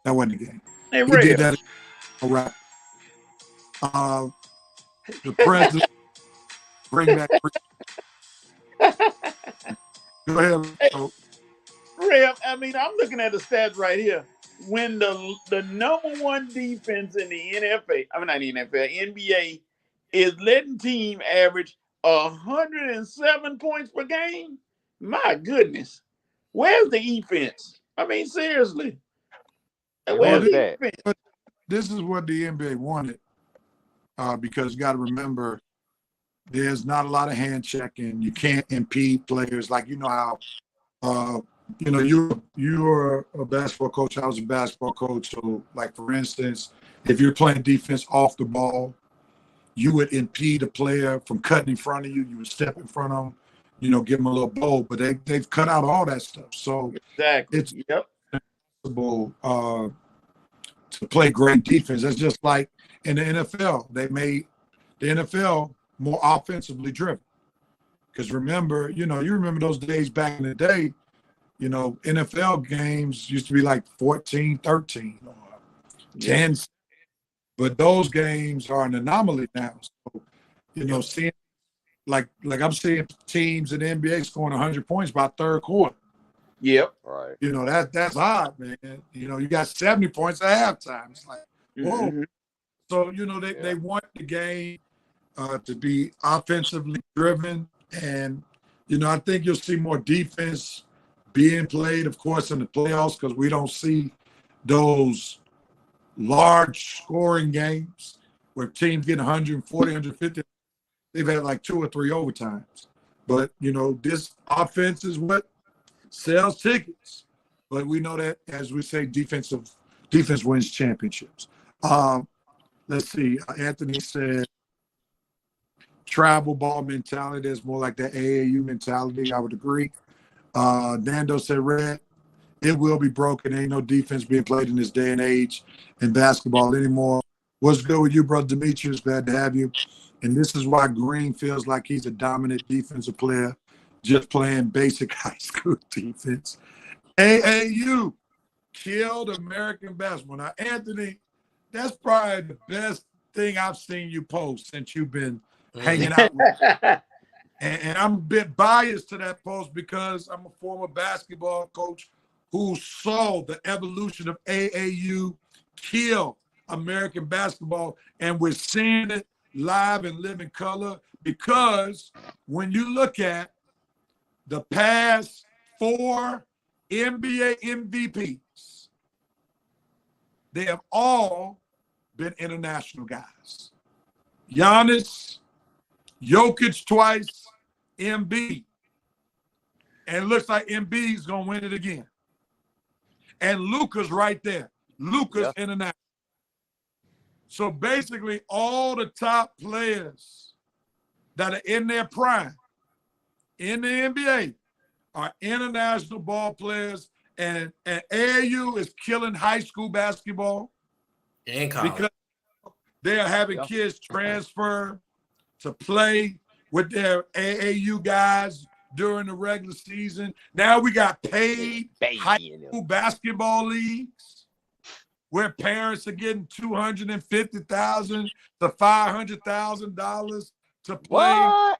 Speaker 4: That wasn't the game.
Speaker 7: Hey,
Speaker 4: he did that. All right. The president bring back. Go ahead.
Speaker 7: Hey, Rev, I mean, I'm looking at the stats right here. When the number one defense in the NFL, I mean not the NFL, NBA, is letting team average 107 points per game. My goodness, where's the defense? I mean, seriously, where's the defense?
Speaker 4: But this is what the NBA wanted, because you got to remember, there's not a lot of hand checking. You can't impede players. Like you know how, you're a basketball coach. I was a basketball coach. So, like for instance, if you're playing defense off the ball, you would impede a player from cutting in front of you. You would step in front of them. Give them a little bowl, but they've cut out all that stuff. So
Speaker 7: exactly,
Speaker 4: it's impossible to play great defense. It's just like in the NFL, they made the NFL more offensively driven. Because remember, you remember those days back in the day, NFL games used to be like 14-13 or 10. But those games are an anomaly now. So, seeing like I'm seeing teams in the NBA scoring 100 points by third quarter.
Speaker 7: Yep.
Speaker 2: Right.
Speaker 4: That's odd, man. You got 70 points at halftime. It's like, whoa. Mm-hmm. So, they want the game to be offensively driven. And, I think you'll see more defense being played, of course, in the playoffs because we don't see those large scoring games. where teams get 140, 150. They've had like 2 or 3 overtimes. But, this offense is what sells tickets. But we know that, as we say, defense wins championships. Let's see. Anthony said travel ball mentality is more like the AAU mentality. I would agree. Nando said, Red, it will be broken. Ain't no defense being played in this day and age in basketball anymore. What's good with you, brother Demetrius? Glad to have you. And this is why Green feels like he's a dominant defensive player, just playing basic high school defense. AAU killed American basketball. Now, Anthony, that's probably the best thing I've seen you post since you've been hanging out with me. And I'm a bit biased to that post because I'm a former basketball coach who saw the evolution of AAU kill American basketball, and we're seeing it live and live in color, because when you look at the past 4 NBA MVPs, they have all been international guys. Giannis, Jokic twice, Embiid. And it looks like Embiid's going to win it again. And Luka's right there. Luka's international. So basically, all the top players that are in their prime in the NBA are international ball players, and AAU is killing high school basketball because they are having kids transfer to play with their AAU guys during the regular season. Now we got paid high school basketball leagues where parents are getting $250,000 to $500,000 to play.
Speaker 2: What?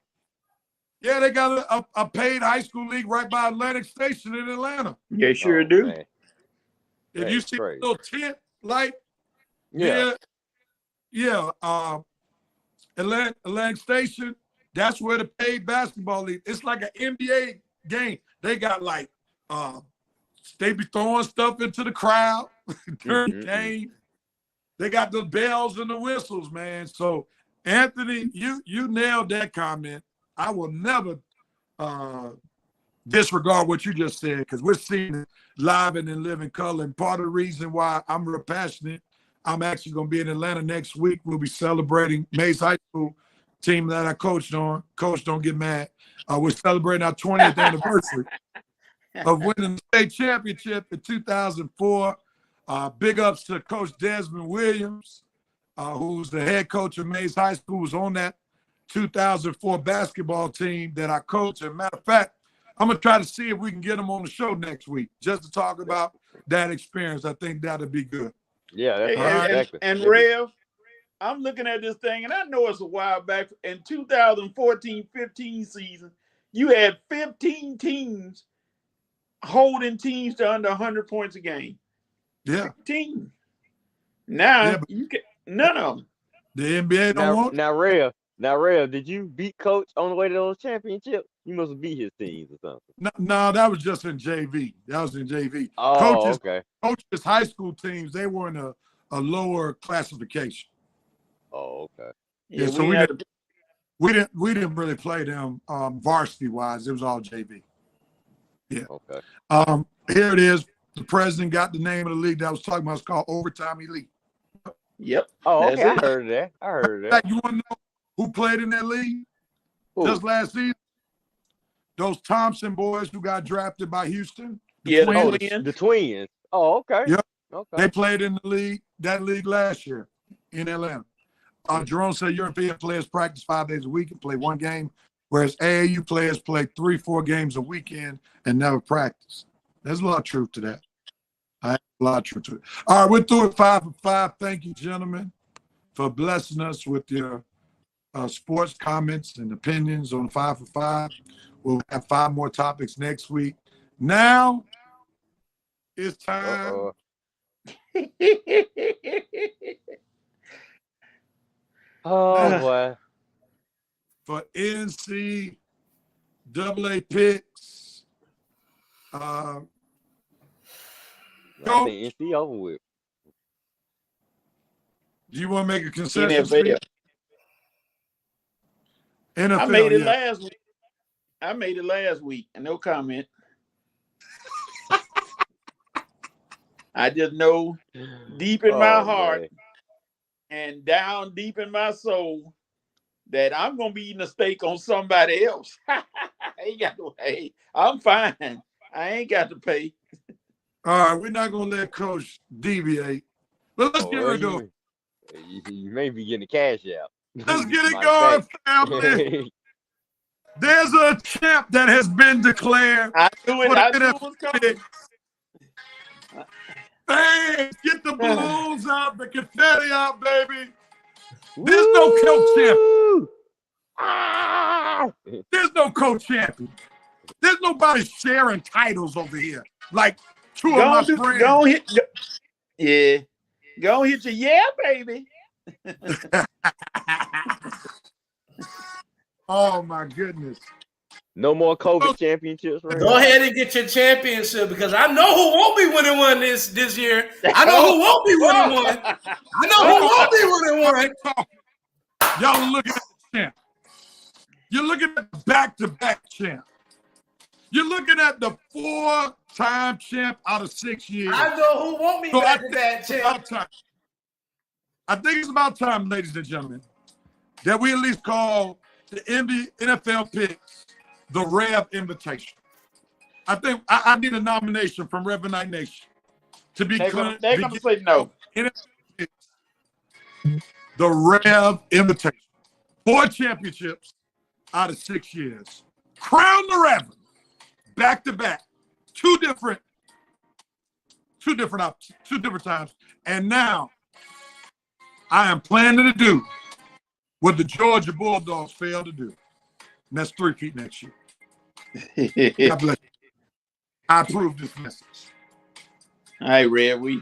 Speaker 4: Yeah, they got a paid high school league right by Atlantic Station in Atlanta.
Speaker 7: They sure do.
Speaker 2: Man.
Speaker 4: If you see a little tent light, Atlantic Station, that's where the paid basketball league. It's like an NBA game. They got like they be throwing stuff into the crowd during the game. They got the bells and the whistles, man. So Anthony, you nailed that comment. I will never disregard what you just said, because we're seeing it live and in living color. And part of the reason why I'm real passionate, I'm actually going to be in Atlanta next week. We'll be celebrating Mays High School team that I coached on. Coach, don't get mad. We're celebrating our 20th anniversary of winning the state championship in 2004. Big ups to Coach Desmond Williams, who's the head coach of Mays High School, was on that 2004 basketball team that I coach. And matter of fact, I'm going to try to see if we can get him on the show next week just to talk about that experience. I think that'll be good.
Speaker 2: Yeah, that's exactly.
Speaker 7: And Rev, I'm looking at this thing, and I know it's a while back. In 2014-15 season, you had 15 teams holding teams to under 100 points a game.
Speaker 4: Yeah.
Speaker 7: 15. Now, you can none of them.
Speaker 4: The NBA don't want.
Speaker 2: Now, Rev, did you beat Coach on the way to those championships? You must have beat his teams or something.
Speaker 4: No, that was just in JV. That was in JV.
Speaker 2: Oh, okay.
Speaker 4: Coaches' high school teams, they were in a lower classification.
Speaker 2: Oh, okay.
Speaker 4: Yeah, so we didn't really play them varsity wise. It was all JV. Yeah.
Speaker 2: Okay.
Speaker 4: Here it is. The president got the name of the league that I was talking about. It's called Overtime Elite.
Speaker 7: Yep.
Speaker 2: Oh, okay. I heard of that.
Speaker 4: You want to know who played in that league
Speaker 2: Who?
Speaker 4: just last season? Those Thompson boys who got drafted by Houston.
Speaker 2: The Twins. Oh, okay.
Speaker 4: Yep.
Speaker 2: Okay.
Speaker 4: They played in that league last year in Atlanta. Jerome said European players practice 5 days a week and play one game, whereas AAU players play 3-4 games a weekend and never practice. There's a lot of truth to that. A lot of truth to it. All right, we're through at 5 for 5. Thank you, gentlemen, for blessing us with your sports comments and opinions on 5 for 5. We'll have 5 more topics next week. Now it's time.
Speaker 2: Oh, boy.
Speaker 4: For NCAA picks.
Speaker 2: I think NC over with.
Speaker 4: Do you want to make a concession?
Speaker 7: NFL.
Speaker 4: NFL.
Speaker 7: I made it
Speaker 4: yeah.
Speaker 7: last week. I made it last week, and no comment. I just know deep in my heart
Speaker 2: man.
Speaker 7: and down deep in my soul that I'm gonna be eating a steak on somebody else. I ain't got to pay. I'm fine. I ain't got to pay.
Speaker 4: All right, we're not gonna let Coach deviate. But let's get ready to go.
Speaker 2: You may be getting the cash out.
Speaker 4: Let's get it going, family. There's a champ that has been declared.
Speaker 7: I knew it. I knew it was coming.
Speaker 4: Hey, get the balloons out, the confetti out, baby. There's no co-champion. There's no co-champion. There's nobody sharing titles over here. Like two of my friends.
Speaker 7: Go hit. Yeah. Go hit your baby.
Speaker 4: Oh my goodness.
Speaker 2: No more COVID championships. Right?
Speaker 5: Go ahead and get your championship because I know who won't be winning one this year. I know who won't be winning one. I know who won't be winning one.
Speaker 4: Y'all are looking at the champ. You're looking at the back-to-back champ. You're looking at the 4-time champ out of 6 years.
Speaker 5: I know who won't be back-to-back champ.
Speaker 4: I think it's about time, ladies and gentlemen, that we at least call the NFL picks the Rev Invitation. I think I need a nomination from Rev Night Nation to be
Speaker 7: They're gonna say no.
Speaker 4: NFL picks, the Rev Invitation. 4 championships out of 6 years. Crown the Rev. Back to back. Two different times. And now I am planning to do what the Georgia Bulldogs failed to do. And that's 3 feet next year. God bless you. I approve this message.
Speaker 7: All right, Red. We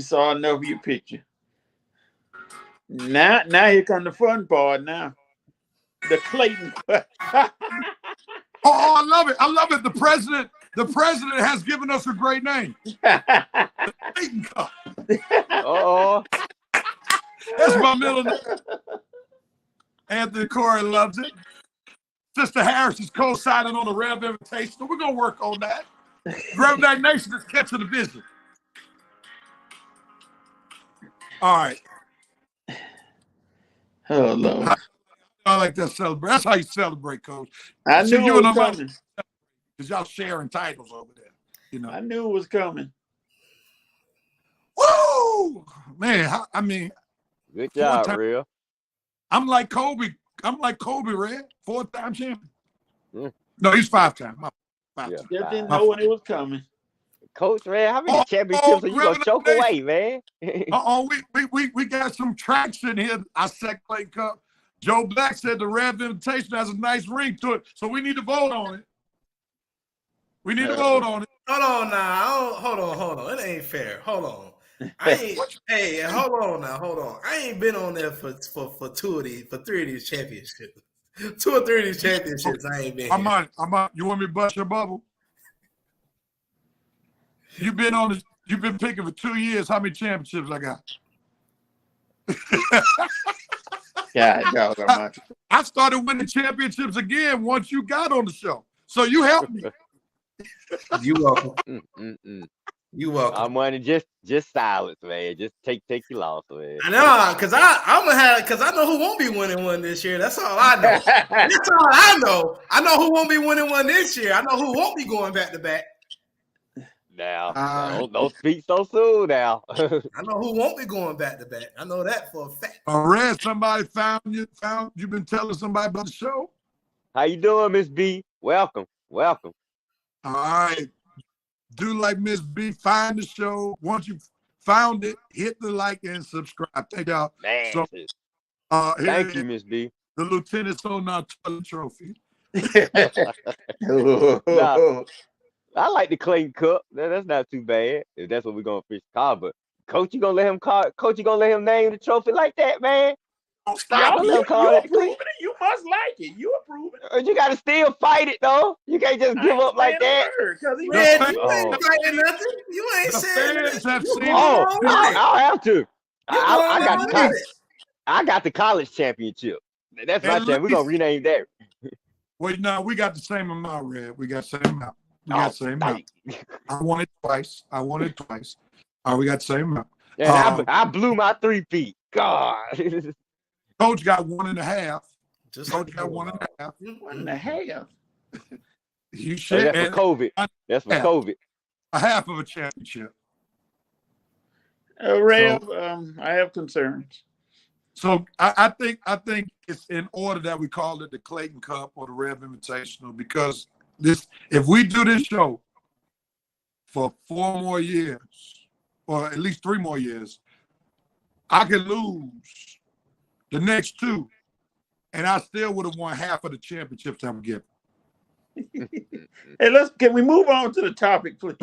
Speaker 7: saw enough of your picture. Now here come the fun part. Now the Clayton.
Speaker 4: Oh, I love it. I love it. The president has given us a great name. The Clayton Cup.
Speaker 2: Oh,
Speaker 4: That's my middle name. Anthony Corey loves it. Sister Harris is co-signing on the Rev Invitation. So we're going to work on that. Rev Night Nation is catching the vision. All right.
Speaker 7: Oh, Lord.
Speaker 4: I like that celebrate. That's how you celebrate, Coach.
Speaker 7: I knew it was coming.
Speaker 4: Because y'all sharing titles over there. You know.
Speaker 7: I knew it was coming.
Speaker 4: Woo! Man, I mean.
Speaker 2: good job, Real.
Speaker 4: I'm like Kobe. Red. 4-time champion.
Speaker 2: Mm.
Speaker 4: No, he's 5-time.
Speaker 7: Just didn't know when it was coming.
Speaker 2: Coach, man, how many championships are you going to choke away, man?
Speaker 4: We got some traction here. Our second Clay Cup. Joe Black said the Rev Invitation has a nice ring to it, so we need to vote on it. We need to vote on it.
Speaker 5: Hold on now. Hold on. It ain't fair. Hold on. Hey, hold on now. Hold on. I ain't been on there for 3 of these championships. 2 or 3 of these championships, I ain't been.
Speaker 4: I'm on. You want me to bust your bubble? You've been picking for 2 years. How many championships I got?
Speaker 7: God,
Speaker 4: I started winning championships again once you got on the show. So you helped me.
Speaker 5: You welcome. You welcome.
Speaker 2: I'm wanting just silence, man. Just take your loss, man.
Speaker 5: I know, because I know who won't be winning one this year. That's all I know. That's all I know. I know who won't be winning one this year. I know who won't be going back to back.
Speaker 2: Now, don't speak so soon now.
Speaker 5: I know who won't be going back to back. I know that for a fact.
Speaker 4: Red, somebody found you've been telling somebody about the show?
Speaker 2: How you doing, Miss B? Welcome.
Speaker 4: All right. Do like Miss B, find the show. Once you found it, hit the like and subscribe. Thank y'all.
Speaker 2: Man,
Speaker 4: so,
Speaker 2: thank you, Miss B.
Speaker 4: The lieutenant's on our toilet trophy.
Speaker 2: Nah, I like the Clayton Cup. That's not too bad. If that's what we're gonna fish call. But Coach, you gonna let him name the trophy like that, man?
Speaker 4: Don't stop.
Speaker 7: You approving it. You must like it. You approve it.
Speaker 2: You gotta still fight it though. You can't just give up like that.
Speaker 5: Man, you ain't fighting nothing. You ain't saying
Speaker 4: fans have seen
Speaker 2: I'll have to.
Speaker 5: You go
Speaker 2: I
Speaker 5: on
Speaker 2: got
Speaker 5: and
Speaker 2: the
Speaker 5: win
Speaker 2: college. I got the college championship. That's my
Speaker 4: At
Speaker 2: champ. We're gonna
Speaker 4: least,
Speaker 2: rename that.
Speaker 4: well, no, we got the same amount, Red. We got the same amount. We got
Speaker 2: Oh,
Speaker 4: the same amount.
Speaker 2: dang.
Speaker 4: I won it twice. We got the same amount.
Speaker 2: And I blew my 3 feet. God.
Speaker 4: Coach got 1.5.
Speaker 5: Just
Speaker 4: Coach
Speaker 5: like
Speaker 4: got 1.5.
Speaker 7: 1.5.
Speaker 4: You
Speaker 2: Oh,
Speaker 4: should.
Speaker 2: that's for
Speaker 4: And
Speaker 2: COVID. That's for
Speaker 4: half,
Speaker 2: COVID.
Speaker 4: a half of a championship.
Speaker 7: Rev, I have concerns.
Speaker 4: So I think it's in order that we call it the Clayton Cup or the Rev Invitational, because if we do this show for 4 more years, or at least 3 more years, I could lose the next 2, and I still would have won half of the championships I'm given.
Speaker 7: Hey, can we move on to the topic, please?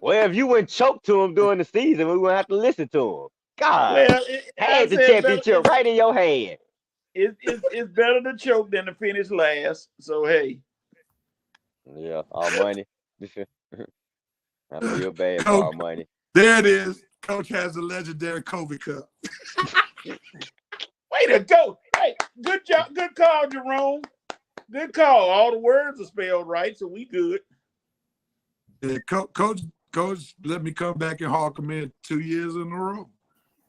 Speaker 2: Well, if you wouldn't choke to him during the season, we wouldn't have to listen to him. God.
Speaker 7: Well, I
Speaker 2: Had the
Speaker 7: said
Speaker 2: championship right in your hand.
Speaker 7: it's better to choke than to finish last. So hey,
Speaker 2: Yeah, all money. I feel bad for
Speaker 4: Coach,
Speaker 2: our money.
Speaker 4: there it is. Coach has the legendary COVID Cup.
Speaker 7: way to go! Hey, good job, good call, Jerome. Good call. All the words are spelled right, so we good.
Speaker 4: Yeah, Coach let me come back and hawk him in 2 years in a row.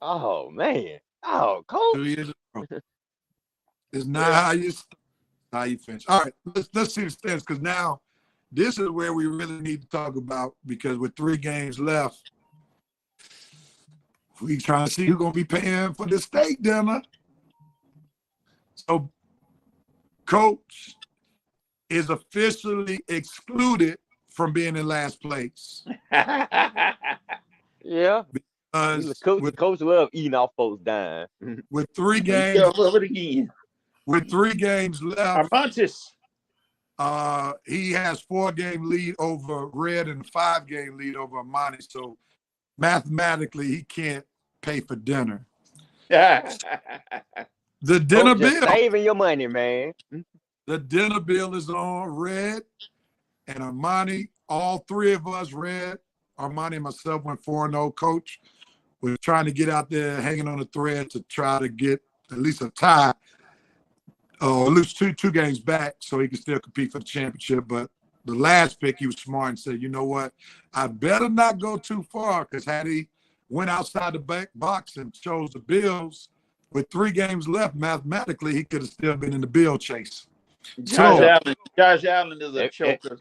Speaker 2: Oh man. Oh,
Speaker 4: 2
Speaker 2: coach.
Speaker 4: years in a row. It's not how you start, how you finish. All right, let's see the stats, because now this is where we really need to talk about, because with 3 games left, we trying to see who's gonna be paying for the steak dinner. So Coach is officially excluded from being in last place.
Speaker 2: Yeah.
Speaker 4: With
Speaker 2: Coach love eating off folks' dime.
Speaker 4: 3 games,
Speaker 7: Yeah, love it again.
Speaker 4: with 3 games left,
Speaker 7: Armantis.
Speaker 4: he has 4-game lead over Red and a 5-game lead over Armani. So mathematically, he can't pay for dinner. The dinner
Speaker 2: Coach just
Speaker 4: bill.
Speaker 2: saving your money, man.
Speaker 4: The dinner bill is on Red and Armani. All 3 of us, Red, Armani, and myself, went 4-0. Coach was trying to get out there, hanging on the thread to try to get at least a tie, or at least two games back, so he could still compete for the championship. But the last pick, he was smart and said, you know what? I better not go too far, because had he went outside the box and chose the Bills, with 3 games left, mathematically, he could have still been in the bill chase.
Speaker 7: Josh Allen is a choker.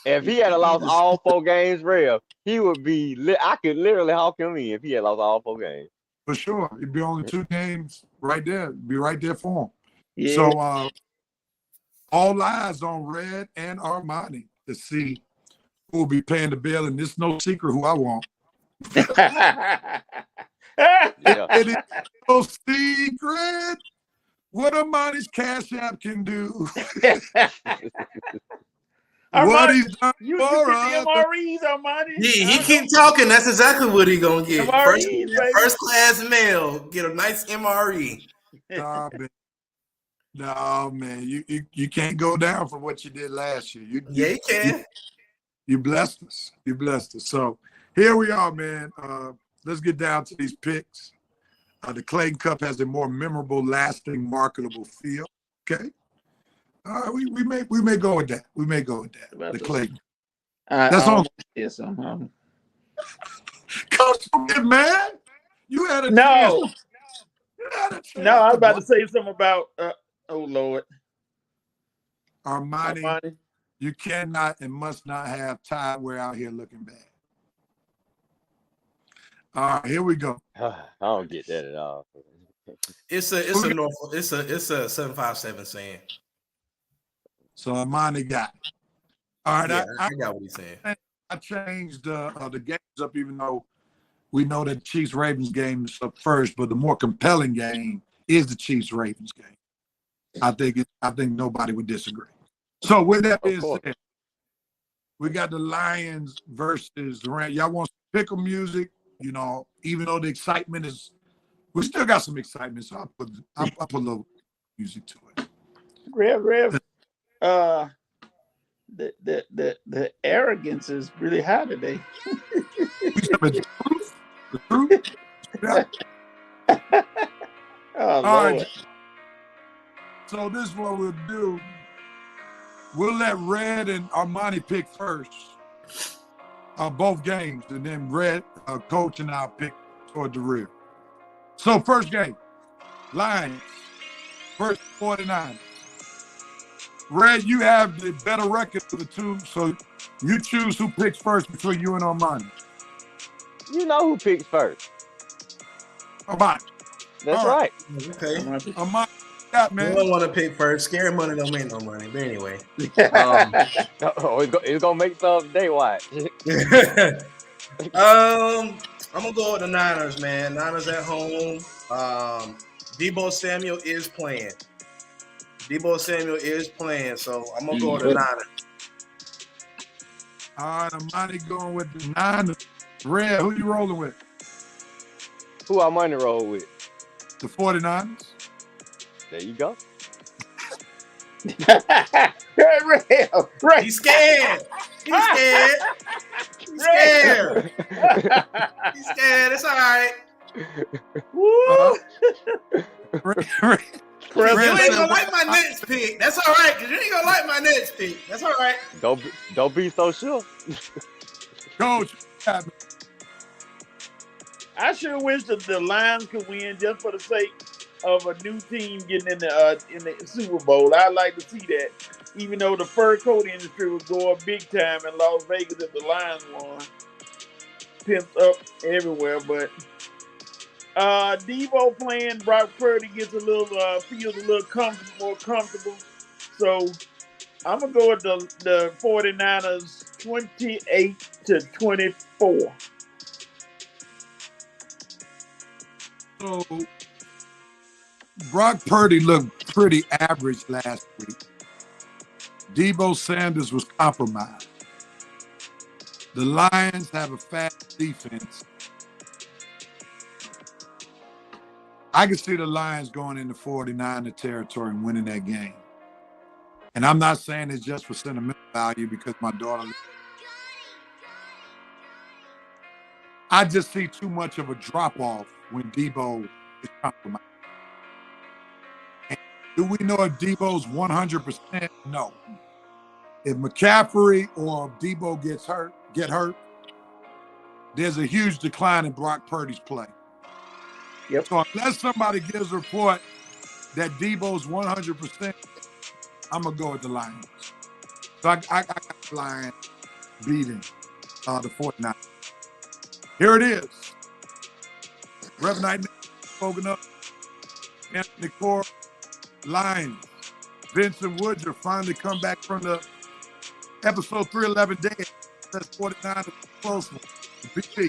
Speaker 2: If he had lost all 4 games, real, he would be. I could literally hawk him in if he had lost all 4 games.
Speaker 4: For sure, it'd be only 2 games right there. It'd be right there for him.
Speaker 7: Yeah.
Speaker 4: So all eyes on Red and Armani to see who will be paying the bill, and it's no secret who I want. It is no secret what Armani's Cash App can do. What he's done
Speaker 7: you
Speaker 4: for
Speaker 7: get
Speaker 4: us.
Speaker 7: the MREs, Armani.
Speaker 5: He keep talking. That's exactly what he gonna get.
Speaker 7: MREs,
Speaker 5: First class mail. Get a nice MRE.
Speaker 4: No, man, you can't go down from what you did last year. You
Speaker 5: can.
Speaker 4: You blessed us. You blessed us. So here we are, man. Let's get down to these picks. The Clayton Cup has a more memorable, lasting, marketable feel. Okay. We may go with that. We may go with that. The Clayton. That's all.
Speaker 7: Yes,
Speaker 4: Coach, man, you had a
Speaker 7: no.
Speaker 4: chance. You had a chance.
Speaker 7: No, I was about to say something about. Oh Lord,
Speaker 4: Armani, you cannot and must not have Ty We're out here looking bad. All right, here we go.
Speaker 2: I don't get that at all.
Speaker 5: It's a Norfolk. It's a 757 saying.
Speaker 4: So Armani got it. All right,
Speaker 5: Yeah, I got what he's saying.
Speaker 4: I changed the games up, even though we know that Chiefs-Ravens game is up first, but the more compelling game is the Chiefs-Ravens game. I think nobody would disagree. So with that being said, we got the Lions versus the Rams. Y'all want some pickle music? You know, even though the excitement is, we still got some excitement. So I'll put a little music to it.
Speaker 7: Rev. The arrogance is really high today.
Speaker 4: The truth? Yeah.
Speaker 7: Oh,
Speaker 4: All
Speaker 7: Lord.
Speaker 4: right. So this is what we'll do. We'll let Red and Armani pick first, both games, and then Red, Coach, and I'll pick toward the rear. So first game, Lions versus 49ers. Red, you have the better record of the two, so you choose who picks first between you and Armani.
Speaker 2: You know who picks first.
Speaker 4: Armani.
Speaker 2: That's
Speaker 4: All
Speaker 2: right.
Speaker 5: Okay.
Speaker 4: Armani, yeah,
Speaker 5: You
Speaker 4: man.
Speaker 5: don't want to pick first. Scary money don't make no money. But anyway.
Speaker 2: Oh, it's gonna make some day. Watch.
Speaker 5: I'm gonna go with the Niners, man. Niners at home. Debo Samuel is playing. So I'm gonna go with the Niners.
Speaker 4: All right, Armani going with the Niners. Red, who you rolling with?
Speaker 2: Who I'm on the road with?
Speaker 4: The 49ers.
Speaker 2: There you go.
Speaker 7: Right.
Speaker 5: He's scared. He's scared. He's scared. He's scared. It's all right.
Speaker 7: Woo.
Speaker 5: You ain't gonna like my next pick. That's all right, because you ain't gonna like my next pick. That's all right.
Speaker 2: Don't be so sure.
Speaker 4: Coach,
Speaker 7: I sure wish that the Lions could win just for the sake of a new team getting in the Super Bowl. I'd like to see that. Even though the fur coat industry would go up big time in Las Vegas if the Lions won. Pimps up everywhere, but Debo playing, Brock Purdy gets a little feels a little more comfortable. So I'm gonna go with the 49ers 28-24.
Speaker 4: so Brock Purdy looked pretty average last week. Debo Sanders was compromised. The Lions have a fast defense. I can see the Lions going into 49er territory and winning that game. And I'm not saying it's just for sentimental value because my daughter. I just see too much of a drop-off when Debo is compromised. And do we know if Debo's 100%? No. If McCaffrey or Debo get hurt, there's a huge decline in Brock Purdy's play.
Speaker 7: Yep.
Speaker 4: So unless somebody gives a report that Debo's 100%, I'm going to go with the Lions. So I got the Lions beating the 49ers. Here it is. Rev Knight spoken up. Anthony Core, Lions. Vincent Woodger finally come back from the episode 311 dead. That's 49 is a close one. BT.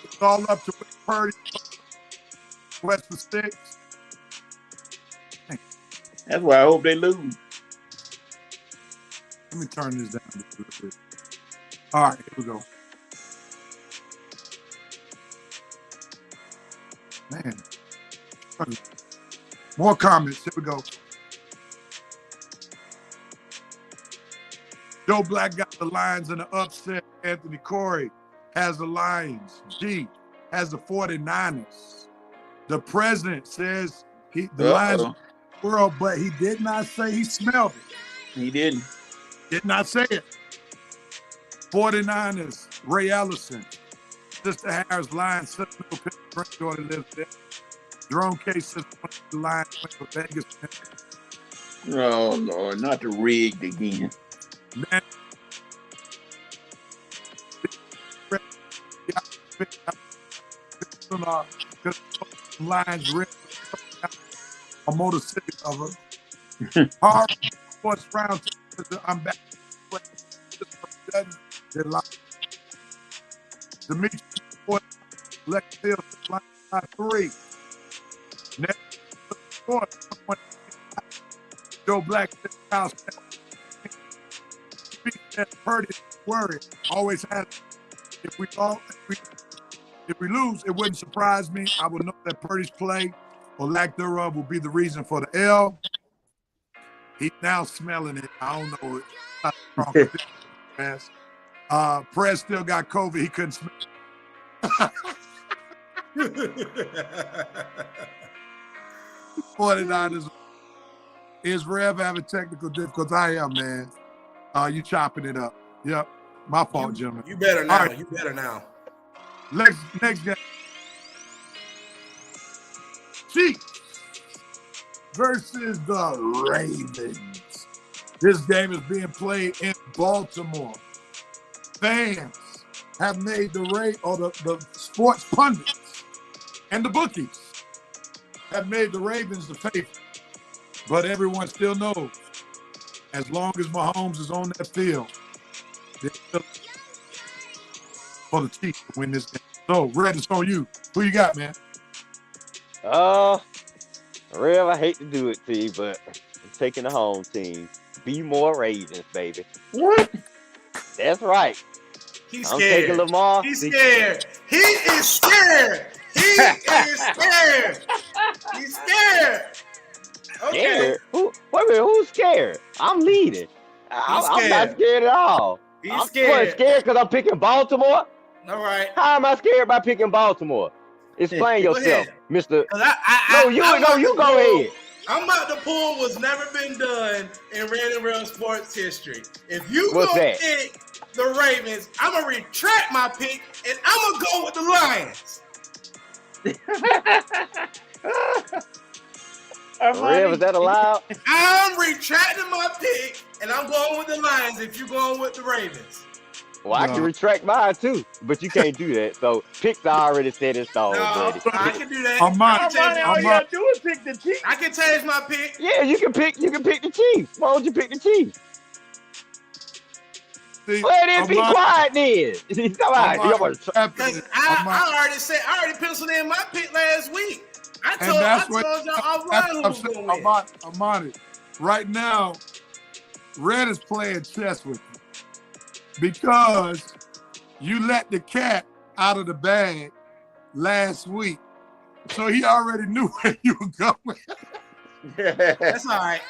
Speaker 4: It's all up to Purdy. West for 6.
Speaker 7: That's why I hope they lose.
Speaker 4: Let me turn this down a little bit. All right, here we go. Man. More comments. Here we go. Joe Black got the Lions in the upset. Anthony Corey has the Lions. G has the 49ers. The president says the Lions world, but he did not say he smelled it.
Speaker 7: He didn't.
Speaker 4: Did not say it. 49ers, Ray Ellison. Sister Harris, Lions, Central granddaughter lives there. Jerome K says the Lions went for Vegas.
Speaker 7: Oh, Lord, not the rigged again.
Speaker 4: Man. Lions ripped a Motor City cover. Hard sports round. I'm back. Dimitri Lex Field line 3. Next Joe Black house. Purdy worried. Always has. If we lose, it wouldn't surprise me. I would know that Purdy's play or lack thereof will be the reason for the L. He's now smelling it. I don't know. Prez still got COVID. He couldn't smell it. 49ers. Is Rev having technical difficulties? I am, man. You chopping it up. Yep. My fault, gentlemen.
Speaker 5: You better now.
Speaker 4: All right.
Speaker 5: You better now.
Speaker 4: Next game. Chiefs versus the Ravens. This game is being played in Baltimore. Fans have made the sports pundits and the bookies have made the Ravens the favorite. But everyone still knows, as long as Mahomes is on that field, they're still for the Chiefs to win this game. So, Red, it's on you. Who you got, man?
Speaker 2: Rev, I hate to do it to you, but I'm taking the home team. Be more Ravens, baby.
Speaker 7: What?
Speaker 2: That's right.
Speaker 5: He's
Speaker 2: I'm
Speaker 5: scared.
Speaker 2: taking Lamar.
Speaker 5: He's scared. He is scared. He is scared. He's scared. Okay.
Speaker 2: Scared? Wait a minute, who's scared? I'm leading. I'm not scared at all.
Speaker 5: He's scared.
Speaker 2: Scared because I'm picking Baltimore?
Speaker 5: All right.
Speaker 2: How am I scared by picking Baltimore? Explain
Speaker 5: Go
Speaker 2: yourself,
Speaker 5: ahead.
Speaker 2: Mr. You go ahead.
Speaker 5: I'm about to pull what's never been done in Red Rev Sports history. If you
Speaker 2: What's
Speaker 5: go
Speaker 2: that?
Speaker 5: pick the Ravens, I'm going to retract my pick, and I'm going to go with the Lions.
Speaker 2: Rev, is that allowed?
Speaker 5: I'm retracting my pick, and I'm going with the Lions if you're going with the Ravens.
Speaker 2: Well, I can retract mine too, but you can't do that. So picks are already set in stone, buddy.
Speaker 5: I can do that.
Speaker 7: Armani, all you gotta do is pick the Chiefs.
Speaker 5: I can change my pick.
Speaker 2: Yeah, you can pick the Chiefs. Why don't you pick the Chiefs? Well, then be quiet then. Come on.
Speaker 5: Because I already penciled in my pick last week. I told y'all offline who was going to win.
Speaker 4: Armani, right now, Red is playing chess with you because you let the cat out of the bag last week. So he already knew where you were going.
Speaker 5: That's all right.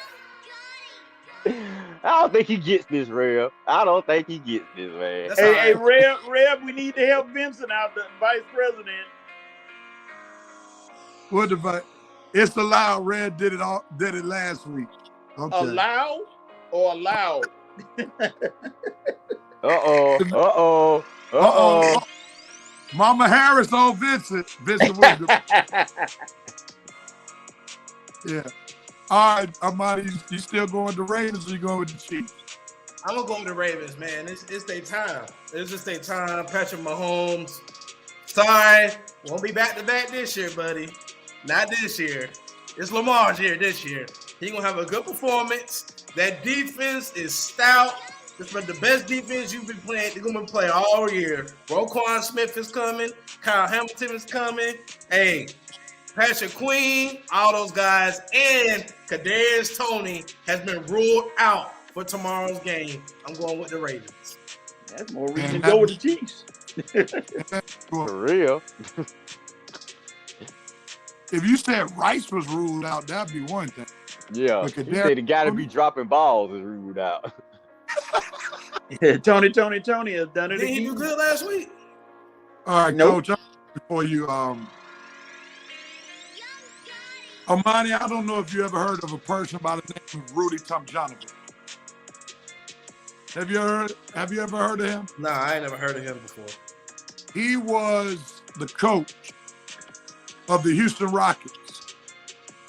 Speaker 2: I don't think he gets this, Rev. I don't think he gets this, man.
Speaker 7: Hey, Rev, we need to help Vincent out, the vice president.
Speaker 4: What the It's allowed. Red did it last week. Okay.
Speaker 7: Allow or allowed?
Speaker 2: Uh-oh.
Speaker 4: Mama Harris on Vincent. Vincent Williams. Yeah. All right, Armani, you still going to Ravens or you going with the Chiefs?
Speaker 5: I'm going to go with the Ravens, man. It's their time. It's just their time. Patrick Mahomes. Sorry. Won't be back-to-back this year, buddy. Not this year. It's Lamar's year this year. He's going to have a good performance. That defense is stout. It's the best defense you've been playing. They're going to play all year. Roquan Smith is coming. Kyle Hamilton is coming. Hey, Patrick Queen, all those guys, and Kadarius Toney has been ruled out for tomorrow's game. I'm going with the Ravens.
Speaker 7: That's more reason to go with the Chiefs.
Speaker 2: For real.
Speaker 4: If you said Rice was ruled out, that'd be one thing.
Speaker 2: Yeah, you said the guy to be dropping balls is ruled out.
Speaker 7: Tony has done it again.
Speaker 5: Did he do good last week?
Speaker 4: All right,
Speaker 7: Nope.
Speaker 4: Coach, before you Armani, I don't know if you ever heard of a person by the name of Rudy Tomjanovich. Have you ever heard of him?
Speaker 5: Nah, I ain't never heard of him before.
Speaker 4: He was the coach of the Houston Rockets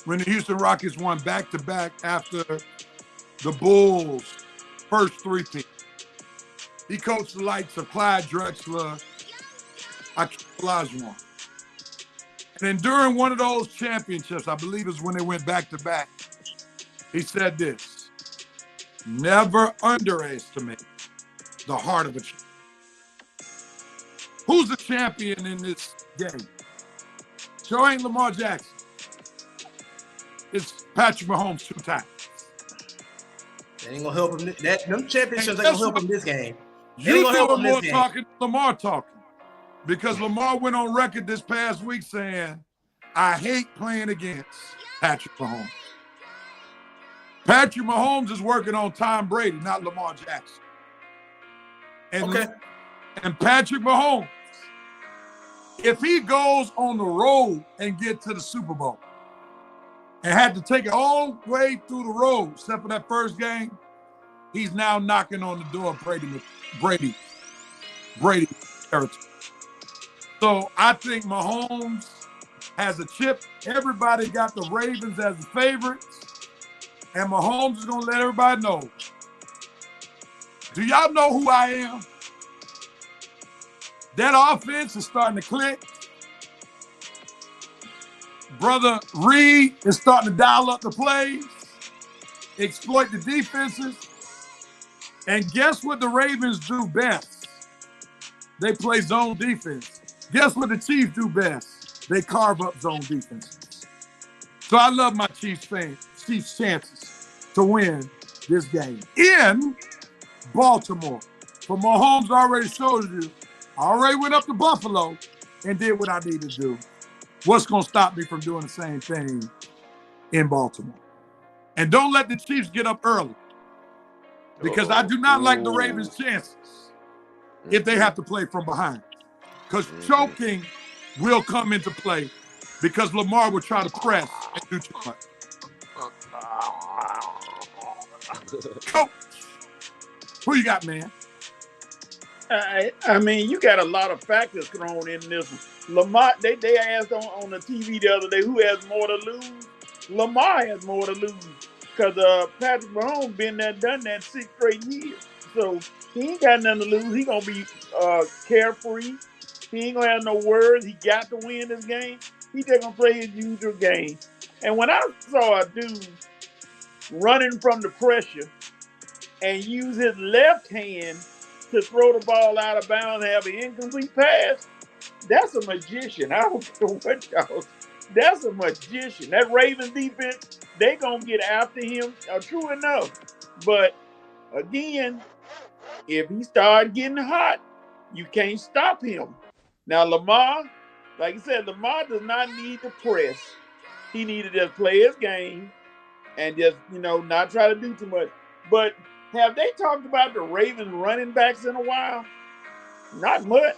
Speaker 4: when the Houston Rockets won back-to-back after the Bulls' first three-peat. He coached the likes of Clyde Drexler, Akeem Olajuwon. And then during one of those championships, I believe is when they went back-to-back, he said this: never underestimate the heart of a champion. Who's the champion in this game? Sure ain't Lamar Jackson. It's Patrick Mahomes 2 times.
Speaker 5: That ain't gonna help him. Them championships ain't gonna help him this game.
Speaker 4: You doing more talking than Lamar talking. Because Lamar went on record this past week saying, I hate playing against Patrick Mahomes. Patrick Mahomes is working on Tom Brady, not Lamar Jackson. And Patrick Mahomes if he goes on the road and get to the Super Bowl and had to take it all the way through the road, except for that first game, he's now knocking on the door of Brady territory. So I think Mahomes has a chip. Everybody got the Ravens as the favorites, and Mahomes is going to let everybody know. Do y'all know who I am? That offense is starting to click. Brother Reed is starting to dial up the plays, exploit the defenses. And guess what the Ravens do best? They play zone defense. Guess what the Chiefs do best? They carve up zone defenses. So I love my Chiefs chances to win this game in Baltimore. But Mahomes already showed you, I already went up to Buffalo and did what I needed to do. What's going to stop me from doing the same thing in Baltimore? And don't let the Chiefs get up early, because I do not like the Ravens' chances if they have to play from behind. Because choking will come into play because Lamar will try to press and do too much. Coach, who you got, man?
Speaker 7: I mean, you got a lot of factors thrown in this one. Lamar, they asked on the TV the other day who has more to lose. Lamar has more to lose because Patrick Mahomes been there, done that 6 straight years. So he ain't got nothing to lose. He gonna be carefree. He ain't gonna have no worries. He got to win this game. He just gonna play his usual game. And when I saw a dude running from the pressure and use his left hand to throw the ball out of bounds and have an incomplete pass, that's a magician. I don't care what y'all. That's a magician. That Ravens defense, they gonna get after him. True enough, but again, if he start getting hot, you can't stop him. Now Lamar, like I said, Lamar does not need to press. He need to just play his game and just not try to do too much. But have they talked about the Ravens running backs in a while? Not much.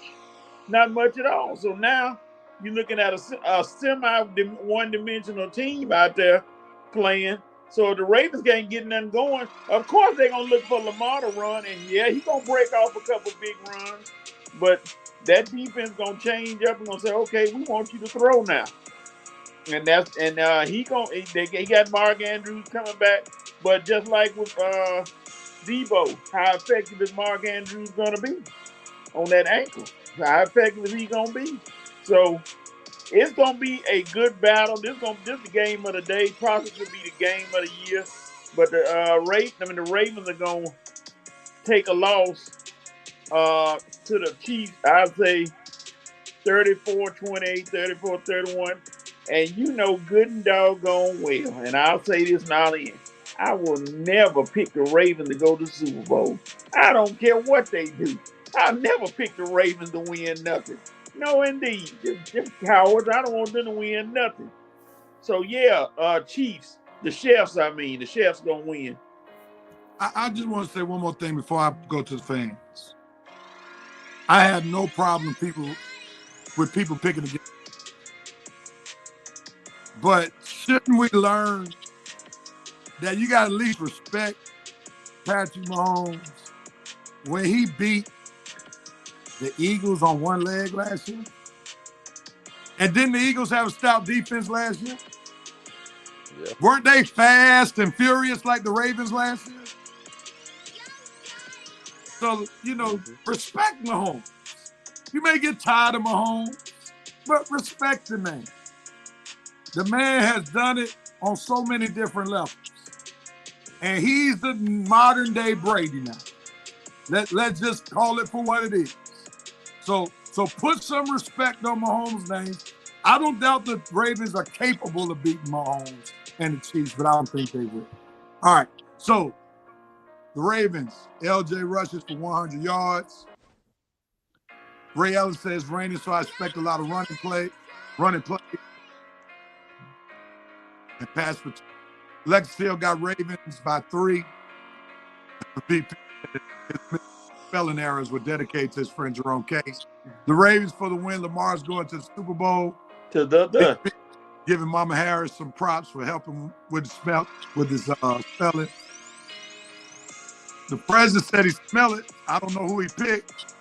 Speaker 7: Not much at all. So now you're looking at a semi-one-dimensional team out there playing. So if the Ravens can't get nothing going, of course they're going to look for Lamar to run. And, yeah, he's going to break off a couple big runs. But that defense going to change up and going to say, okay, we want you to throw now. And he got Mark Andrews coming back. But just like with Debo, how effective is Mark Andrews going to be on that ankle? How effective is he going to be? So it's going to be a good battle. This the game of the day. Probably could be the game of the year. But the Ravens are going to take a loss to the Chiefs. I'd say 34-28, 34-31. And you know good and doggone well, and I'll say this now in, I will never pick the Ravens to go to the Super Bowl. I don't care what they do. I'll never pick the Ravens to win nothing. No, indeed. Them cowards, I don't want them to win nothing. So, yeah, Chiefs, the Chefs going to win.
Speaker 4: I just want to say one more thing before I go to the fans. I have no problem with people picking against. But shouldn't we learn that you got to at least respect Patrick Mahomes when he beat the Eagles on one leg last year? And didn't the Eagles have a stout defense last year? Yeah. Weren't they fast and furious like the Ravens last year? So, respect Mahomes. You may get tired of Mahomes, but respect the man. The man has done it on so many different levels. And he's the modern day Brady now. Let's just call it for what it is. So put some respect on Mahomes' name. I don't doubt the Ravens are capable of beating Mahomes and the Chiefs, but I don't think they will. All right, so the Ravens, LJ rushes for 100 yards. Ray Allen says raining, so I expect a lot of running play. And pass for two. Lex still got Ravens by 3. spelling errors were dedicated to his friend Jerome Case. The Ravens for the win. Lamar's going to the Super Bowl. Giving Mama Harris some props for helping with his spelling. The president said he smelled it. I don't know who he picked.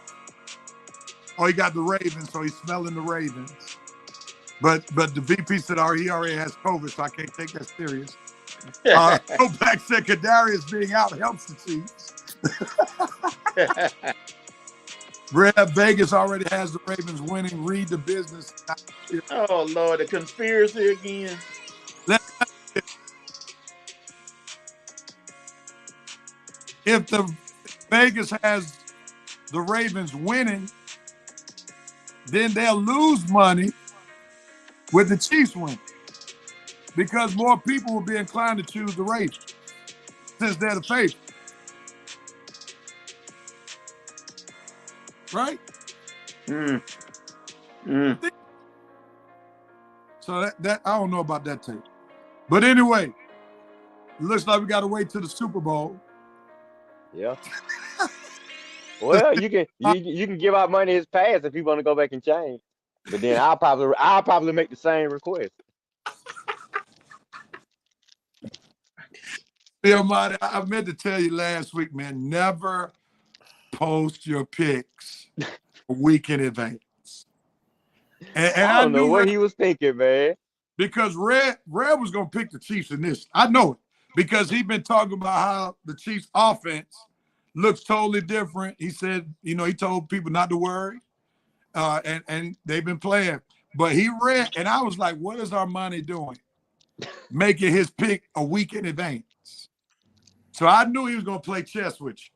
Speaker 4: Oh, he got the Ravens, so he's smelling the Ravens. But the VP said he already has COVID, so I can't take that serious. Kopak said Kadarius being out helps the Chiefs. Red Vegas already has the Ravens winning. Read the business.
Speaker 7: Oh, Lord, the conspiracy again.
Speaker 4: If the Vegas has the Ravens winning, then they'll lose money with the Chiefs winning, because more people will be inclined to choose the Ravens since they're the favorite. Right? So that I don't know about that tape. But anyway, it looks like we got to wait till the Super Bowl.
Speaker 2: Yeah. Well, you can give out money as pass if you want to go back and change. But then I'll probably make the same request.
Speaker 4: Yeah, Marty, I meant to tell you last week, man, never post your picks a week in advance. And
Speaker 2: I don't know what he was thinking, man.
Speaker 4: Because Red was going to pick the Chiefs in this. I know it. Because he's been talking about how the Chiefs offense looks totally different. He said, he told people not to worry. And they've been playing. But he read, and I was like, what is Armani doing? Making his pick a week in advance. So I knew he was going to play chess with you.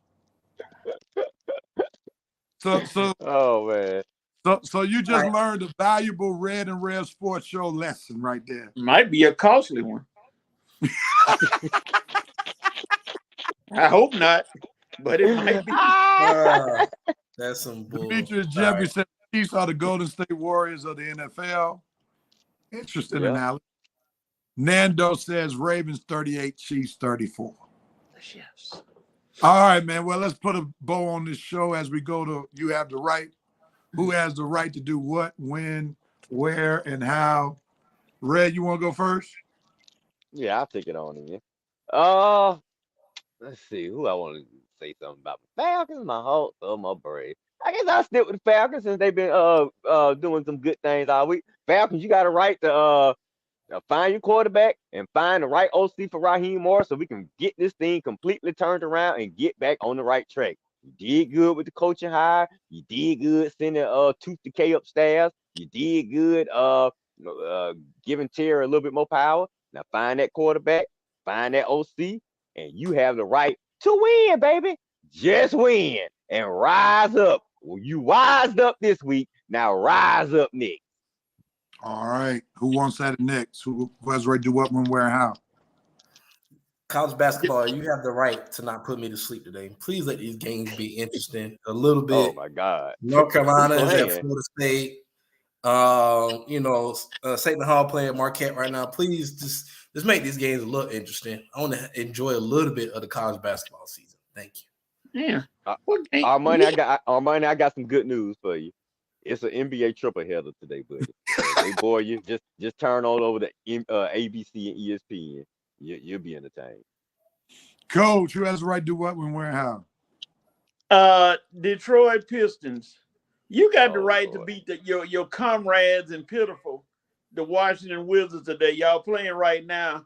Speaker 2: Oh, man.
Speaker 4: So you just learned a valuable Red and Rev Sports Show lesson right there.
Speaker 7: Might be a costly one. I hope not, but it might be.
Speaker 5: That's some bull.
Speaker 4: Demetrius Jeffrey said Chiefs are the Golden State Warriors of the NFL. Interesting analysis. Nando says Ravens 38, Chiefs 34.
Speaker 7: Yes.
Speaker 4: All right, man. Well, let's put a bow on this show as we go to You Have the Right. Who has the right to do what, when, where, and how? Red, you want to go first?
Speaker 2: Yeah, I'll take it on again. Let's see who I want to say something about. Falcons, my Braves. I guess I'll stick with the Falcons since they've been doing some good things all week. Falcons, you got a right to find your quarterback and find the right OC for Raheem Morris so we can get this thing completely turned around and get back on the right track. You did good with the coaching hire. You did good sending Tooth Decay upstairs. You did good giving Terry a little bit more power. Now find that quarterback, find that OC, and you have the right to win, baby. Just win and rise up. Well, you wised up this week. Now rise up next.
Speaker 4: All right. Who wants that next? Who has the right to do what, when, where, and how?
Speaker 5: College basketball, you have the right to not put me to sleep today. Please let these games be interesting a little bit.
Speaker 2: Oh, my God.
Speaker 5: North Carolina is at Florida State. Satan Hall playing Marquette right now. Please just make these games a little interesting. I want to enjoy a little bit of the college basketball season. Thank you.
Speaker 7: Yeah.
Speaker 2: Armani, I got some good news for you. It's an NBA triple header today, buddy. They bore you. Just turn on over to ABC and ESPN. You'll be entertained.
Speaker 4: Coach, who has the right to do what, when, where, and how?
Speaker 7: Detroit Pistons. You got the right to beat your comrades in pitiful, the Washington Wizards today. Y'all playing right now.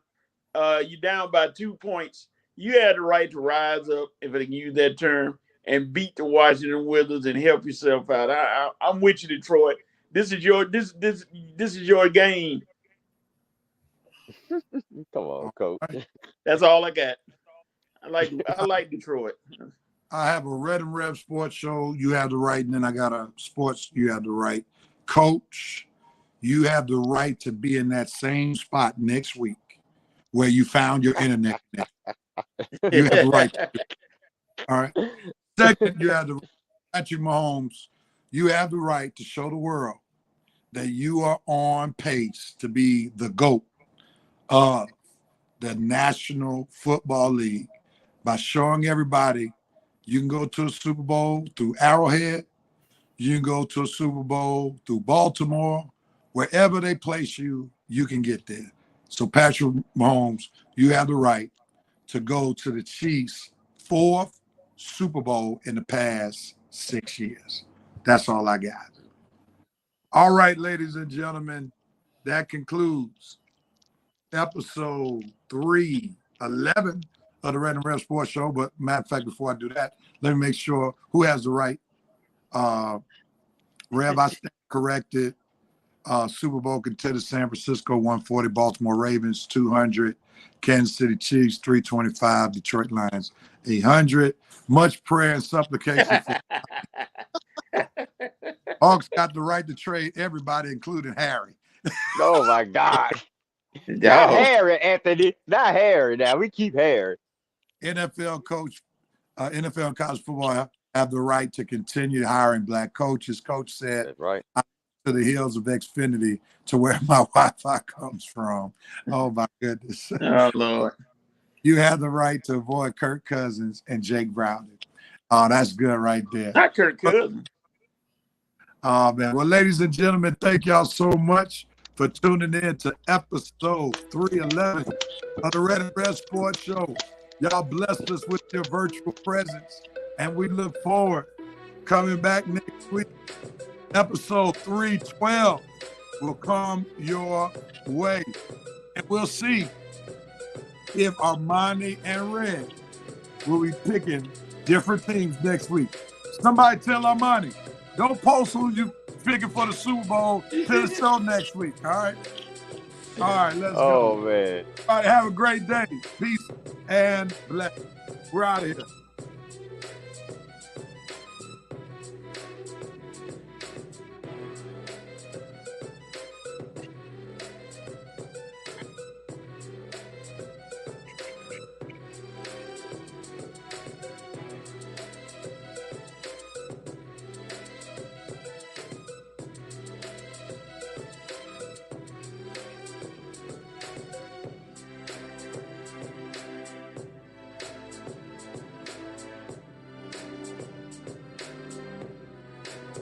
Speaker 7: You're down by 2 points. You had the right to rise up, if I can use that term, and beat the Washington Wizards and help yourself out. I'm with you, Detroit. This is your game.
Speaker 2: Come on, Coach.
Speaker 7: That's all I got. I like Detroit.
Speaker 4: I have a Red and Rev Sports Show. You have the right, and then I got a sports. You have the right, Coach. You have the right to be in that same spot next week where you found your internet. You have the right to do it. All right. Second, you have the Patrick Mahomes. You have the right to show the world that you are on pace to be the GOAT of the National Football League by showing everybody You can go to a Super Bowl through Arrowhead. You can go to a Super Bowl through Baltimore. Wherever they place you, you can get there. So Patrick Mahomes, you have the right to go to the Chiefs' 4th Super Bowl in the past 6 years. That's all I got. All right, ladies and gentlemen, that concludes episode 311 of the Red Rev Sports Show. But matter of fact, before I do that, let me make sure who has the right. Rev, I stand corrected. Super Bowl contender San Francisco 140, Baltimore Ravens 200, Kansas City Chiefs 325, Detroit Lions 800. Much prayer and supplication for Hawks got the right to trade everybody, including Harry.
Speaker 2: Oh my God. Not
Speaker 7: Dog.
Speaker 2: Harry, Anthony. Not Harry now. We keep Harry.
Speaker 4: NFL coach, NFL and college football have the right to continue hiring black coaches. Coach said,
Speaker 2: That's right.
Speaker 4: to the hills of Xfinity to where my Wi-Fi comes from. Oh my goodness.
Speaker 7: Oh Lord.
Speaker 4: You have the right to avoid Kirk Cousins and Jake Browning. Oh, that's good right there.
Speaker 7: Not Kirk Cousins.
Speaker 4: Oh man. Well, ladies and gentlemen, thank y'all so much for tuning in to episode 311 of the Red Rev Sports Show. Y'all blessed us with your virtual presence, and we look forward coming back next week. Episode 312 will come your way. And we'll see if Armani and Red will be picking different teams next week. Somebody tell Armani, don't post who you picking for the Super Bowl till the show next week. All right? All right, let's go.
Speaker 2: Oh, man.
Speaker 4: All right, have a great day. Peace and blessings. We're out of here.